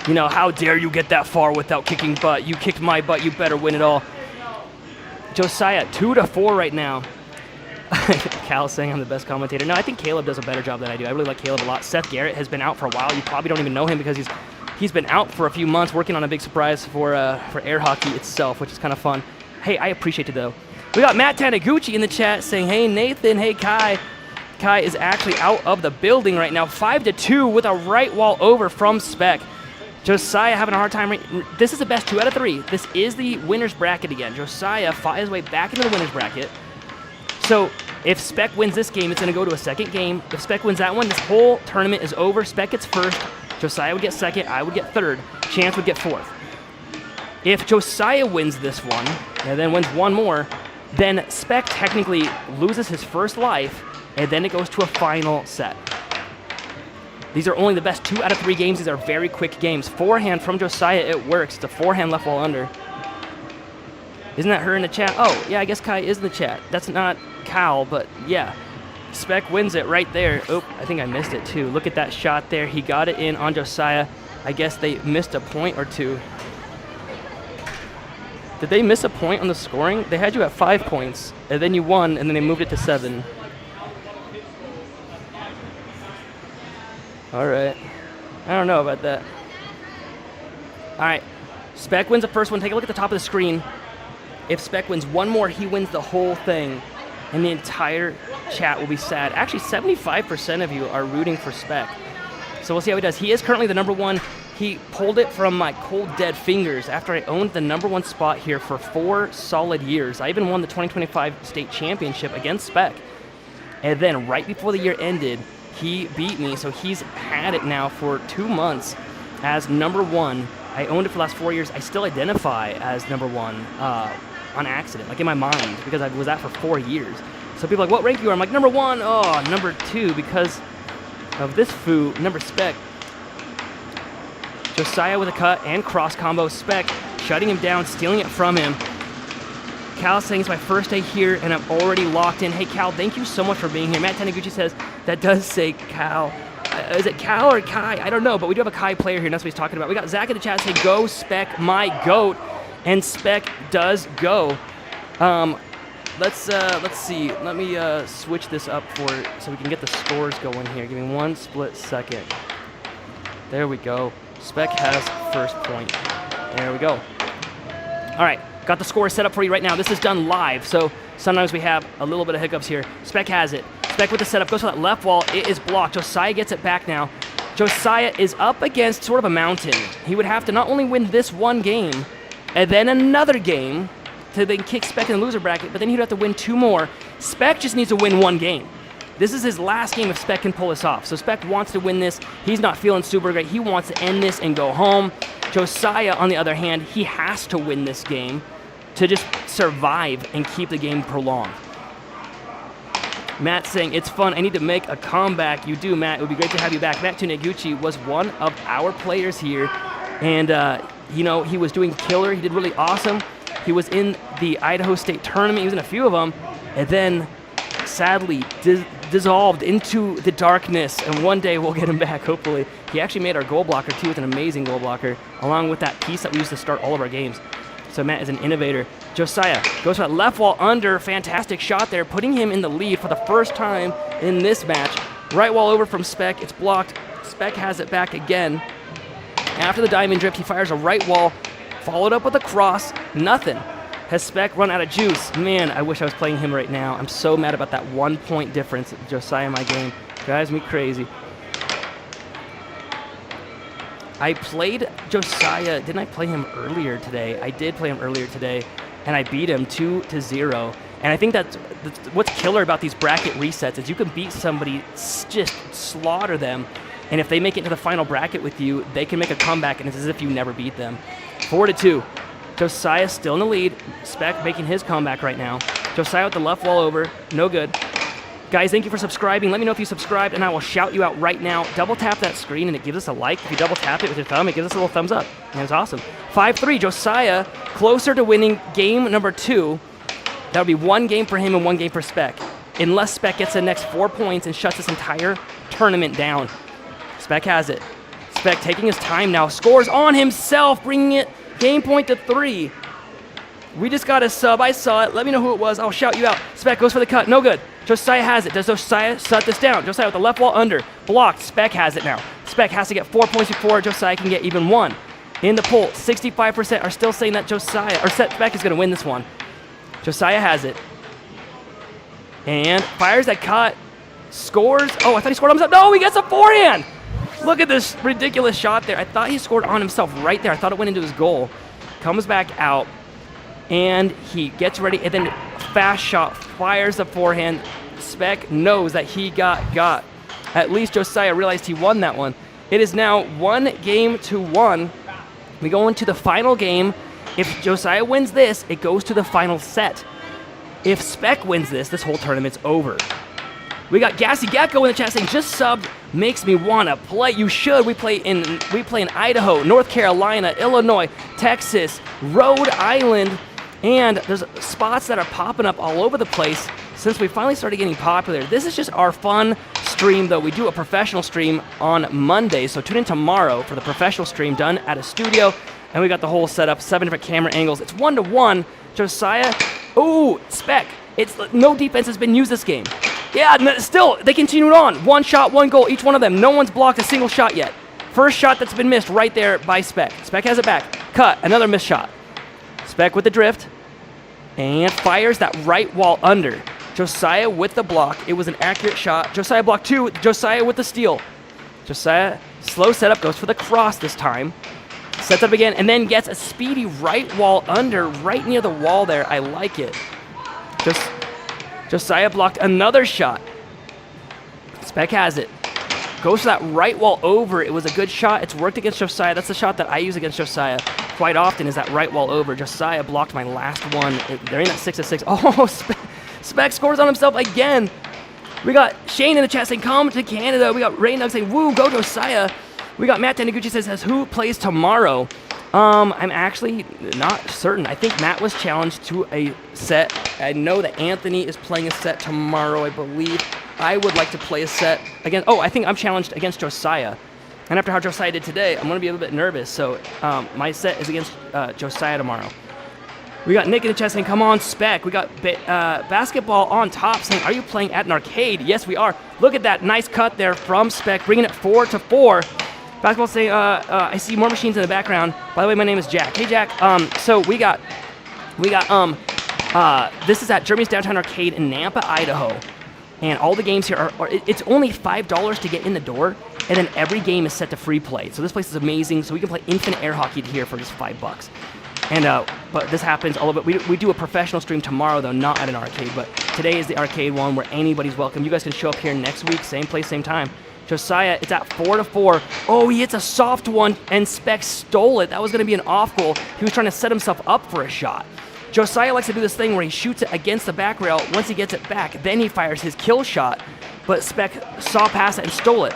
you know, how dare you get that far without kicking butt? You kicked my butt. You better win it all. Josiah, 2-4 right now. Cal saying I'm the best commentator. No, I think Caleb does a better job than I do. I really like Caleb a lot. Seth Garrett has been out for a while. You probably don't even know him because he's been out for a few months working on a big surprise for air hockey itself, which is kind of fun. Hey, I appreciate it, though. We got Matt Taniguchi in the chat saying, hey, Nathan, hey, Kai. Kai is actually out of the building right now. 5-2 with a right wall over from Spec. Josiah having a hard time. This is the best 2 out of 3. This is the winner's bracket again. Josiah fought his way back into the winner's bracket. So if Spec wins this game, it's going to go to a second game. If Spec wins that one, this whole tournament is over. Spec gets first. Josiah would get second. I would get third. Chance would get fourth. If Josiah wins this one, and then wins one more, then Spec technically loses his first life, and then it goes to a final set. These are only the best 2 out of 3 games. These are very quick games. Forehand from Josiah, it works. It's a forehand left wall under. Isn't that her in the chat? Oh, yeah, I guess Kai is in the chat. That's not Cal, but yeah. Spec wins it right there. Oh, I think I missed it too. Look at that shot there. He got it in on Josiah. I guess they missed a point or two. Did they miss a point on the scoring? They had you at 5 points, and then you won, and then they moved it to 7. All right. I don't know about that. All right. Spec wins the first one. Take a look at the top of the screen. If Spec wins one more, he wins the whole thing, and the entire chat will be sad. Actually, 75% of you are rooting for Spec. So we'll see how he does. He is currently the number 1. He pulled it from my cold, dead fingers after I owned the number 1 spot here for 4 solid years. I even won the 2025 state championship against Spec. And then right before the year ended, he beat me, so he's had it now for 2 months as number 1. I owned it for the last 4 years. I still identify as number 1 on accident, like in my mind, because I was at for 4 years. So people are like, what rank you are? I'm like, number 1. Oh, number 2, because of this foo, number Spec. Josiah with a cut and cross combo. Spec shutting him down, stealing it from him. Cal saying it's my first day here and I'm already locked in. Hey Cal, thank you so much for being here. Matt Taniguchi says that does say Cal. Is it Cal or Kai? I don't know, but we do have a Kai player here, and that's what he's talking about. We got Zach in the chat saying, go Spec, my goat. And Spec does go. Let's see. Let me switch this up so we can get the scores going here. Give me 1 split second. There we go. Spec has first point. There we go. All right, got the score set up for you right now. This is done live, so sometimes we have a little bit of hiccups here. Spec has it. Spec with the setup, goes for that left wall. It is blocked. Josiah gets it back now. Josiah is up against sort of a mountain. He would have to not only win this one game, and then another game to then kick Spec in the loser bracket, but then he'd have to win 2 more. Spec just needs to win 1 game. This is his last game if Spec can pull this off. So Spec wants to win this. He's not feeling super great. He wants to end this and go home. Josiah, on the other hand, he has to win this game to just survive and keep the game prolonged. Matt saying, it's fun. I need to make a comeback. You do, Matt. It would be great to have you back. Matt Taniguchi was one of our players here. And, you know, he was doing killer. He did really awesome. He was in the Idaho State tournament. He was in a few of them. And then, sadly, dissolved into the darkness, and one day we'll get him back, hopefully. He actually made our goal blocker, too, with an amazing goal blocker, along with that piece that we used to start all of our games. So Matt is an innovator. Josiah goes for that left wall under. Fantastic shot there, putting him in the lead for the first time in this match. Right wall over from Spec. It's blocked. Spec has it back again. After the diamond drift, he fires a right wall, followed up with a cross. Nothing. Has Spec run out of juice? Man, I wish I was playing him right now. I'm so mad about that 1 point difference. Josiah in my game drives me crazy. I played Josiah. Didn't I play him earlier today? I did play him earlier today, and I beat him 2-0. And I think that's what's killer about these bracket resets is you can beat somebody, just slaughter them, and if they make it to the final bracket with you, they can make a comeback, and it's as if you never beat them. 4-2. Josiah still in the lead. Spec making his comeback right now. Josiah with the left wall over. No good. Guys, thank you for subscribing. Let me know if you subscribed, and I will shout you out right now. Double tap that screen, and it gives us a like. If you double tap it with your thumb, it gives us a little thumbs up. And it's awesome. 5-3. Josiah closer to winning game number 2. That would be 1 game for him and 1 game for Spec. unless Spec gets the next 4 points and shuts this entire tournament down. Spec has it. Spec taking his time now, scores on himself, bringing it game point to 3. We just got a sub. I saw it. Let me know who it was. I'll shout you out. Spec goes for the cut. No good. Josiah has it. Does Josiah shut this down? Josiah with the left wall under. Blocked. Spec has it now. Spec has to get 4 points before Josiah can get even 1. In the poll, 65% are still saying that Josiah, or Spec is going to win this one. Josiah has it. And fires that cut. Scores. Oh, I thought he scored on himself. No, he gets a forehand. Look at this ridiculous shot there. I thought he scored on himself right there. I thought it went into his goal. Comes back out. And he gets ready, and then fast shot, fires the forehand. Spec knows that he got. At least Josiah realized he won that one. It is now 1-1. We go into the final game. If Josiah wins this, it goes to the final set. If Spec wins this whole tournament's over. We got Gassy Gecko in the chat saying, just subbed, makes me wanna play. You should. We play in Idaho, North Carolina, Illinois, Texas, Rhode Island. And there's spots that are popping up all over the place since we finally started getting popular. This is just our fun stream, though. We do a professional stream on Monday, so tune in tomorrow for the professional stream done at a studio. And we got the whole setup, 7 different camera angles. It's 1-1. Josiah, ooh, Spec. It's no defense has been used this game. Yeah, still, they continued on. 1 shot, 1 goal, each one of them. No one's blocked a single shot yet. First shot that's been missed right there by Spec. Spec has it back. Cut, another missed shot. Spec with the drift, and fires that right wall under. Josiah with the block. It was an accurate shot. Josiah blocked 2. Josiah with the steal. Josiah, slow setup, goes for the cross this time. Sets up again, and then gets a speedy right wall under, right near the wall there. I like it. Josiah blocked another shot. Spec has it. Goes for that right wall over. It was a good shot. It's worked against Josiah. That's the shot that I use against Josiah quite often, is that right wall over. Josiah blocked my last one. They're in at 6-6. Oh, Spec scores on himself again. We got Shane in the chat saying, come to Canada. We got Ray Nug saying, woo, go Josiah. We got Matt Taniguchi says, who plays tomorrow? I'm actually not certain. I think Matt was challenged to a set. I know that Anthony is playing a set tomorrow, I believe. I would like to play a set again. Oh, I think I'm challenged against Josiah. And after how Josiah did today, I'm going to be a little bit nervous. So my set is against Josiah tomorrow. We got Nick in the chat saying, come on, Spec. We got Basketball on top saying, are you playing at an arcade? Yes, we are. Look at that nice cut there from Spec, bringing it 4-4. Basketball saying, I see more machines in the background. By the way, my name is Jack. Hey, Jack. So we got this is at Germany's Downtown Arcade in Nampa, Idaho. And all the games here it's only $5 to get in the door, and then every game is set to free play. So this place is amazing. So we can play infinite air hockey here for just $5. And but this happens all of it. We do a professional stream tomorrow, though, not at an arcade. But today is the arcade one where anybody's welcome. You guys can show up here next week, same place, same time. Josiah, it's at 4-4. Oh, he hits a soft one, and Spec stole it. That was going to be an off goal. He was trying to set himself up for a shot. Josiah likes to do this thing where he shoots it against the back rail. Once he gets it back, then he fires his kill shot. But Spec saw past it and stole it.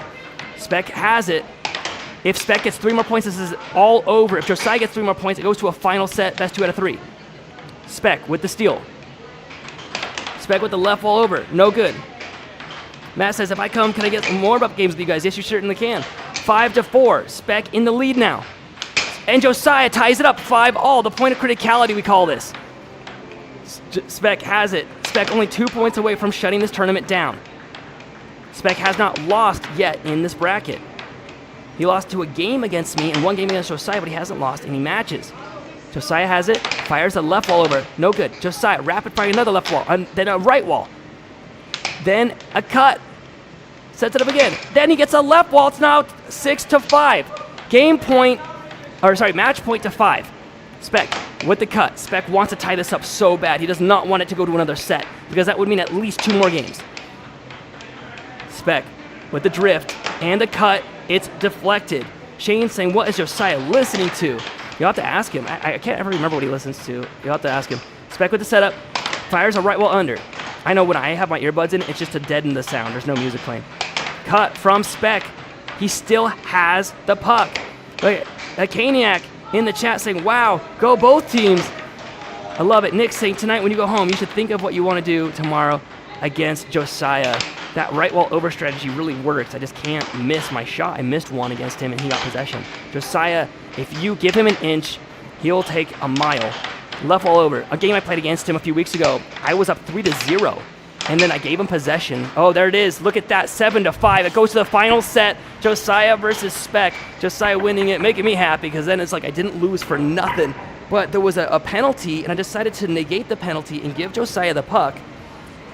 Spec has it. If Spec gets 3 more points, this is all over. If Josiah gets 3 more points, it goes to a final set. Best 2 out of 3. Spec with the steal. Spec with the left wall over. No good. Matt says, if I come, can I get some more up games with you guys? Yes, you certainly can. 5-4. Spec in the lead now. And Josiah ties it up 5-all. The point of criticality, we call this. Spec has it. Spec only 2 points away from shutting this tournament down. Spec has not lost yet in this bracket. He lost to a game against me and 1 game against Josiah, but he hasn't lost any matches. Josiah has it. Fires a left wall over. No good. Josiah rapid fire another left wall. Then a right wall. Then a cut. Sets it up again. Then he gets a left wall. It's now 6-5. Game point, or sorry, match point to 5. Spec with the cut. Spec wants to tie this up so bad. He does not want it to go to another set because that would mean at least 2 more games. Spec with the drift and the cut. It's deflected. Shane's saying, what is Josiah listening to? You'll have to ask him. I can't ever remember what he listens to. You'll have to ask him. Spec with the setup. Fires a right wall under. I know when I have my earbuds in, it's just to deaden the sound. There's no music playing. Cut from Spec. He still has the puck. Look at Caniac in the chat saying, wow, go both teams. I love it. Nick saying, tonight when you go home, you should think of what you want to do tomorrow. against Josiah. That right wall over strategy really works. I just can't miss my shot. I missed one against him, and he got possession. Josiah, if you give him an inch, he'll take a mile. Left wall over. A game I played against him a few weeks ago, I was up 3-0, and then I gave him possession. Oh, there it is. Look at that, 7-5. It goes to the final set. Josiah versus Spec. Josiah winning it, making me happy, because then it's like I didn't lose for nothing. But there was a penalty, and I decided to negate the penalty and give Josiah the puck.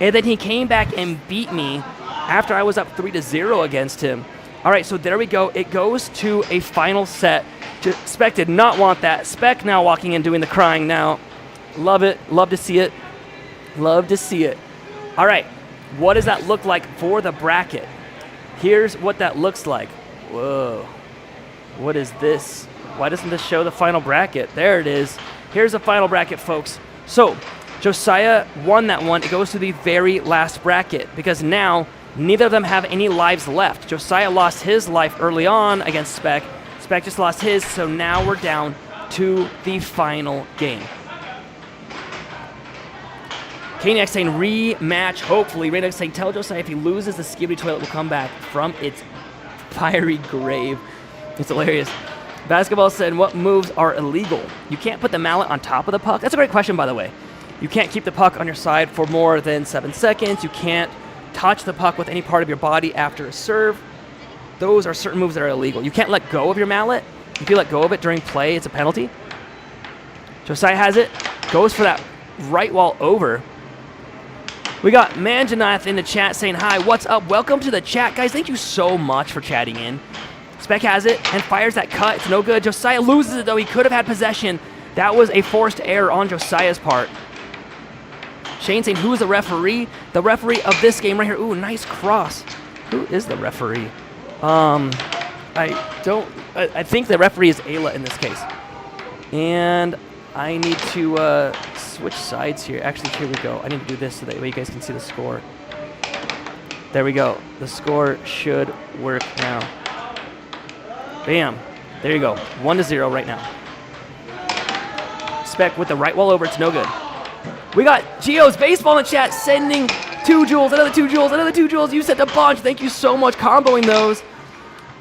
And then he came back and beat me after I was up 3-0 against him. All right, so there we go. It goes to a final set. Spec did not want that. Spec now walking in doing the crying now. Love it. Love to see it. Love to see it. All right, what does that look like for the bracket? Here's what that looks like. Whoa. What is this? Why doesn't this show the final bracket? There it is. Here's the final bracket, folks. So Josiah won that one. It goes to the very last bracket because now neither of them have any lives left. Josiah lost his life early on against Spec. Spec just lost his, so now we're down to the final game. Kaniak saying rematch, hopefully. Raynox saying tell Josiah if he loses, the skibidi toilet will come back from its fiery grave. It's hilarious. Basketball said, what moves are illegal? You can't put the mallet on top of the puck. That's a great question, by the way. You can't keep the puck on your side for more than 7 seconds. You can't touch the puck with any part of your body after a serve. Those are certain moves that are illegal. You can't let go of your mallet. If you let go of it during play, it's a penalty. Josiah has it. Goes for that right wall over. We got Manjanath in the chat saying, hi, what's up? Welcome to the chat. Guys, thank you so much for chatting in. Spec has it and fires that cut. It's no good. Josiah loses it, though. He could have had possession. That was a forced error on Josiah's part. Shane saying, who is the referee? The referee of this game right here. Ooh, nice cross. Who is the referee? I think the referee is Ayla in this case. And I need to switch sides here. Actually, here we go. I need to do this so that way you guys can see the score. There we go. The score should work now. Bam. There you go. 1-0 right now. Spec with the right wall over. It's no good. We got Geo's baseball in the chat sending 2 joules, another 2 joules, another 2 joules. You sent a bunch. Thank you so much comboing those.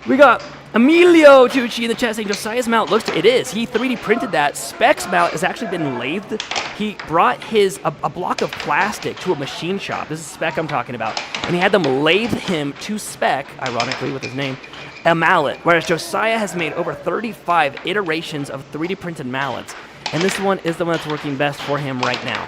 We got Emilio Tucci in the chat saying Josiah's mallet looks, it is. He 3D printed that. Spec's mallet has actually been lathed. He brought a block of plastic to a machine shop. This is Spec I'm talking about. And he had them lathe him to Spec, ironically with his name, a mallet. Whereas Josiah has made over 35 iterations of 3D printed mallets. And this one is the one that's working best for him right now.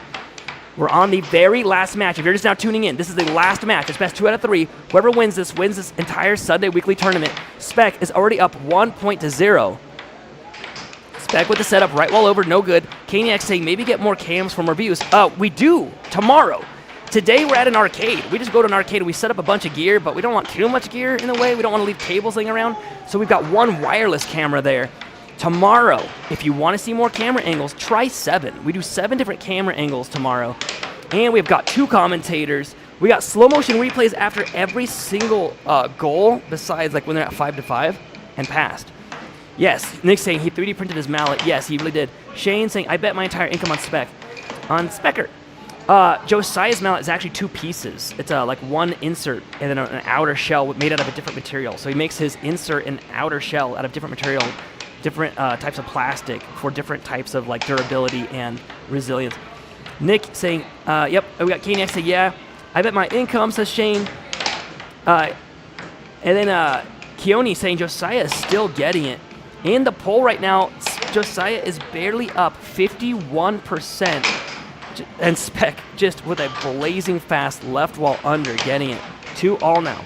We're on the very last match. If you're just now tuning in, this is the last match. It's best 2 out of 3. Whoever wins this entire Sunday weekly tournament. Spec is already up 1-0. Spec with the setup, right wall over, no good. Kaniak saying maybe get more cams from reviews. We do, tomorrow. Today we're at an arcade. We just go to an arcade and we set up a bunch of gear, but we don't want too much gear in the way. We don't want to leave cables laying around. So we've got 1 wireless camera there. Tomorrow, if you want to see more camera angles, try 7. We do 7 different camera angles tomorrow. And we've got 2 commentators. We got slow motion replays after every single goal, besides like when they're at 5-5 and past. Yes, Nick's saying he 3D printed his mallet. Yes, he really did. Shane saying, I bet my entire income on Spec. On Specker. Josiah's mallet is actually 2 pieces. It's like 1 insert and then an outer shell made out of a different material. So he makes his insert and outer shell out of different material, different types of plastic for different types of like durability and resilience. Nick saying, yep, we got Kaniak saying, yeah, I bet my income, says Shane. And then Keone saying Josiah is still getting it. In the poll right now, Josiah is barely up 51%. And Spec just with a blazing fast left wall under, getting it 2-2 now.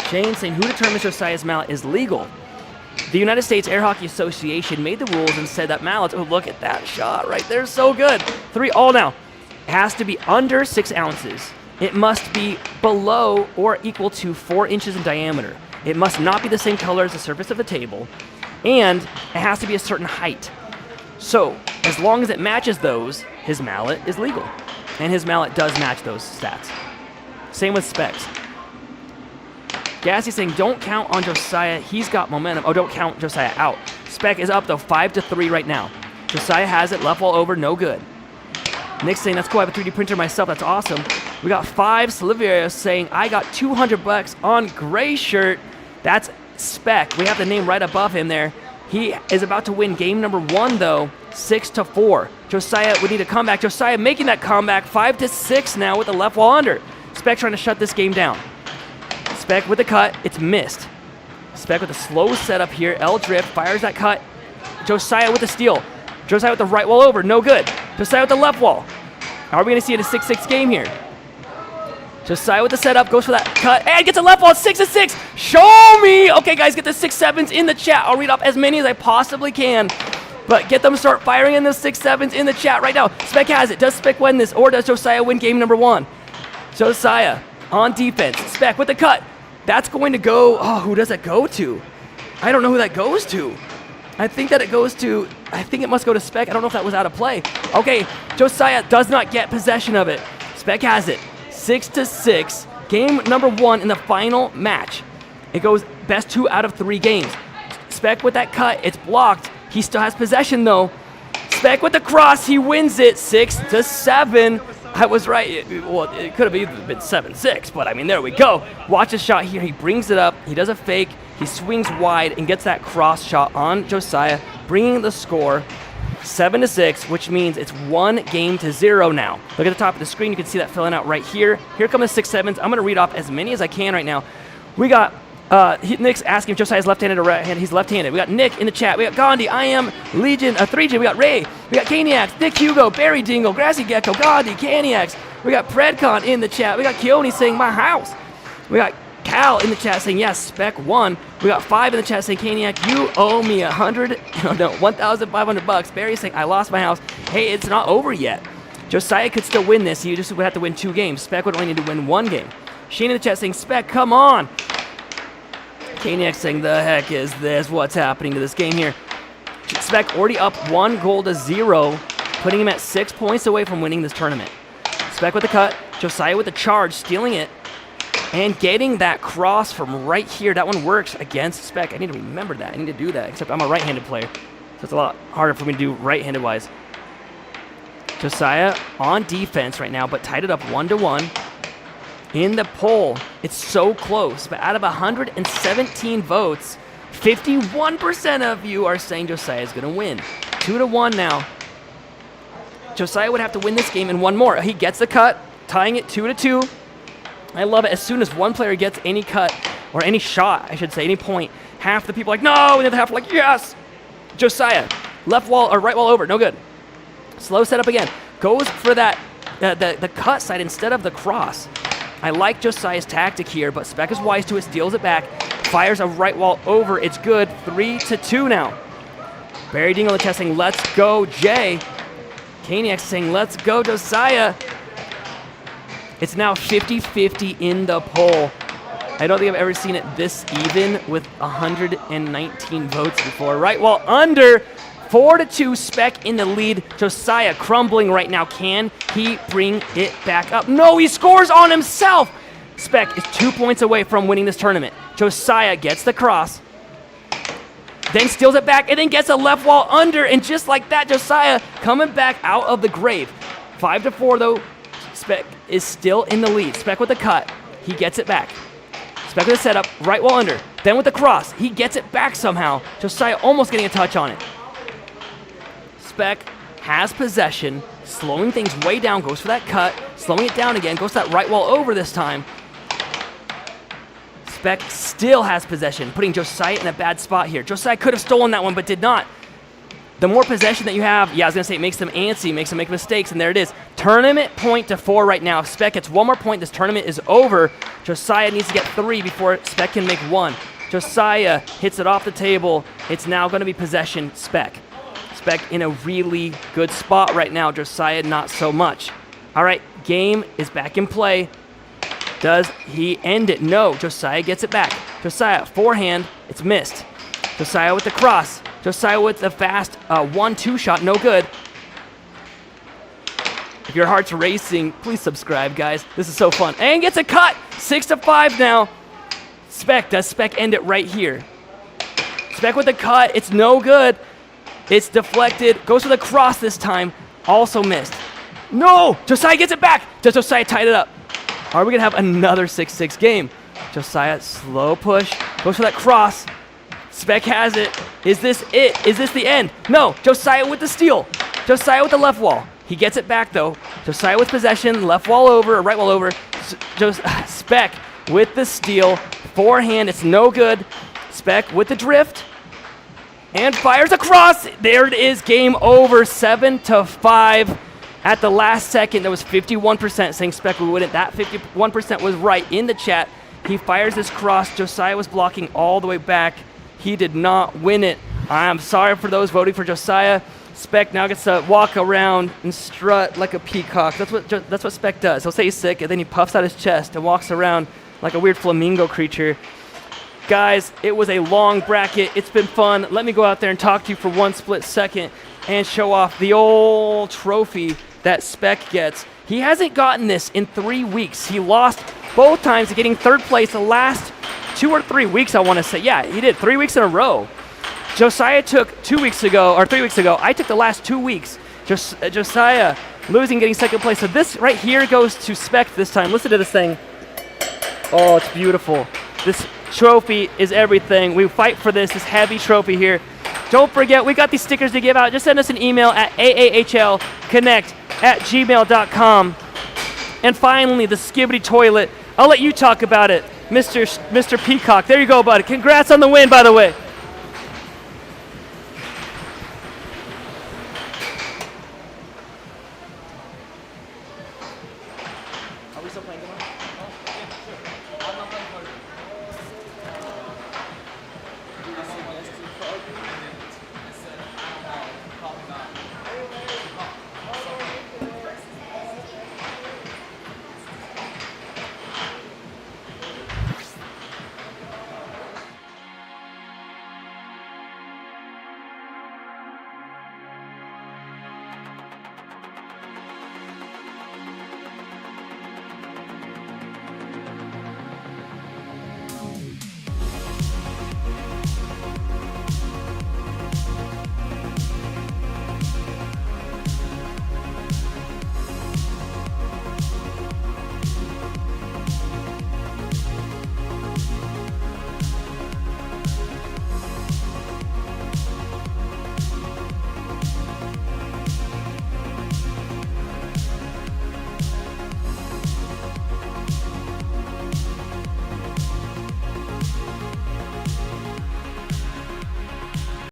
Shane saying, who determines Josiah's mallet is legal? The United States Air Hockey Association made the rules and said that mallets, oh, look at that shot right there, so good. 3-3 now. It has to be under 6 ounces. It must be below or equal to 4 inches in diameter. It must not be the same color as the surface of the table. And it has to be a certain height. So, as long as it matches those, his mallet is legal. And his mallet does match those stats. Same with Specs. Gassy saying, don't count on Josiah. He's got momentum. Oh, don't count Josiah out. Spec is up, though, 5-3 right now. Josiah has it. Left wall over. No good. Nick's saying, that's cool, I have a 3D printer myself, that's awesome. We got 5 Sappheiros saying, I got $200 on gray shirt. That's Spec. We have the name right above him there. He is about to win game number 1 though, 6-4. Josiah would need a comeback. Josiah making that comeback, 5-6 now with the left wall under. Spec trying to shut this game down. Spec with the cut, it's missed. Spec with a slow setup here, L drift, fires that cut. Josiah with the steal. Josiah with the right wall over, no good. Josiah with the left wall. Are we gonna see it a 6-6 game here? Josiah with the setup, goes for that cut, and gets a left wall, 6-6. Show me! Okay, guys, get the 6-7s in the chat. I'll read off as many as I possibly can, but get them to start firing in those 6-7s in the chat right now. Spec has it. Does Spec win this, or does Josiah win game number 1? Josiah on defense. Spec with the cut. That's going to go, oh, who does that go to? I don't know who that goes to. I think it must go to Spec. I don't know if that was out of play. Okay, Josiah does not get possession of it. Spec has it. 6-6. Game number 1 in the final match. It goes best 2 out of 3 games. Spec with that cut. It's blocked. He still has possession though. Spec with the cross. He wins it 6-7. I was right. Well, it could have even been 7-6, but I mean, there we go. Watch his shot here. He brings it up. He does a fake. He swings wide and gets that cross shot on Josiah, bringing the score 7-6, which means it's 1-0 now. Look at the top of the screen. You can see that filling out right here. Here come the 6-7s. I'm going to read off as many as I can right now. We got Nick's asking if Josiah's left-handed or right-handed. He's left-handed. We got Nick in the chat. We got Gandhi. I am Legion. 3G. We got Ray. We got Caniacs. Nick Hugo. Barry Dingle. Grassy Gecko. Gandhi. Caniacs. We got Predcon in the chat. We got Keone saying my house. We got Cal in the chat saying yes, Spec won. We got 5 in the chat saying Caniac, you owe me $1,500. Barry saying I lost my house. Hey, it's not over yet. Josiah could still win this. He just would have to win 2 games. Spec would only need to win 1 game. Shane in the chat saying Spec, come on. Caniac saying the heck is this? What's happening to this game here? Spec already up 1-0, putting him at 6 points away from winning this tournament. Spec with the cut. Josiah with the charge, stealing it. And getting that cross from right here. That one works against Spec. I need to remember that. I need to do that, except I'm a right-handed player. So it's a lot harder for me to do right-handed wise. Josiah on defense right now, but tied it up 1-1. In the poll, it's so close. But out of 117 votes, 51% of you are saying Josiah is going to win. 2-1 now. Josiah would have to win this game and 1 more. He gets the cut, tying it 2-2. I love it. As soon as one player gets any cut, or any shot, I should say, any point, half the people are like, no, and the other half are like, yes. Josiah, left wall or right wall over, no good. Slow setup again. Goes for that, the cut side instead of the cross. I like Josiah's tactic here, but Spec is wise to it, steals it back, fires a right wall over. It's good. 3-2 now. Barry Dingle in the chat saying, let's go, Jay. Caniac saying, let's go, Josiah. It's now 50-50 in the poll. I don't think I've ever seen it this even with 119 votes before. Right wall under. 4-2, Spec in the lead. Josiah crumbling right now. Can he bring it back up? No, he scores on himself. Spec is 2 points away from winning this tournament. Josiah gets the cross, then steals it back, and then gets a left wall under. And just like that, Josiah coming back out of the grave. 5-4 though. Spec is still in the lead. Spec with the cut. He gets it back. Spec with the setup. Right wall under. Then with the cross. He gets it back somehow. Josiah almost getting a touch on it. Spec has possession. Slowing things way down. Goes for that cut. Slowing it down again. Goes to that right wall over this time. Spec still has possession. Putting Josiah in a bad spot here. Josiah could have stolen that one but did not. The more possession that you have, yeah, I was going to say it makes them antsy, makes them make mistakes, and there it is. Tournament point to 4 right now. If Spec gets 1 more point, this tournament is over. Josiah needs to get 3 before Spec can make 1. Josiah hits it off the table. It's now going to be possession Spec. Spec in a really good spot right now. Josiah not so much. All right, game is back in play. Does he end it? No, Josiah gets it back. Josiah, forehand, it's missed. Josiah with the cross. Josiah with the fast 1-2 shot, no good. If your heart's racing, please subscribe, guys. This is so fun. And gets a cut, 6-5 now. Spec, does Spec end it right here? Spec with the cut, it's no good. It's deflected, goes for the cross this time, also missed. No! Josiah gets it back. Does Josiah tie it up? Are we going to have another 6-6 game? Josiah, slow push. Goes for that cross. Spec has it. Is this it? Is this the end? No. Josiah with the steal. Josiah with the left wall. He gets it back, though. Josiah with possession. Left wall over, or right wall over. Spec with the steal. Forehand. It's no good. Spec with the drift. And fires across. There it is. Game over. 7-5. At the last second, there was 51% saying Spec would win it. That 51% was right in the chat. He fires this cross. Josiah was blocking all the way back. He did not win it. I'm sorry for those voting for Josiah. Spec now gets to walk around and strut like a peacock. That's what Spec does. He'll say he's sick, and then he puffs out his chest and walks around like a weird flamingo creature. Guys, it was a long bracket. It's been fun. Let me go out there and talk to you for one split second and show off the old trophy that Spec gets. He hasn't gotten this in 3 weeks. He lost both times to getting third place the last 2 or 3 weeks, I want to say. Yeah, he did 3 weeks in a row. Josiah took 2 weeks ago, or 3 weeks ago. I took the last 2 weeks. Josiah losing, getting second place. So this right here goes to Spec this time. Listen to this thing. Oh, it's beautiful. This trophy is everything. We fight for this heavy trophy here. Don't forget, we got these stickers to give out. Just send us an email at aahlconnect@gmail.com. And finally, the Skibbity toilet. I'll let you talk about it, Mr. Peacock. There you go, bud. Congrats on the win, by the way.